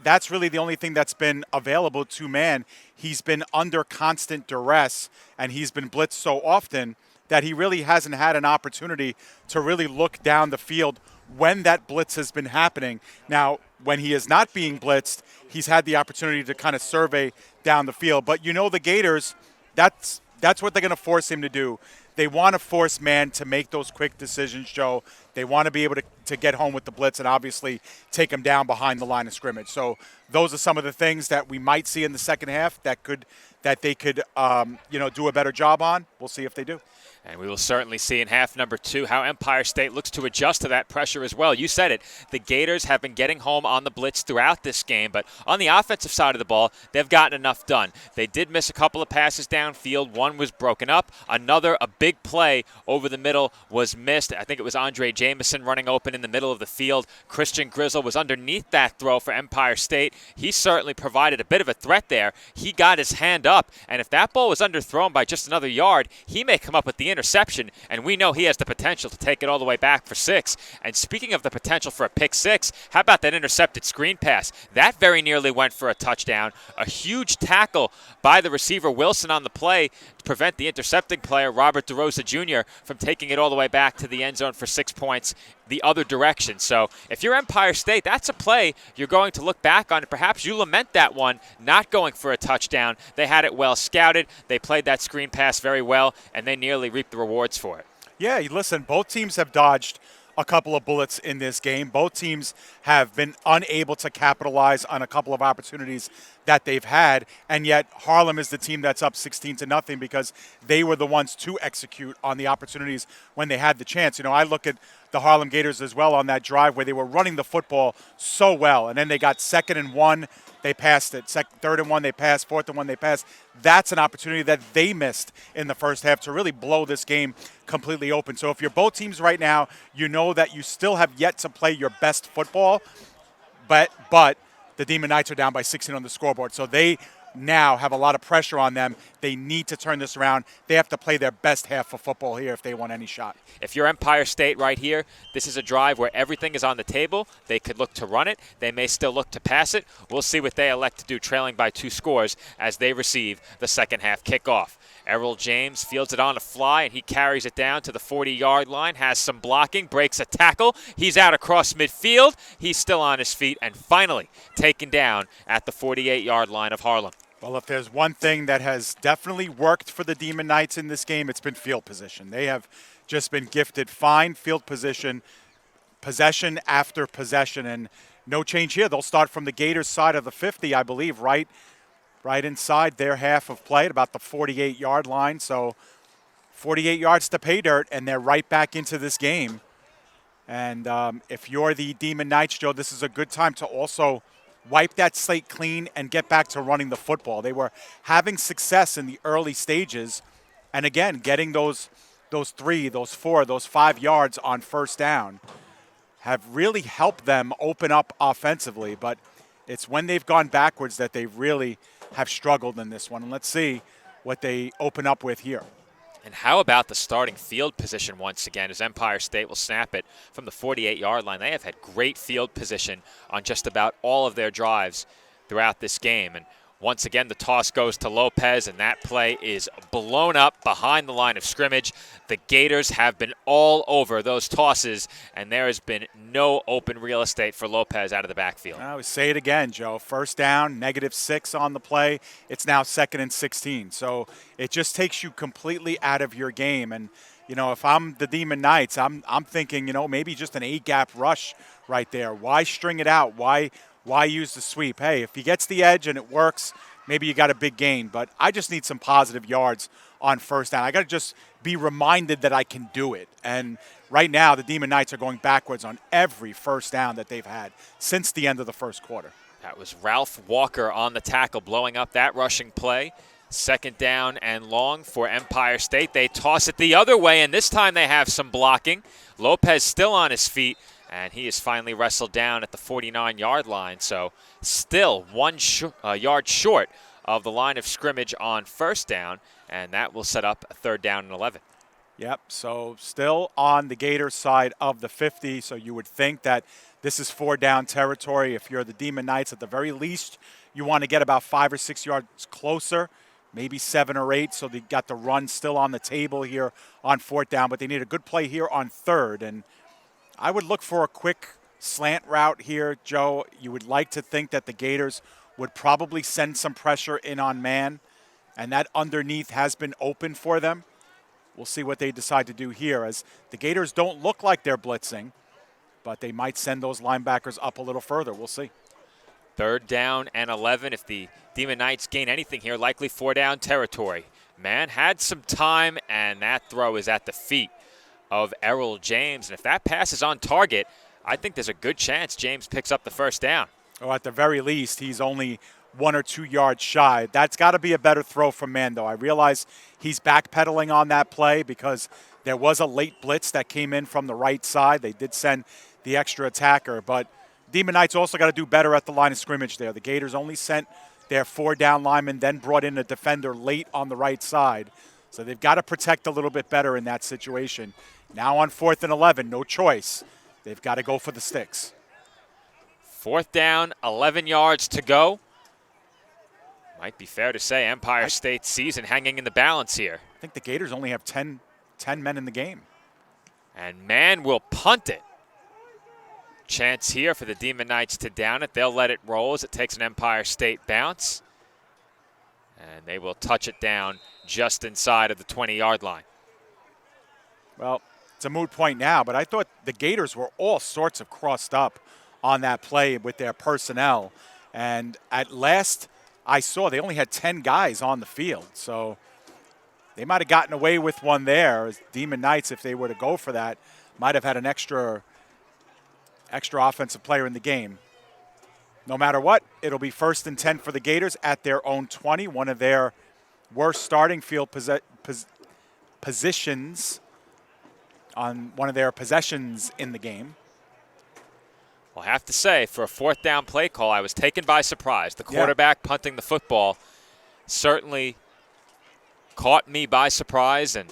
that's really the only thing that's been available to Mann. He's been under constant duress, and he's been blitzed so often that he really hasn't had an opportunity to really look down the field when that blitz has been happening. Now, when he is not being blitzed, he's had the opportunity to kind of survey down the field. But the Gators, that's what they're going to force him to do. They want to force Mann to make those quick decisions, Joe. They want to be able to get home with the blitz and obviously take them down behind the line of scrimmage. So those are some of the things that we might see in the second half that they could do a better job on. We'll see if they do. And we will certainly see in half number 2 how Empire State looks to adjust to that pressure as well. You said it. The Gators have been getting home on the blitz throughout this game, but on the offensive side of the ball, they've gotten enough done. They did miss a couple of passes downfield. One was broken up. Another, a big play over the middle, was missed. I think it was Andre Jameson running open in the middle of the field. Christian Grizzle was underneath that throw for Empire State. He certainly provided a bit of a threat there. He got his hand up, and if that ball was underthrown by just another yard, he may come up with the interception, and we know he has the potential to take it all the way back for 6. And speaking of the potential for a pick 6, how about that intercepted screen pass? That very nearly went for a touchdown. A huge tackle by the receiver Wilson on the play to prevent the intercepting player, Robert DeRosa Jr., from taking it all the way back to the end zone for 6 points the other direction. So if you're Empire State, that's a play you're going to look back on, and perhaps you lament that one not going for a touchdown. They had it well scouted. They played that screen pass very well, and they nearly reaped the rewards for it. Yeah, listen, both teams have dodged a couple of bullets in this game. Both teams have been unable to capitalize on a couple of opportunities that they've had, and yet Harlem is the team that's up 16-0 because they were the ones to execute on the opportunities when they had the chance. I look at the Harlem Gators as well on that drive where they were running the football so well, and then they got 2nd and 1, they passed it. 3rd and 1, they passed. 4th and 1, they passed. That's an opportunity that they missed in the first half to really blow this game completely open. So if you're both teams right now, you know that you still have yet to play your best football, but the Demon Knights are down by 16 on the scoreboard. So they now have a lot of pressure on them. They need to turn this around. They have to play their best half of football here if they want any shot. If you're Empire State right here, this is a drive where everything is on the table. They could look to run it. They may still look to pass it. We'll see what they elect to do, trailing by 2 scores as they receive the second half kickoff. Errol James fields it on a fly, and he carries it down to the 40-yard line, has some blocking, breaks a tackle. He's out across midfield. He's still on his feet, and finally taken down at the 48-yard line of Harlem. Well, if there's one thing that has definitely worked for the Demon Knights in this game, it's been field position. They have just been gifted fine field position, possession after possession, and no change here. They'll start from the Gators side of the 50, I believe, right inside their half of play at about the 48-yard line. So 48 yards to pay dirt, and they're right back into this game. And if you're the Demon Knights, Joe, this is a good time to also wipe that slate clean and get back to running the football. They were having success in the early stages, and again, getting those 3, those 4, those 5 yards on first down have really helped them open up offensively, but it's when they've gone backwards that they really have struggled in this one. And let's see what they open up with here. And how about the starting field position once again as Empire State will snap it from the 48-yard line. They have had great field position on just about all of their drives throughout this game. And once again, the toss goes to Lopez, and that play is blown up behind the line of scrimmage. The Gators have been all over those tosses, and there has been no open real estate for Lopez out of the backfield. I would say it again, Joe. First down, -6 on the play. It's now 2nd and 16. So it just takes you completely out of your game. And, if I'm the Demon Knights, I'm thinking, maybe just an 8-gap rush right there. Why string it out? Why use the sweep? Hey, if he gets the edge and it works, maybe you got a big gain. But I just need some positive yards on first down. I got to just be reminded that I can do it. And right now, the Demon Knights are going backwards on every first down that they've had since the end of the first quarter. That was Ralph Walker on the tackle, blowing up that rushing play. 2nd down and long for Empire State. They toss it the other way, and this time they have some blocking. Lopez still on his feet, and he is finally wrestled down at the 49-yard line. So still 1 yard short of the line of scrimmage on first down, and that will set up a 3rd down and 11. Yep, so still on the Gators side of the 50, so you would think that this is 4-down territory. If you're the Demon Knights, at the very least, you want to get about 5 or 6 yards closer, maybe 7 or 8, so they got the run still on the table here on 4th down, but they need a good play here on 3rd, and I would look for a quick slant route here, Joe. You would like to think that the Gators would probably send some pressure in on man, and that underneath has been open for them. we'll see what they decide to do here, as the Gators don't look like they're blitzing, but they might send those linebackers up a little further. We'll see. 3rd down and 11. If the Demon Knights gain anything here, likely 4-down territory. Man had some time, and that throw is at the feet of Errol James. And if that pass is on target, I think there's a good chance James picks up the 1st down. Or at the very least, he's only 1 or 2 yards shy. That's got to be a better throw from Mando. I realize he's backpedaling on that play because there was a late blitz that came in from the right side. They did send the extra attacker, but Demon Knights also got to do better at the line of scrimmage there. The Gators only sent their 4-down lineman, then brought in a defender late on the right side. So they've got to protect a little bit better in that situation. Now on 4th and 11, no choice. They've got to go for the sticks. 4th down, 11 yards to go. Might be fair to say Empire State's season hanging in the balance here. I think the Gators only have 10 men in the game. And man will punt it. Chance here for the Demon Knights to down it. They'll let it roll as it takes an Empire State bounce. And they will touch it down just inside of the 20-yard line. Well, it's a moot point now, but I thought the Gators were all sorts of crossed up on that play with their personnel. And at last I saw, they only had 10 guys on the field. So they might have gotten away with one there. Demon Knights, if they were to go for that, might have had an extra offensive player in the game. No matter what, it'll be 1st and 10 for the Gators at their own 20, one of their worst starting field positions on one of their possessions in the game. Well, I have to say, for a 4th down play call, I was taken by surprise. The quarterback punting the football certainly caught me by surprise, and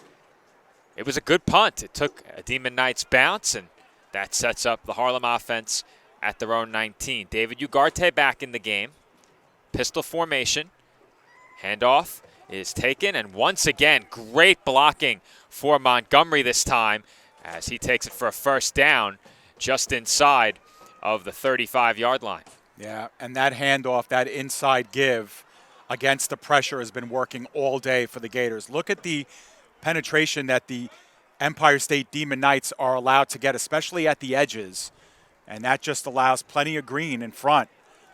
it was a good punt. It took a Demon Knights bounce, and that sets up the Harlem offense at their own 19. David Ugarte back in the game. Pistol formation. Handoff is taken, and once again, great blocking for Montgomery this time as he takes it for a 1st down just inside of the 35-yard line. Yeah, and that handoff, that inside give against the pressure has been working all day for the Gators. Look at the penetration that the Empire State Demon Knights are allowed to get, especially at the edges. And that just allows plenty of green in front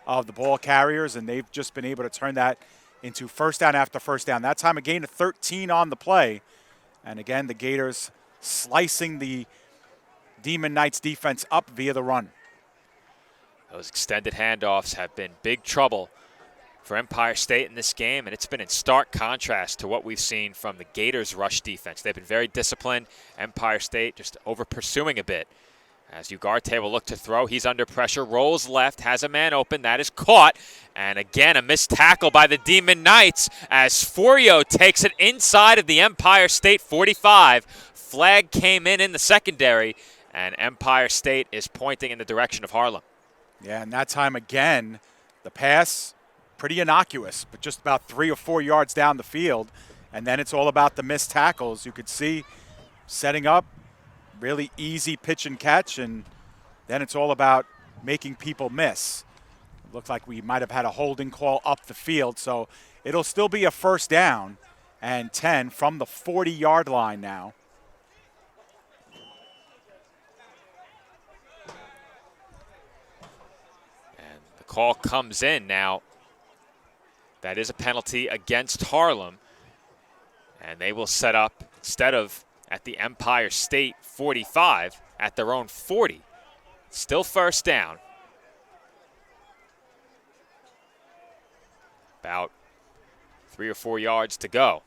of the ball carriers, and they've just been able to turn that into 1st down after 1st down. That time a gain of 13 on the play. And again, the Gators slicing the Demon Knights defense up via the run. Those extended handoffs have been big trouble for Empire State in this game, and it's been in stark contrast to what we've seen from the Gators' rush defense. They've been very disciplined. Empire State just over-pursuing a bit. As Ugarte will look to throw, he's under pressure, rolls left, has a man open, that is caught. And again, a missed tackle by the Demon Knights as Forio takes it inside of the Empire State 45. Flag came in the secondary, and Empire State is pointing in the direction of Harlem. Yeah, and that time again, the pass, pretty innocuous, but just about 3 or 4 yards down the field. And then it's all about the missed tackles. You could see setting up, really easy pitch and catch, and then it's all about making people miss. It looked like we might have had a holding call up the field, so it'll still be a 1st down and 10 from the 40-yard line now. And the call comes in now. That is a penalty against Harlem, and they will set up, instead of at the Empire State 45, at their own 40. Still 1st down. About 3 or 4 yards to go.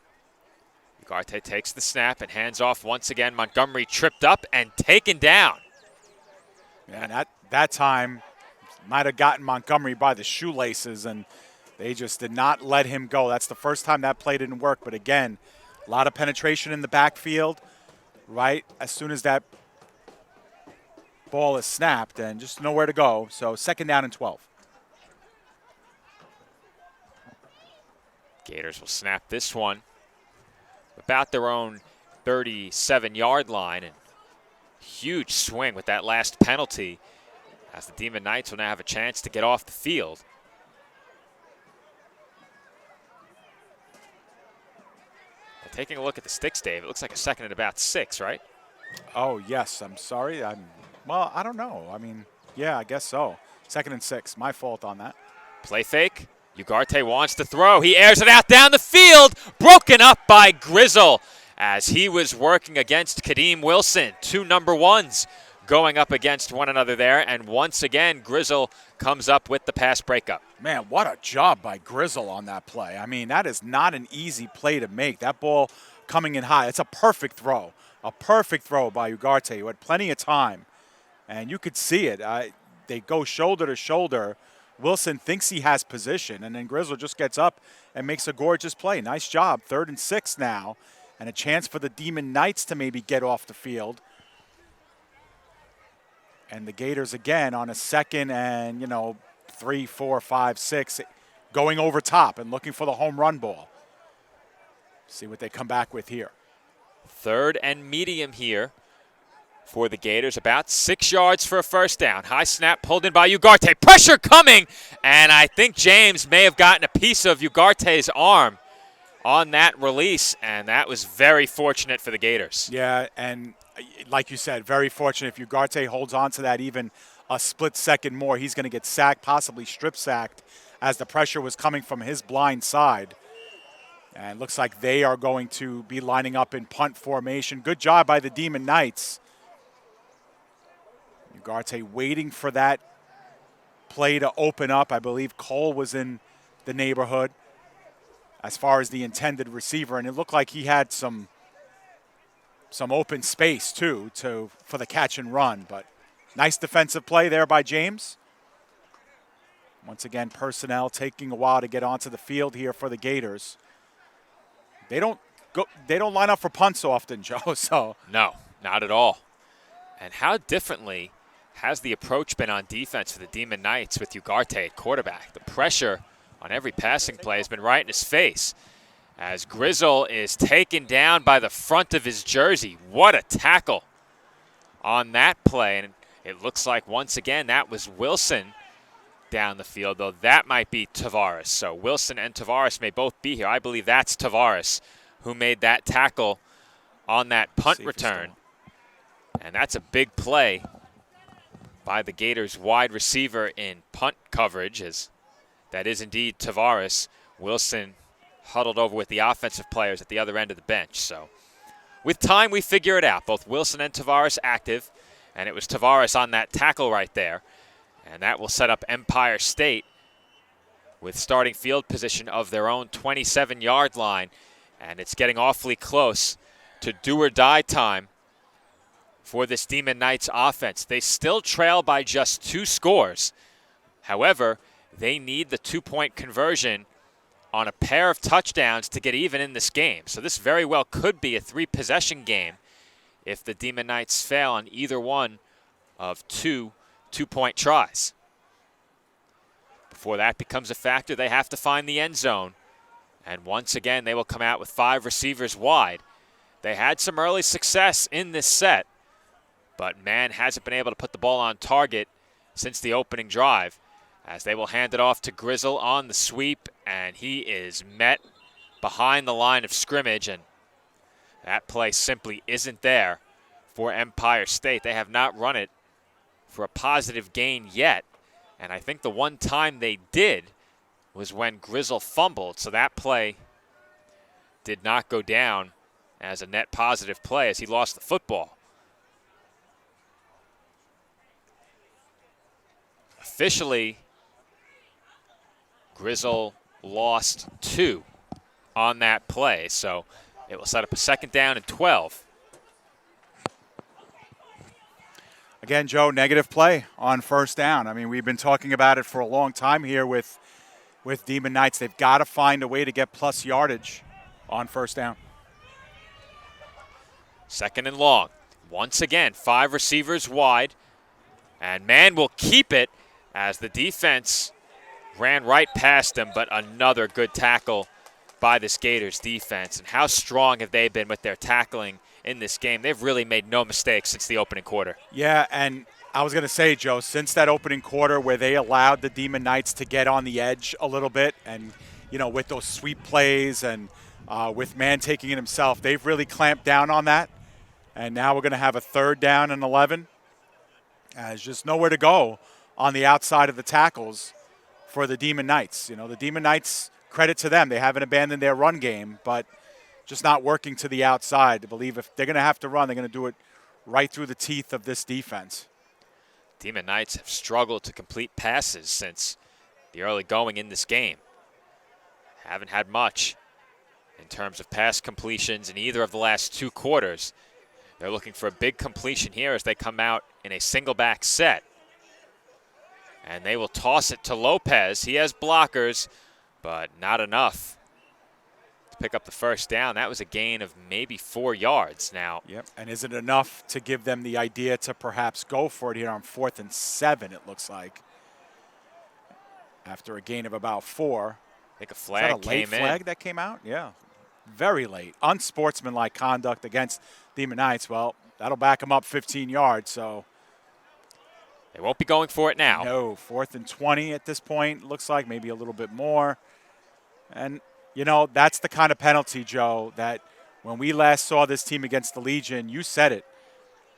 Ugarte takes the snap and hands off once again. Montgomery tripped up and taken down. Yeah, that time might have gotten Montgomery by the shoelaces, and they just did not let him go. That's the first time that play didn't work, but again, a lot of penetration in the backfield, right as soon as that ball is snapped, and just nowhere to go. So 2nd down and 12. Gators will snap this one about their own 37-yard line, and huge swing with that last penalty as the Demon Knights will now have a chance to get off the field. Taking a look at the sticks, Dave, it looks like a second and about 6, right? Oh, yes. I'm sorry. Well, I don't know. I mean, yeah, I guess so. 2nd and 6. My fault on that. Play fake. Ugarte wants to throw. He airs it out down the field. Broken up by Grizzle as he was working against Kadeem Wilson. 2 number 1s going up against one another there. And once again, Grizzle comes up with the pass breakup. Man, what a job by Grizzle on that play. I mean, that is not an easy play to make. That ball coming in high. It's a perfect throw. A perfect throw by Ugarte, who had plenty of time. And you could see it. They go shoulder to shoulder. Wilson thinks he has position, and then Grizzle just gets up and makes a gorgeous play. Nice job. 3rd and 6 now, and a chance for the Demon Knights to maybe get off the field. And the Gators again on a 2nd and, 3, 4, 5, 6, going over top and looking for the home run ball. See what they come back with here. 3rd and medium here for the Gators. About 6 yards for a first down. High snap pulled in by Ugarte. Pressure coming, and I think James may have gotten a piece of Ugarte's arm on that release, and that was very fortunate for the Gators. Yeah, and like you said, very fortunate. If Ugarte holds on to that even a split second more, he's going to get sacked, possibly strip sacked, as the pressure was coming from his blind side. And it looks like they are going to be lining up in punt formation. Good job by the Demon Knights. Ugarte waiting for that play to open up. I believe Cole was in the neighborhood as far as the intended receiver, and it looked like he had some open space too for the catch and run. But nice defensive play there by James. Once again, personnel taking a while to get onto the field here for the Gators. They don't line up for punts often, Joe. So no, not at all. And how differently has the approach been on defense for the Demon Knights with Ugarte at quarterback? The pressure on every passing play has been right in his face as Grizzle is taken down by the front of his jersey. What a tackle on that play. And it looks like once again that was Wilson down the field, though that might be Tavares. So Wilson and Tavares may both be here. I believe that's Tavares who made that tackle on that punt return. And that's a big play by the Gators wide receiver in punt coverage, as that is indeed Tavares. Wilson huddled over with the offensive players at the other end of the bench. So with time, we figure it out. Both Wilson and Tavares active, and it was Tavares on that tackle right there. And that will set up Empire State with starting field position of their own 27-yard line. And it's getting awfully close to do or die time for this Demon Knights offense. They still trail by just 2 scores. However, they need the 2-point conversion on a pair of touchdowns to get even in this game. So this very well could be a 3-possession game if the Demon Knights fail on either one of 2 2-point tries. Before that becomes a factor, they have to find the end zone. And once again, they will come out with 5 receivers wide. They had some early success in this set, but man hasn't been able to put the ball on target since the opening drive, as they will hand it off to Grizzle on the sweep, and he is met behind the line of scrimmage, and that play simply isn't there for Empire State. They have not run it for a positive gain yet, and I think the one time they did was when Grizzle fumbled, so that play did not go down as a net positive play as he lost the football. Officially, Grizzle lost 2 on that play, so it will set up a 2nd down and 12. Again, Joe, negative play on first down. I mean, we've been talking about it for a long time here with Demon Knights. They've got to find a way to get plus yardage on first down. 2nd and long. Once again, 5 receivers wide, and man will keep it as the defense ran right past them, but another good tackle by this Gators defense. And how strong have they been with their tackling in this game? They've really made no mistakes since the opening quarter. Yeah, and I was going to say, Joe, since that opening quarter where they allowed the Demon Knights to get on the edge a little bit and, with those sweep plays and with man taking it himself. They've really clamped down on that. And now we're going to have a 3rd down and 11. There's just nowhere to go on the outside of the tackles for the Demon Knights. You know, the Demon Knights, credit to them. They haven't abandoned their run game, but just not working to the outside. To believe if they're going to have to run, they're going to do it right through the teeth of this defense. Demon Knights have struggled to complete passes since the early going in this game. Haven't had much in terms of pass completions in either of the last 2 quarters. They're looking for a big completion here as they come out in a single back set. And they will toss it to Lopez. He has blockers, but not enough to pick up the first down. That was a gain of maybe 4 yards now. Yep. And is it enough to give them the idea to perhaps go for it here on 4th and 7, it looks like, after a gain of about 4. I think a flag came in. Is that a late flag that came out? Yeah. Very late. Unsportsmanlike conduct against Demon Knights. Well, that'll back them up 15 yards, so. They won't be going for it now. No, 4th and 20 at this point. Looks like maybe a little bit more. And, you know, that's the kind of penalty, Joe, that when we last saw this team against the Legion, you said it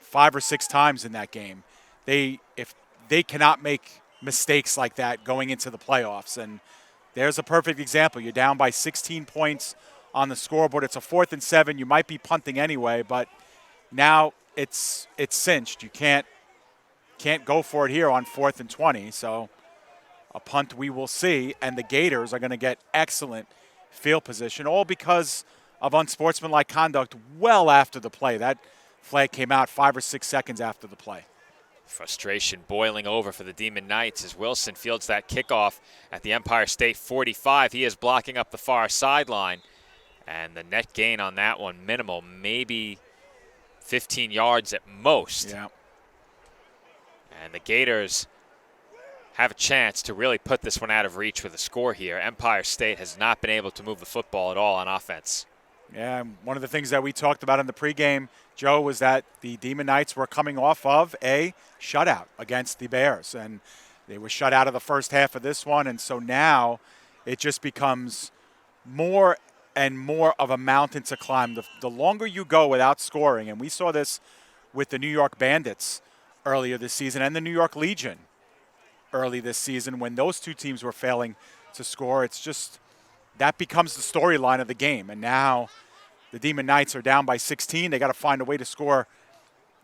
5 or 6 times in that game. If they cannot make mistakes like that going into the playoffs. And there's a perfect example. You're down by 16 points on the scoreboard. It's a 4th and 7. You might be punting anyway, but now it's cinched. You can't go for it here on 4th and 20. So a punt we will see, and the Gators are going to get excellent field position, all because of unsportsmanlike conduct well after the play. That flag came out 5 or 6 seconds after the play. Frustration boiling over for the Demon Knights as Wilson fields that kickoff at the Empire State 45. He is blocking up the far sideline. And the net gain on that one, minimal, maybe 15 yards at most. Yeah. And the Gators have a chance to really put this one out of reach with a score here. Empire State has not been able to move the football at all on offense. Yeah, one of the things that we talked about in the pregame, Joe, was that the Demon Knights were coming off of a shutout against the Bears. And they were shut out of the first half of this one. And so now it just becomes more and more of a mountain to climb. The longer you go without scoring, and we saw this with the New York Bandits earlier this season and the New York Legion early this season when those 2 teams were failing to score, it's just that becomes the storyline of the game. And now the Demon Knights are down by 16. They got to find a way to score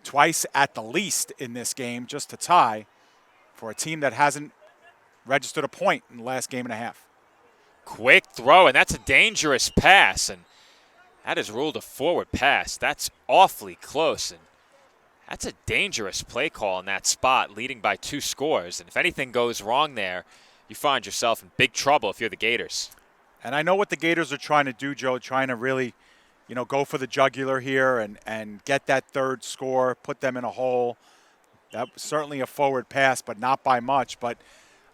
twice at the least in this game just to tie for a team that hasn't registered a point in the last game and a half. Quick throw, and that's a dangerous pass, and that is ruled a forward pass. That's awfully close, and that's a dangerous play call in that spot, leading by 2 scores. And if anything goes wrong there, you find yourself in big trouble if you're the Gators. And I know what the Gators are trying to do, Joe, trying to really, go for the jugular here and get that 3rd score, put them in a hole. That was certainly a forward pass, but not by much. But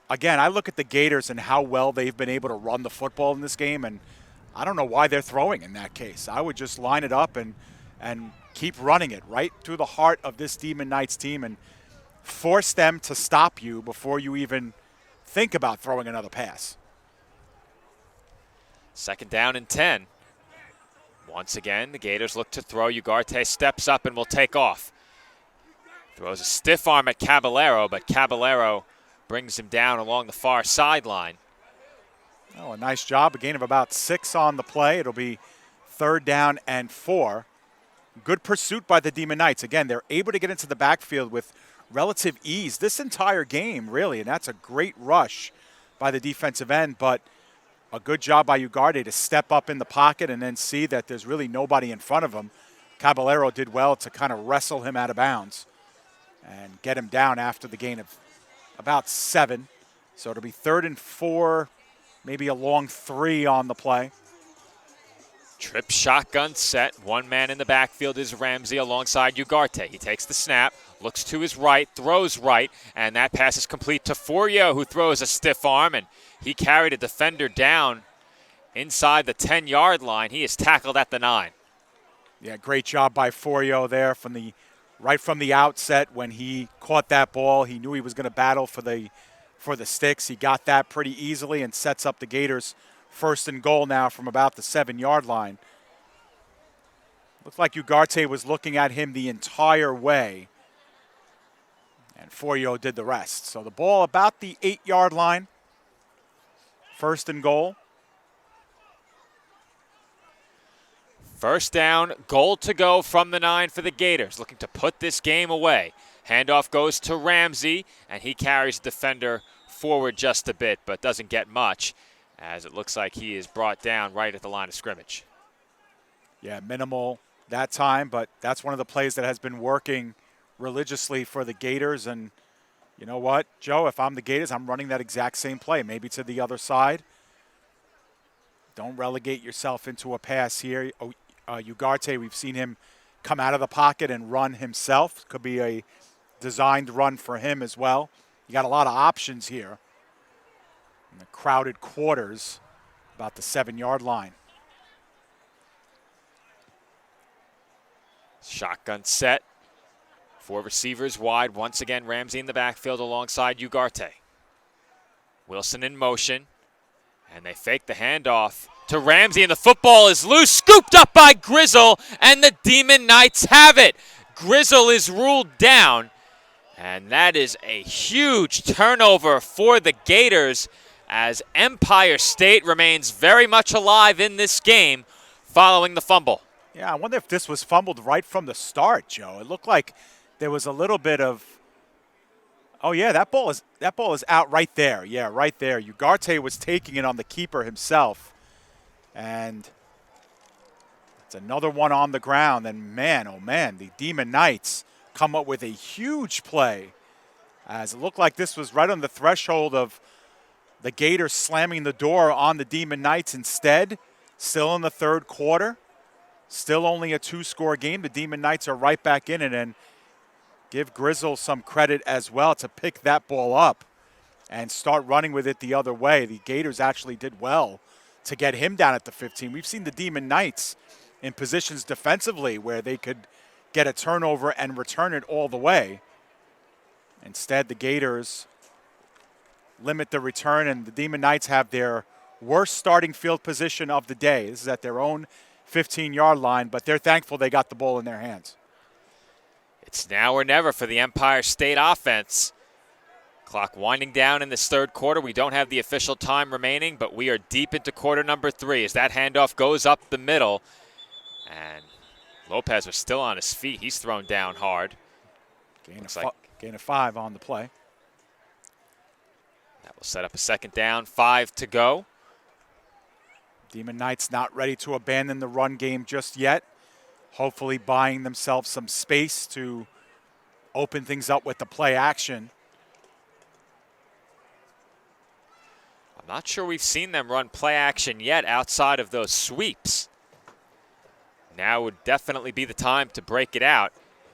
again, I look at the Gators and how well they've been able to run the football in this game, and I don't know why they're throwing in that case. I would just line it up and keep running it right through the heart of this Demon Knights team and force them to stop you before you even think about throwing another pass. 2nd down and 10. Once again, the Gators look to throw. Ugarte steps up and will take off. Throws a stiff arm at Caballero, but Caballero brings him down along the far sideline. Oh, a nice job. A gain of about 6 on the play. It'll be 3rd down and 4. Good pursuit by the Demon Knights. Again, they're able to get into the backfield with relative ease this entire game, really, and that's a great rush by the defensive end, but a good job by Ugarte to step up in the pocket and then see that there's really nobody in front of him. Caballero did well to kind of wrestle him out of bounds and get him down after the gain of about 7. So it'll be 3rd and 4, maybe a long 3 on the play. Trip shotgun set. One man in the backfield is Ramsey alongside Ugarte. He takes the snap, looks to his right, throws right, and that pass is complete to Forio, who throws a stiff arm, and he carried a defender down inside the 10-yard line. He is tackled at the 9. Yeah, great job by Forio there right from the outset when he caught that ball. He knew he was going to battle for the sticks. He got that pretty easily and sets up the Gators first and goal now from about the 7-yard line. Looked like Ugarte was looking at him the entire way, and Forio did the rest. So the ball about the 8-yard line, first and goal. First down, goal to go from the 9 for the Gators, looking to put this game away. Handoff goes to Ramsey, and he carries the defender forward just a bit, but doesn't get much, as it looks like he is brought down right at the line of scrimmage. Yeah, minimal that time, but that's one of the plays that has been working religiously for the Gators. And you know what, Joe, if I'm the Gators, I'm running that exact same play, maybe to the other side. Don't relegate yourself into a pass here. Ugarte, we've seen him come out of the pocket and run himself. Could be a designed run for him as well. You got a lot of options here in the crowded quarters, about the 7-yard line. Shotgun set. 4 receivers wide. Once again, Ramsey in the backfield alongside Ugarte. Wilson in motion. And they fake the handoff to Ramsey, and the football is loose. Scooped up by Grizzle, and the Demon Knights have it. Grizzle is ruled down, and that is a huge turnover for the Gators as Empire State remains very much alive in this game following the fumble. Yeah, I wonder if this was fumbled right from the start, Joe. It looked like there was a little bit of, oh yeah, that ball is out right there. Yeah, right there. Ugarte was taking it on the keeper himself. And it's another one on the ground. And man, oh man, the Demon Knights come up with a huge play, as it looked like this was right on the threshold of the Gators slamming the door on the Demon Knights instead. Still in the third quarter. Still only a 2-score game. The Demon Knights are right back in it, and give Grizzle some credit as well to pick that ball up and start running with it the other way. The Gators actually did well to get him down at the 15. We've seen the Demon Knights in positions defensively where they could get a turnover and return it all the way. Instead, the Gators limit the return, and the Demon Knights have their worst starting field position of the day. This is at their own 15-yard line, but they're thankful they got the ball in their hands. It's now or never for the Empire State offense. Clock winding down in this third quarter. We don't have the official time remaining, but we are deep into quarter number 3 as that handoff goes up the middle. And Lopez was still on his feet. He's thrown down hard. Gain of 5 on the play. That will set up a second down, 5 to go. Demon Knights not ready to abandon the run game just yet. Hopefully buying themselves some space to open things up with the play action. I'm not sure we've seen them run play action yet outside of those sweeps. Now would definitely be the time to break it out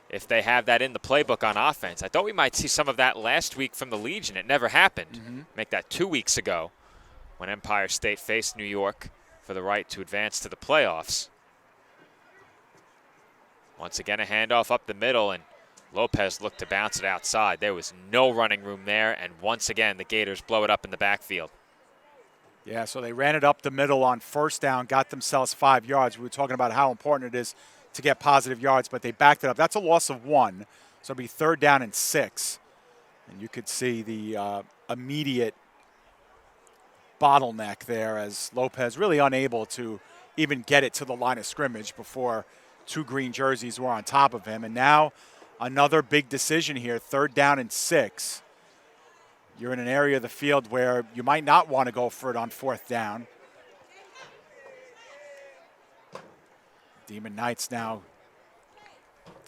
if they have that in the playbook on offense. I thought we might see some of that last week from the Legion. It never happened. Make that 2 weeks ago when Empire State faced New York for the right to advance to the playoffs. Once again, a handoff up the middle, and Lopez looked to bounce it outside. There was no running room there, and once again, the Gators blow it up in the backfield. Yeah, so they ran it up the middle on first down, got themselves 5 yards. We were talking about how important it is to get positive yards, but they backed it up. That's a loss of 1, so it'll be 3rd down and 6. And you could see the immediate bottleneck there as Lopez really unable to even get it to the line of scrimmage before 2 green jerseys were on top of him. And now another big decision here, 3rd down and 6. You're in an area of the field where you might not want to go for it on 4th down. Demon Knights now,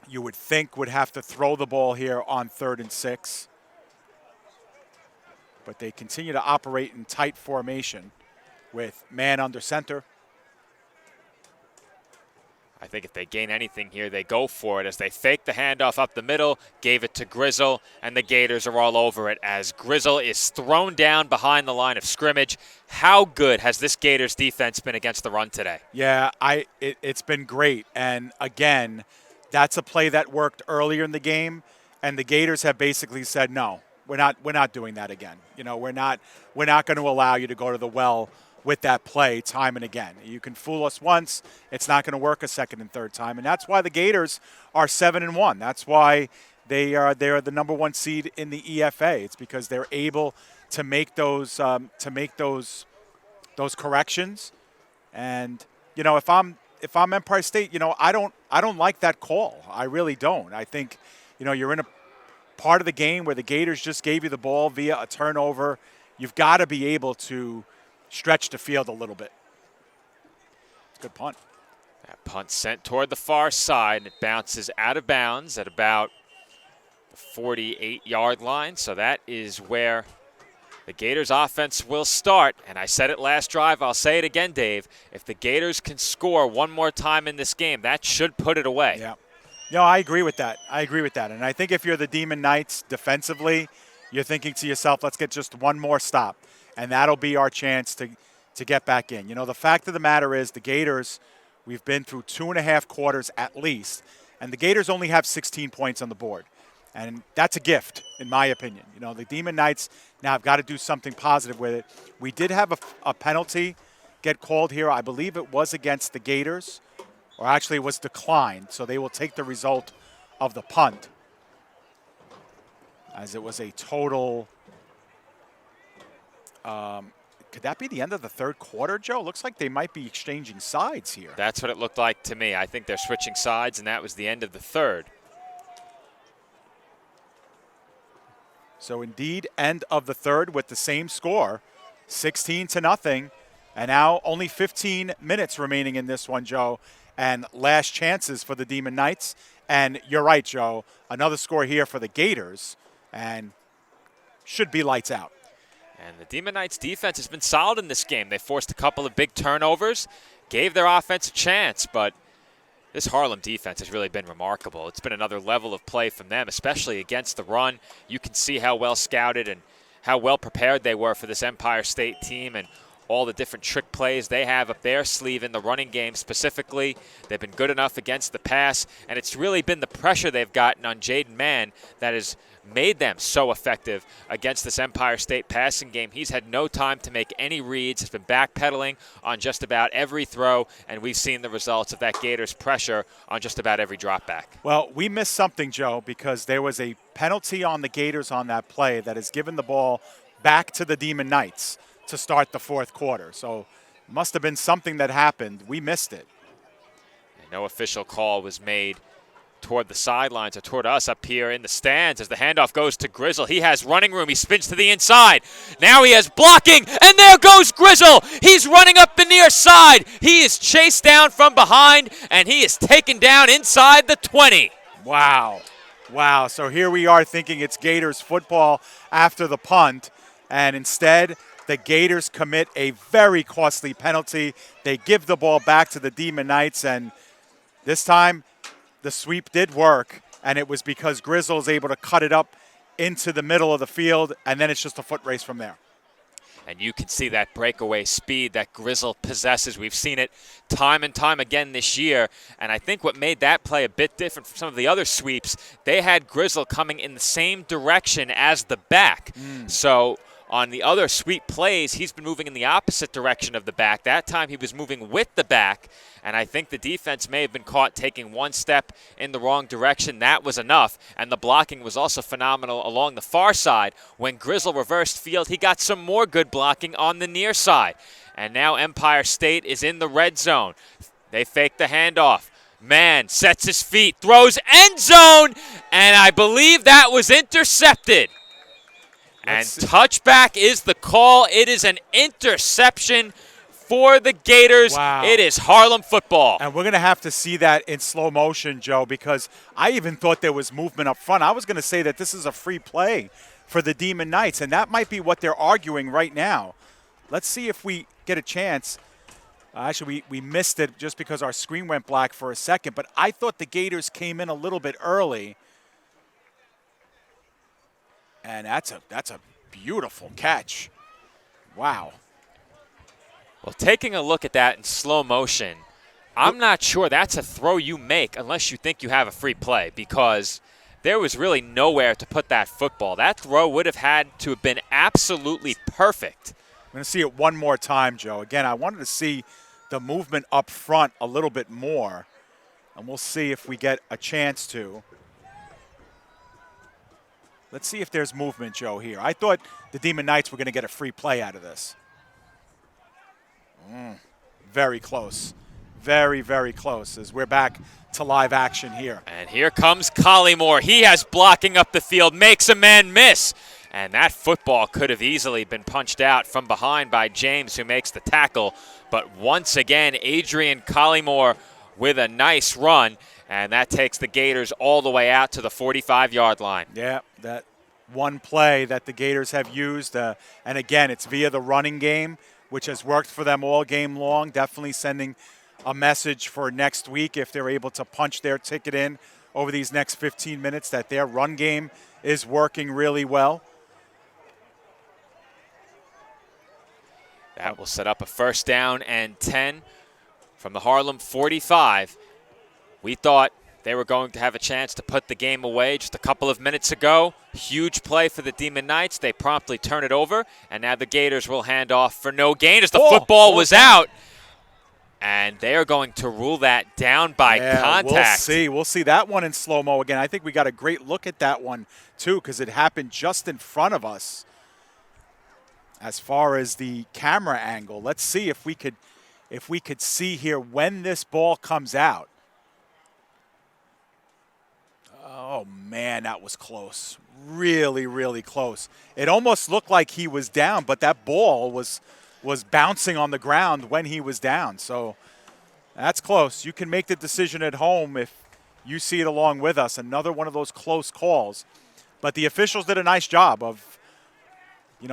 you would think, would have to throw the ball here on 3rd and 6. But they continue to operate in tight formation with man under center. I think if they gain anything here, they go for it as they fake the handoff up the middle, gave it to Grizzle, and the Gators are all over it as Grizzle is thrown down behind the line of scrimmage. How good has this Gators defense been against the run today? Yeah, it's been great. And again, that's a play that worked earlier in the game, and the Gators have basically said, no, we're not doing that again. You know, we're not going to allow you to go to the well with that play time and again. You can fool us once, it's not going to work a second and third time, and that's why the Gators are 7-1. That's why they're the number 1 seed in the EFA. It's because they're able to make those corrections. And you know, if I'm Empire State, you know, I don't like that call. I really don't. I think, you know, you're in a part of the game where the Gators just gave you the ball via a turnover. You've got to be able to stretch the field a little bit. It's a good punt. That punt sent toward the far side, and it bounces out of bounds at about the 48-yard line. So that is where the Gators offense will start. And I said it last drive, I'll say it again, Dave. If the Gators can score one more time in this game, that should put it away. Yeah. No, I agree with that. And I think if you're the Demon Knights defensively, you're thinking to yourself, let's get just one more stop. And that'll be our chance to get back in. You know, the fact of the matter is the Gators, we've been through 2.5 quarters at least, and the Gators only have 16 points on the board. And that's a gift, in my opinion. You know, the Demon Knights now have got to do something positive with it. We did have a penalty get called here. I believe it was against the Gators, or actually it was declined. So they will take the result of the punt, as it was a total. Could that be the end of the third quarter, Joe? Looks like they might be exchanging sides here. That's what it looked like to me. I think they're switching sides, and that was the end of the third. So indeed, end of the third with the same score, 16-0. And now only 15 minutes remaining in this one, Joe. And last chances for the Demon Knights. And you're right, Joe. Another score here for the Gators. And should be lights out. And the Demon Knights defense has been solid in this game. They forced a couple of big turnovers, gave their offense a chance, but this Harlem defense has really been remarkable. It's been another level of play from them, especially against the run. You can see how well scouted and how well prepared they were for this Empire State team, and all the different trick plays they have up their sleeve in the running game specifically. They've been good enough against the pass, and it's really been the pressure they've gotten on Jaden Mann that has made them so effective against this Empire State passing game. He's had no time to make any reads. He's been backpedaling on just about every throw, and we've seen the results of that Gators pressure on just about every drop back. Well, we missed something, Joe, because there was a penalty on the Gators on that play that has given the ball back to the Demon Knights to start the fourth quarter. So it must have been something that happened. We missed it. And no official call was made toward the sidelines or toward us up here in the stands as the handoff goes to Grizzle. He has running room. He spins to the inside. Now he has blocking, and there goes Grizzle. He's running up the near side. He is chased down from behind, and he is taken down inside the 20. Wow. Wow. So here we are thinking it's Gators football after the punt, and instead the Gators commit a very costly penalty. They give the ball back to the Demon Knights, and this time the sweep did work, and it was because Grizzle is able to cut it up into the middle of the field, and then it's just a foot race from there. And you can see that breakaway speed that Grizzle possesses. We've seen it time and time again this year, and I think what made that play a bit different from some of the other sweeps, they had Grizzle coming in the same direction as the back. So on the other sweep plays, he's been moving in the opposite direction of the back. That time he was moving with the back, and I think the defense may have been caught taking one step in the wrong direction. That was enough, and the blocking was also phenomenal along the far side. When Grizzle reversed field, he got some more good blocking on the near side. And now Empire State is in the red zone. They fake the handoff. Mann sets his feet, throws end zone, and I believe that was intercepted. And touchback is the call. It is an interception for the Gators. Wow. It is Harlem football. And we're going to have to see that in slow motion, Joe, because I even thought there was movement up front. I was going to say that this is a free play for the Demon Knights, and that might be what they're arguing right now. Let's see if we get a chance. Actually, we missed it just because our screen went black for a second, but I thought the Gators came in a little bit early. And that's a beautiful catch. Wow. Well, taking a look at that in slow motion, I'm not sure that's a throw you make unless you think you have a free play, because there was really nowhere to put that football. That throw would have had to have been absolutely perfect I'm going to see it one more time, Joe. Again, I wanted to see the movement up front a little bit more, and we'll see if we get a chance to. Let's see if there's movement, Joe, here. I thought the Demon Knights were going to get a free play out of this. Very close. Very, very close as we're back to live action here. And here comes Collymore. He has blocking up the field, makes a man miss. And that football could have easily been punched out from behind by James, who makes the tackle. But once again, Adrian Collymore with a nice run. And that takes the Gators all the way out to the 45-yard line. Yeah, that one play that the Gators have used. And again, it's via the running game, which has worked for them all game long. Definitely sending a message for next week if they're able to punch their ticket in over these next 15 minutes that their run game is working really well. That will set up a 1st down and 10 from the Harlem 45. We thought they were going to have a chance to put the game away just a couple of minutes ago. Huge play for the Demon Knights. They promptly turn it over, and now the Gators will hand off for no gain as the football was out. And they are going to rule that down by contact. We'll see that one in slow-mo again. I think we got a great look at that one, too, because it happened just in front of us as far as the camera angle. Let's see if we could see here when this ball comes out. Oh, man, that was close. Really, really close. It almost looked like he was down, but that ball was bouncing on the ground when he was down. So that's close. You can make the decision at home if you see it along with us. Another one of those close calls. But the officials did a nice job of,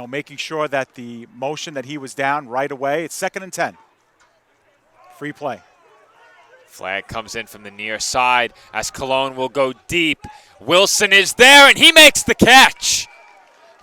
making sure that the motion that he was down right away. It's 2nd and 10. Free play. Flag comes in from the near side as Cologne will go deep. Wilson is there, and he makes the catch.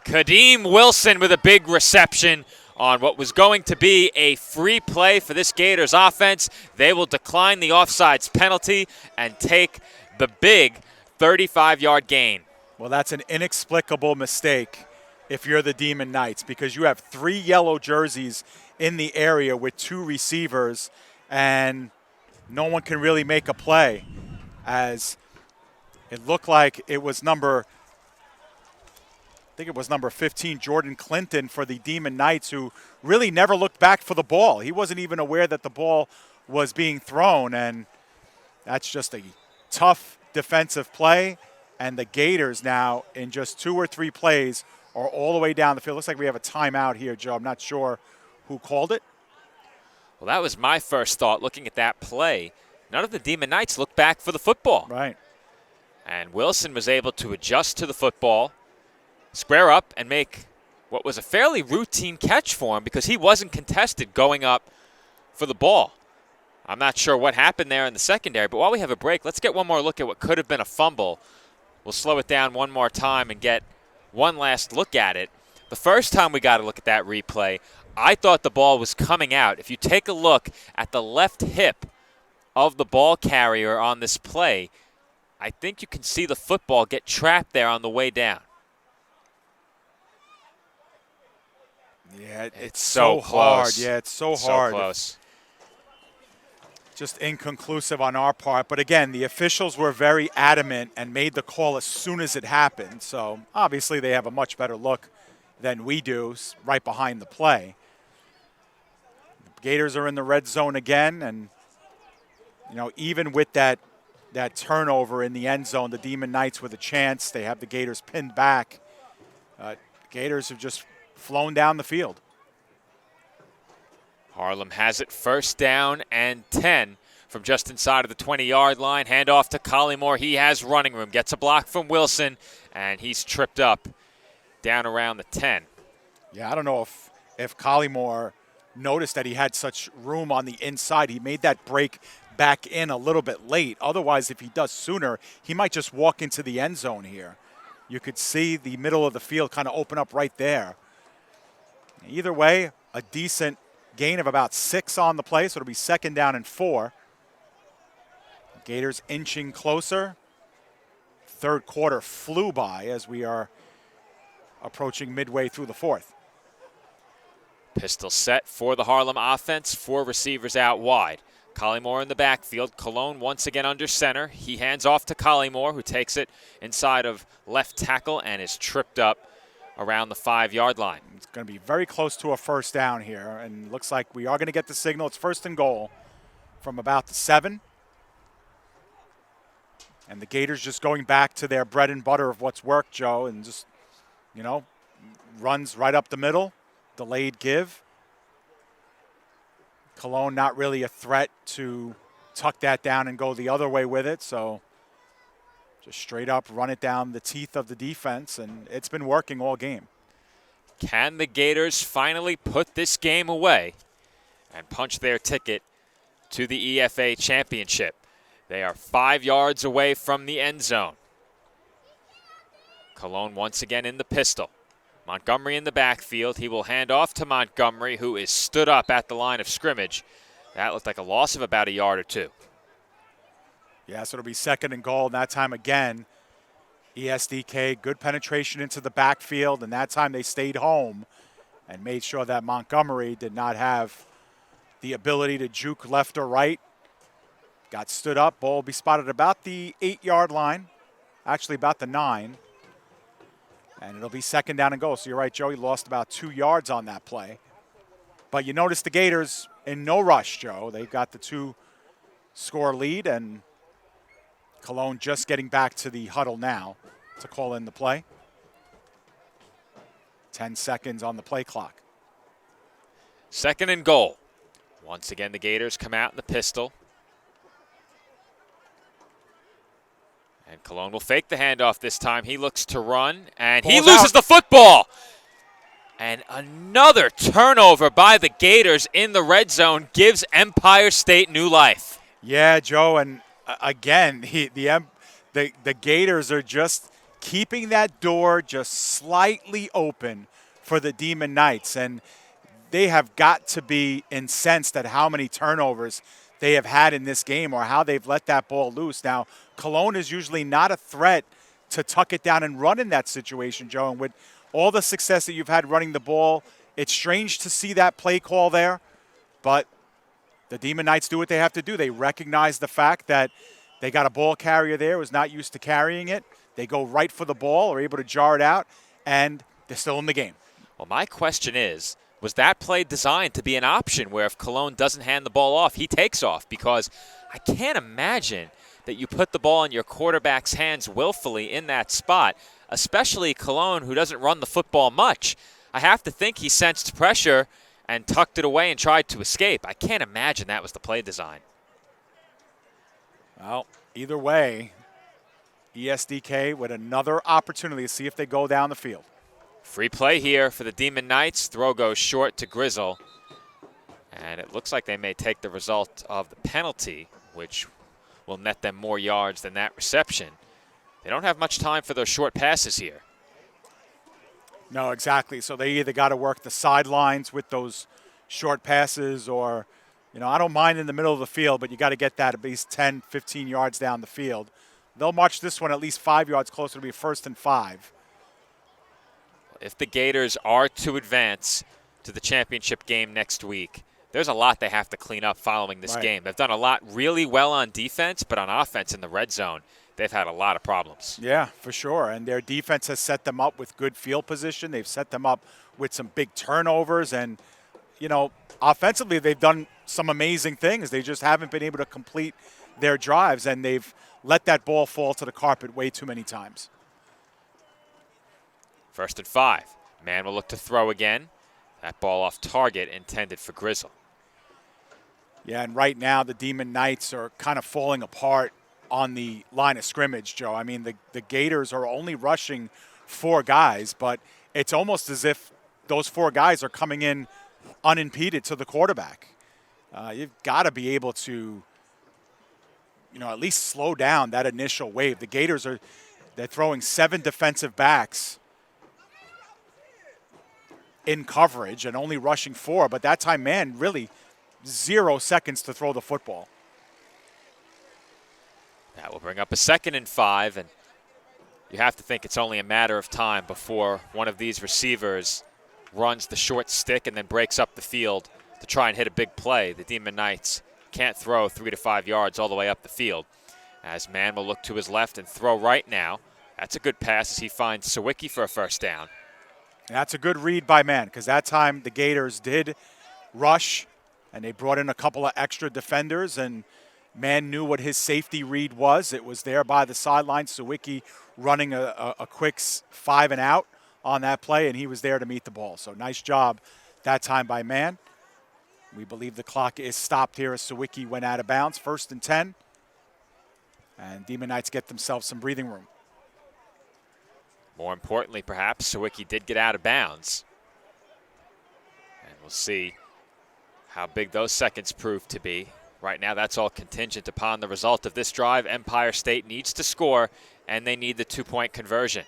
Kadeem Wilson with a big reception on what was going to be a free play for this Gators offense. They will decline the offsides penalty and take the big 35-yard gain. Well, that's an inexplicable mistake if you're the Demon Knights, because you have 3 yellow jerseys in the area with 2 receivers, and no one can really make a play, as it looked like it was number 15, Jordan Clinton, for the Demon Knights, who really never looked back for the ball. He wasn't even aware that the ball was being thrown, and that's just a tough defensive play. And the Gators now, in just 2 or 3 plays, are all the way down the field. Looks like we have a timeout here, Joe. I'm not sure who called it. Well, that was my first thought looking at that play. None of the Demon Knights looked back for the football. Right. And Wilson was able to adjust to the football, square up, and make what was a fairly routine catch for him because he wasn't contested going up for the ball. I'm not sure what happened there in the secondary, but while we have a break, let's get one more look at what could have been a fumble. We'll slow it down one more time and get one last look at it. The first time we got to look at that replay, I thought the ball was coming out. If you take a look at the left hip of the ball carrier on this play, I think you can see the football get trapped there on the way down. Yeah, it's so hard. Yeah, it's so hard. So close. Just inconclusive on our part. But again, the officials were very adamant and made the call as soon as it happened. So obviously they have a much better look than we do right behind the play. The Gators are in the red zone again. And, even with that turnover in the end zone, the Demon Knights with a chance. They have the Gators pinned back. Gators have just flown down the field. Harlem has it 1st down and 10 from just inside of the 20-yard line. Handoff to Collymore. He has running room. Gets a block from Wilson, and he's tripped up down around the 10. Yeah, I don't know if Collymore noticed that he had such room on the inside. He made that break back in a little bit late. Otherwise, if he does sooner, he might just walk into the end zone here. You could see the middle of the field kind of open up right there. Either way, a decent gain of about 6 on the play, so it'll be 2nd down and 4. Gators inching closer. 3rd quarter flew by as we are approaching midway through the 4th. Pistol set for the Harlem offense, 4 receivers out wide. Collymore in the backfield. Cologne once again under center. He hands off to Collymore, who takes it inside of left tackle and is tripped up around the 5-yard line. It's going to be very close to a first down here, and looks like we are going to get the signal. It's 1st and goal from about the 7. And the Gators just going back to their bread and butter of what's worked, Joe, and just, runs right up the middle, delayed give. Cologne not really a threat to tuck that down and go the other way with it, so just straight up run it down the teeth of the defense, and it's been working all game. Can the Gators finally put this game away and punch their ticket to the EFA championship? They are 5 yards away from the end zone. Cologne once again in the pistol. Montgomery in the backfield. He will hand off to Montgomery, who is stood up at the line of scrimmage. That looked like a loss of about a yard or 2. Yeah, so it'll be 2nd and goal, and that time again, ESDK, good penetration into the backfield, and that time they stayed home and made sure that Montgomery did not have the ability to juke left or right. Got stood up. Ball will be spotted about the 8-yard line, actually about the 9. And it'll be 2nd down and goal. So you're right, Joe. He lost about 2 yards on that play. But you notice the Gators in no rush, Joe. They've got the 2-score lead, and Cologne just getting back to the huddle now to call in the play. 10 seconds on the play clock. 2nd and goal. Once again, the Gators come out in the pistol. And Cologne will fake the handoff this time. He looks to run, and he loses the football. And another turnover by the Gators in the red zone gives Empire State new life. Yeah, Joe, and again, the Gators are just keeping that door just slightly open for the Demon Knights, and they have got to be incensed at how many turnovers they have had in this game or how they've let that ball loose. Now, Cologne is usually not a threat to tuck it down and run in that situation, Joe. And with all the success that you've had running the ball, it's strange to see that play call there. But the Demon Knights do what they have to do. They recognize the fact that they got a ball carrier there who's not used to carrying it. They go right for the ball, are able to jar it out, and they're still in the game. Well, my question is, was that play designed to be an option where if Cologne doesn't hand the ball off, he takes off? Because I can't imagine that you put the ball in your quarterback's hands willfully in that spot, especially Cologne, who doesn't run the football much. I have to think he sensed pressure and tucked it away and tried to escape. I can't imagine that was the play design. Well, either way, ESDK with another opportunity to see if they go down the field. Free play here for the Demon Knights. Throw goes short to Grizzle. And it looks like they may take the result of the penalty, which will net them more yards than that reception. They don't have much time for those short passes here. No, exactly. So they either got to work the sidelines with those short passes or, I don't mind in the middle of the field, but you got to get that at least 10, 15 yards down the field. They'll march this one at least 5 yards closer to be 1st and 5. If the Gators are to advance to the championship game next week, there's a lot they have to clean up following this game. They've done a lot really well on defense, but on offense in the red zone, they've had a lot of problems. Yeah, for sure. And their defense has set them up with good field position. They've set them up with some big turnovers. And, offensively, they've done some amazing things. They just haven't been able to complete their drives, and they've let that ball fall to the carpet way too many times. 1st and 5. Man will look to throw again. That ball off target, intended for Grizzle. Yeah, and right now the Demon Knights are kind of falling apart on the line of scrimmage, Joe. I mean, the Gators are only rushing 4 guys, but it's almost as if those 4 guys are coming in unimpeded to the quarterback. You've got to be able to, at least slow down that initial wave. The Gators they're throwing 7 defensive backs in coverage and only rushing 4, but that time, man, really 0 seconds to throw the football. That will bring up a 2nd and 5, and you have to think it's only a matter of time before one of these receivers runs the short stick and then breaks up the field to try and hit a big play. The Demon Knights can't throw 3 to 5 yards all the way up the field. As Mann will look to his left and throw right now. That's a good pass as he finds Sawicki for a first down. That's a good read by Mann, because that time the Gators did rush, and they brought in a couple of extra defenders, and Mann knew what his safety read was. It was there by the sideline. Sawicki running a quick 5 and out on that play, and he was there to meet the ball. So nice job that time by Mann. We believe the clock is stopped here as Sawicki went out of bounds. 1st and 10. And Demon Knights get themselves some breathing room. More importantly, perhaps, Sawicki did get out of bounds. And we'll see how big those seconds prove to be. Right now, that's all contingent upon the result of this drive. Empire State needs to score, and they need the 2-point conversion.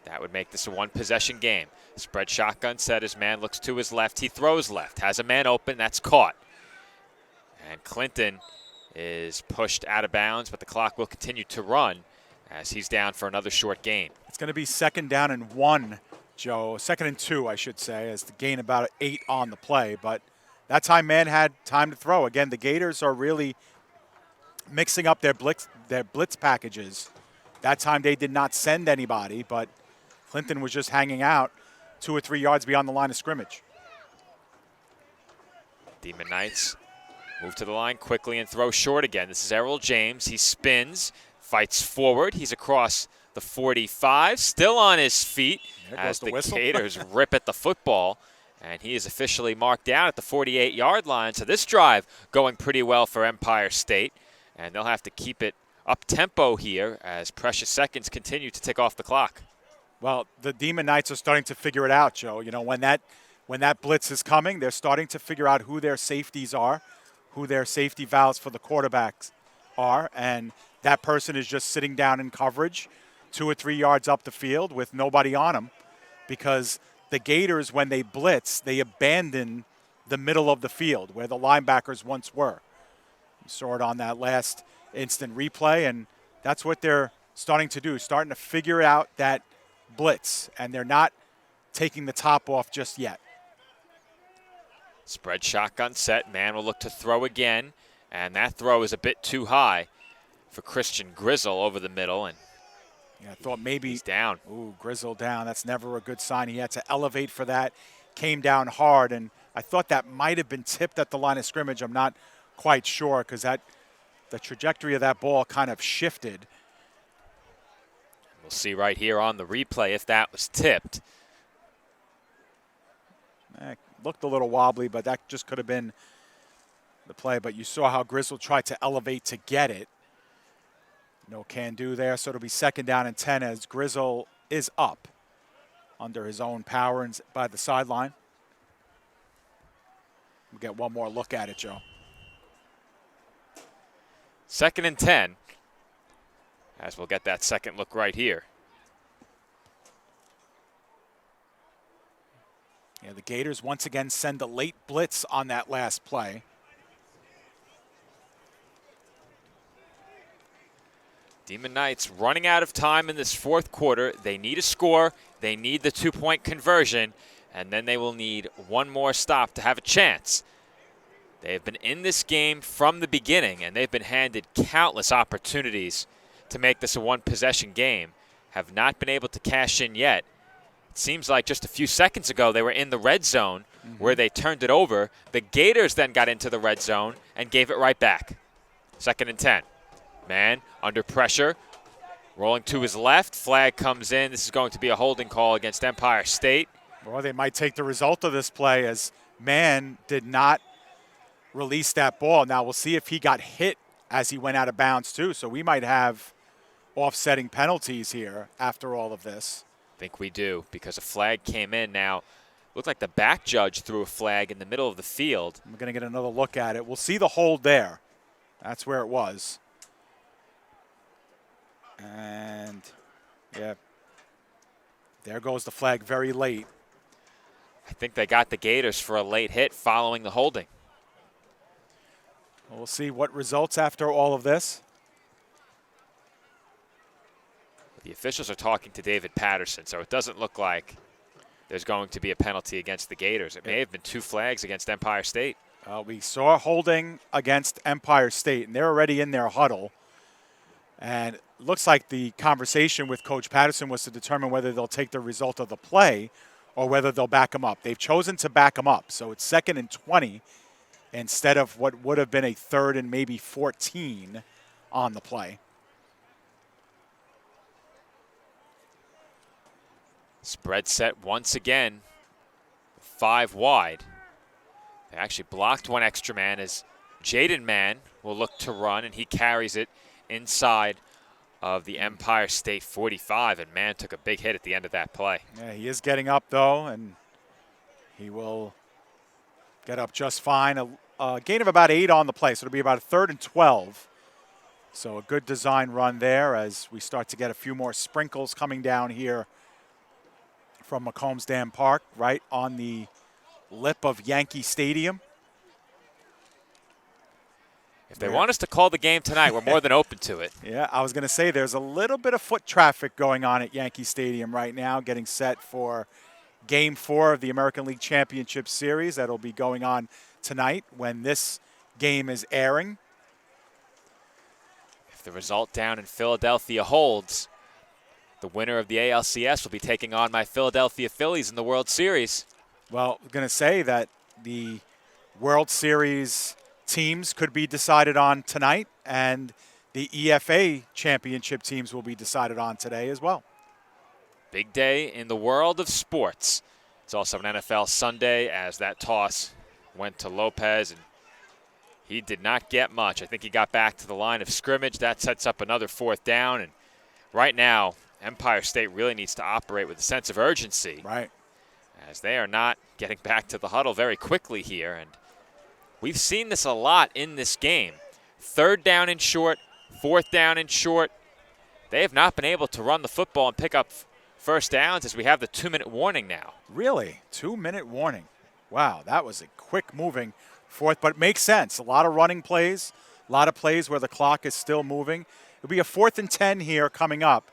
That would make this a 1-possession game. Spread shotgun set as Mann looks to his left. He throws left, has a man open, that's caught. And Clinton is pushed out of bounds, but the clock will continue to run as he's down for another short gain. It's going to be 2nd down and 1, Joe. 2nd and 2, I should say, as the gain about 8 on the play. But that time Mann had time to throw. Again, the Gators are really mixing up their blitz packages. That time they did not send anybody, but Clinton was just hanging out 2 or 3 yards beyond the line of scrimmage. Demon Knights move to the line quickly and throw short again. This is Errol James. He spins, fights forward. He's across the 45, still on his feet as the Gators rip at the football. And he is officially marked down at the 48-yard line. So this drive going pretty well for Empire State. And they'll have to keep it up-tempo here as precious seconds continue to tick off the clock. Well, the Demon Knights are starting to figure it out, Joe. You know, when that blitz is coming, they're starting to figure out who their safeties are, who their safety valves for the quarterbacks are, and that person is just sitting down in coverage 2 or 3 yards up the field with nobody on them, because the Gators, when they blitz, they abandon the middle of the field where the linebackers once were. You saw it on that last instant replay, and that's what they're starting to do, starting to figure out that blitz, and they're not taking the top off just yet. Spread shotgun set. Mann will look to throw again, and that throw is a bit too high for Christian Grizzle over the middle, and yeah, I thought maybe he's down. Ooh, Grizzle down. That's never a good sign. He had to elevate for that. Came down hard, and I thought that might have been tipped at the line of scrimmage. I'm not quite sure, because the trajectory of that ball kind of shifted. We'll see right here on the replay if that was tipped. Looked a little wobbly, but that just could have been the play. But you saw how Grizzle tried to elevate to get it. No can do there, so it'll be 2nd down and 10 as Grizzle is up under his own power and by the sideline. We'll get one more look at it, Joe. 2nd and 10, as we'll get that second look right here. Yeah, the Gators once again send a late blitz on that last play. Demon Knights running out of time in this 4th quarter. They need a score. They need the 2-point conversion. And then they will need one more stop to have a chance. They have been in this game from the beginning, and they've been handed countless opportunities to make this a 1-possession game. Have not been able to cash in yet. It seems like just a few seconds ago they were in the red zone where they turned it over. The Gators then got into the red zone and gave it right back. 2nd and 10. Mann under pressure, rolling to his left. Flag comes in. This is going to be a holding call against Empire State. Well, they might take the result of this play, as Mann did not release that ball. Now we'll see if he got hit as he went out of bounds too. So we might have offsetting penalties here after all of this. I think we do, because a flag came in. Now, looked like the back judge threw a flag in the middle of the field. We're going to get another look at it. We'll see the hold there. That's where it was. And, yeah, there goes the flag very late. I think they got the Gators for a late hit following the holding. We'll see what results after all of this. The officials are talking to David Patterson, so it doesn't look like there's going to be a penalty against the Gators. It may have been 2 flags against Empire State. We saw holding against Empire State, and they're already in their huddle. And it looks like the conversation with Coach Patterson was to determine whether they'll take the result of the play or whether they'll back them up. They've chosen to back them up, so it's 2nd and 20 instead of what would have been a 3rd and maybe 14 on the play. Spread set once again, 5 wide. They actually blocked one extra man as Jaden Mann will look to run, and he carries it inside of the Empire State 45, and Mann took a big hit at the end of that play. Yeah, he is getting up, though, and he will get up just fine. A gain of about 8 on the play, so it'll be about a 3rd and 12. So a good design run there as we start to get a few more sprinkles coming down here from McCombs Dam Park, right on the lip of Yankee Stadium. If they want us to call the game tonight, we're more than open to it. Yeah, I was going to say there's a little bit of foot traffic going on at Yankee Stadium right now, getting set for Game 4 of the American League Championship Series. That'll be going on tonight when this game is airing. If the result down in Philadelphia holds, the winner of the ALCS will be taking on my Philadelphia Phillies in the World Series. Well, I'm going to say that the World Series teams could be decided on tonight, and the EFA championship teams will be decided on today as well. Big day in the world of sports. It's also an NFL Sunday as that toss went to Lopez, and he did not get much. I think he got back to the line of scrimmage. That sets up another 4th down, and right now Empire State really needs to operate with a sense of urgency. Right. As they are not getting back to the huddle very quickly here, and we've seen this a lot in this game. 3rd down and short, 4th down and short. They have not been able to run the football and pick up first downs as we have the 2-minute warning now. Really? 2-minute warning. Wow, that was a quick moving 4th, but it makes sense. A lot of running plays, a lot of plays where the clock is still moving. It'll be a 4th and 10 here coming up.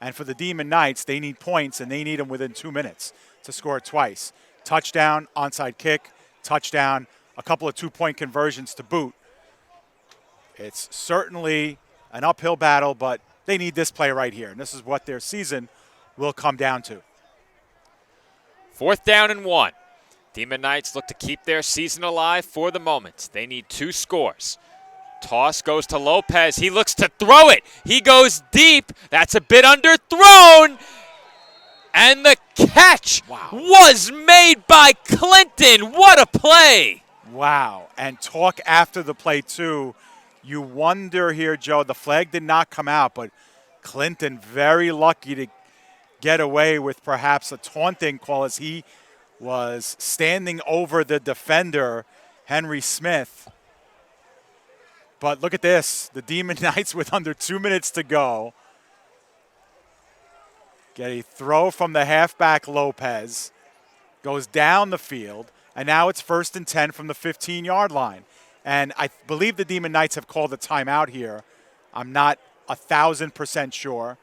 And for the Demon Knights, they need points, and they need them within 2 minutes to score twice. Touchdown, onside kick, touchdown, a couple of 2-point conversions to boot. It's certainly an uphill battle, but they need this play right here. And this is what their season will come down to. 4th down and 1. Demon Knights look to keep their season alive for the moment. They need 2 scores. Toss goes to Lopez. He looks to throw it. He goes deep. That's a bit underthrown. And the catch was made by Clinton. What a play. Wow. And talk after the play, too. You wonder here, Joe, the flag did not come out, but Clinton very lucky to get away with perhaps a taunting call as he was standing over the defender, Henry Smith. But look at this. The Demon Knights with under 2 minutes to go get a throw from the halfback Lopez, goes down the field, and now it's 1st and 10 from the 15-yard line. And I believe the Demon Knights have called a timeout here. I'm not 1,000% sure,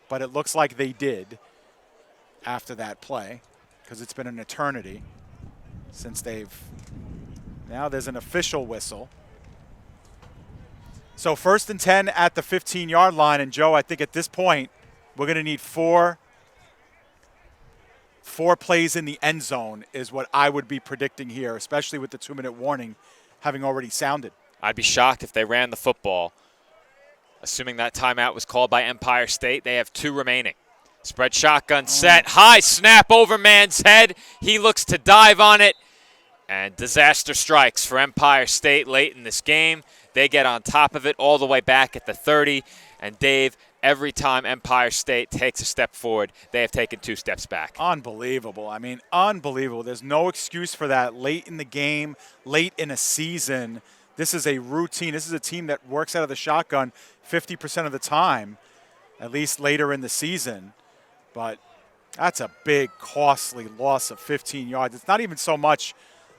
but it looks like they did after that play because it's been an eternity since they've – now there's an official whistle. So 1st and 10 at the 15-yard line. And, Joe, I think at this point we're going to need four plays in the end zone is what I would be predicting here, especially with the 2-minute warning having already sounded. I'd be shocked if they ran the football. Assuming that timeout was called by Empire State, they have 2 remaining. Spread shotgun set. High snap over Mann's head. He looks to dive on it. And disaster strikes for Empire State late in this game. They get on top of it all the way back at the 30. And Dave, every time Empire State takes a step forward, they have taken 2 steps back. Unbelievable. I mean, unbelievable. There's no excuse for that late in the game, late in a season. This is a routine. This is a team that works out of the shotgun 50% of the time, at least later in the season. But that's a big, costly loss of 15 yards. It's not even so much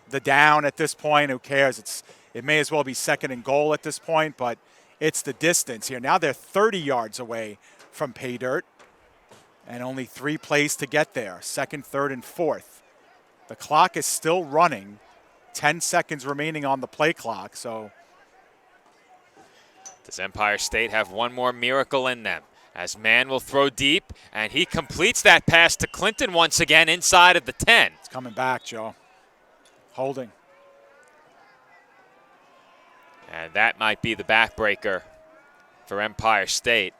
the down at this point. Who cares? It may as well be 2nd and goal at this point, but it's the distance here. Now they're 30 yards away from pay dirt. And only 3 plays to get there, 2nd, 3rd, and 4th. The clock is still running, 10 seconds remaining on the play clock, so. Does Empire State have one more miracle in them? As Mann will throw deep, and he completes that pass to Clinton once again inside of the 10. It's coming back, Joe. Holding. And that might be the backbreaker for Empire State.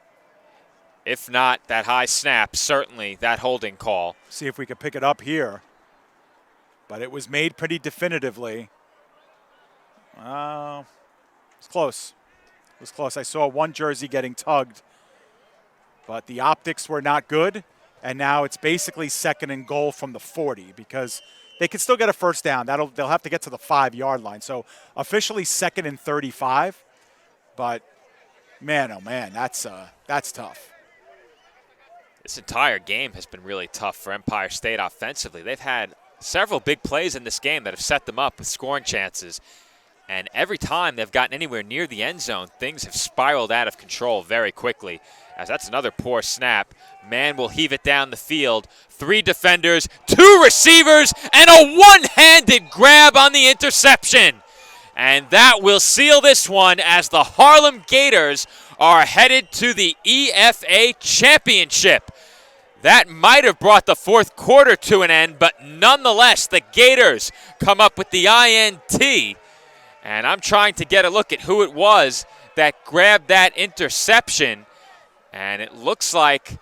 If not that high snap, certainly that holding call. See if we can pick it up here. But it was made pretty definitively. It's close. It was close. I saw one jersey getting tugged. But the optics were not good. And now it's basically 2nd and goal from the 40 because they can still get a first down. They'll have to get to the 5-yard line. So officially 2nd and 35. But man, oh man, that's tough. This entire game has been really tough for Empire State offensively. They've had several big plays in this game that have set them up with scoring chances. And every time they've gotten anywhere near the end zone, things have spiraled out of control very quickly. As that's another poor snap. Mann will heave it down the field. 3 defenders, 2 receivers, and a one-handed grab on the interception. And that will seal this one as the Harlem Gators are headed to the EFA Championship. That might have brought the 4th quarter to an end, but nonetheless, the Gators come up with the INT. And I'm trying to get a look at who it was that grabbed that interception. And it looks like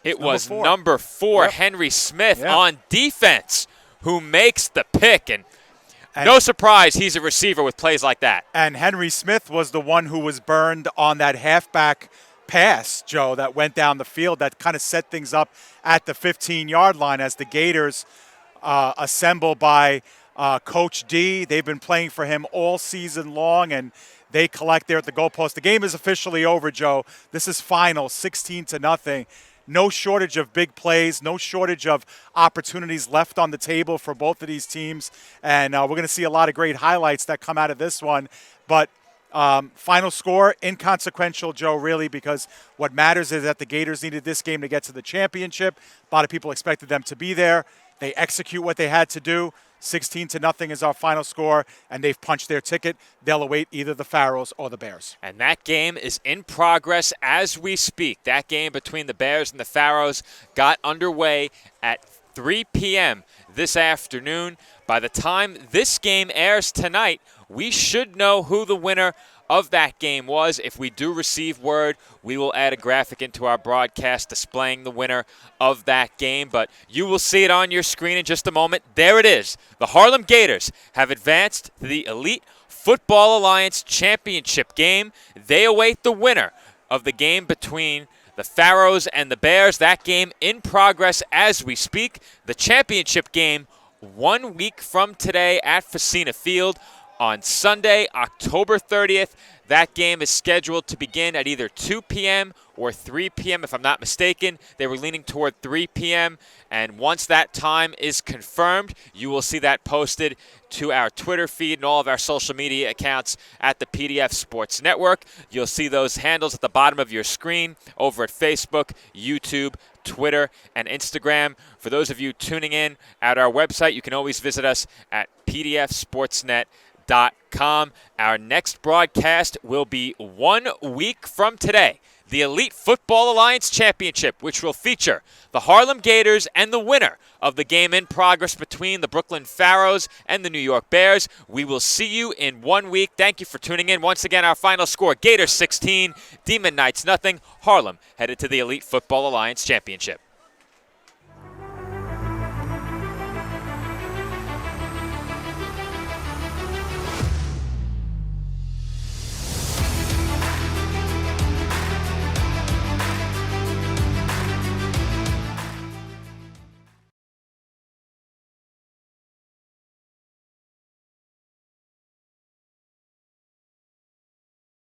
it was number 4, Henry Smith on defense, who makes the pick. And no surprise, he's a receiver with plays like that. And Henry Smith was the one who was burned on that halfback pass, Joe, that went down the field that kind of set things up at the 15-yard line as the Gators assemble by Coach D. They've been playing for him all season long, and they collect there at the goalpost. The game is officially over, Joe. This is final, 16-0. No shortage of big plays, no shortage of opportunities left on the table for both of these teams, and we're going to see a lot of great highlights that come out of this one. But final score, inconsequential, Joe, really, because what matters is that the Gators needed this game to get to the championship. A lot of people expected them to be there. They execute what they had to do. 16-0 is our final score, and they've punched their ticket. They'll await either the Pharaohs or the Bears. And that game is in progress as we speak. That game between the Bears and the Pharaohs got underway at 3 p.m. this afternoon. By the time this game airs tonight, we should know who the winner of that game was. If we do receive word, we will add a graphic into our broadcast displaying the winner of that game, but you will see it on your screen in just a moment. There it is. The Harlem Gators have advanced to the Elite Football Alliance Championship game. They await the winner of the game between the Pharaohs and the Bears. That game in progress as we speak. The championship game 1 week from today at Facina Field. On Sunday, October 30th, that game is scheduled to begin at either 2 p.m. or 3 p.m. if I'm not mistaken. They were leaning toward 3 p.m. And once that time is confirmed, you will see that posted to our Twitter feed and all of our social media accounts at the PDF Sports Network. You'll see those handles at the bottom of your screen over at Facebook, YouTube, Twitter, and Instagram. For those of you tuning in at our website, you can always visit us at pdfsportsnet.com. Our next broadcast will be 1 week from today. The Elite Football Alliance Championship, which will feature the Harlem Gators and the winner of the game in progress between the Brooklyn Pharaohs and the New York Bears. We will see you in 1 week. Thank you for tuning in. Once again, our final score, Gators 16, Demon Knights nothing. Harlem headed to the Elite Football Alliance Championship.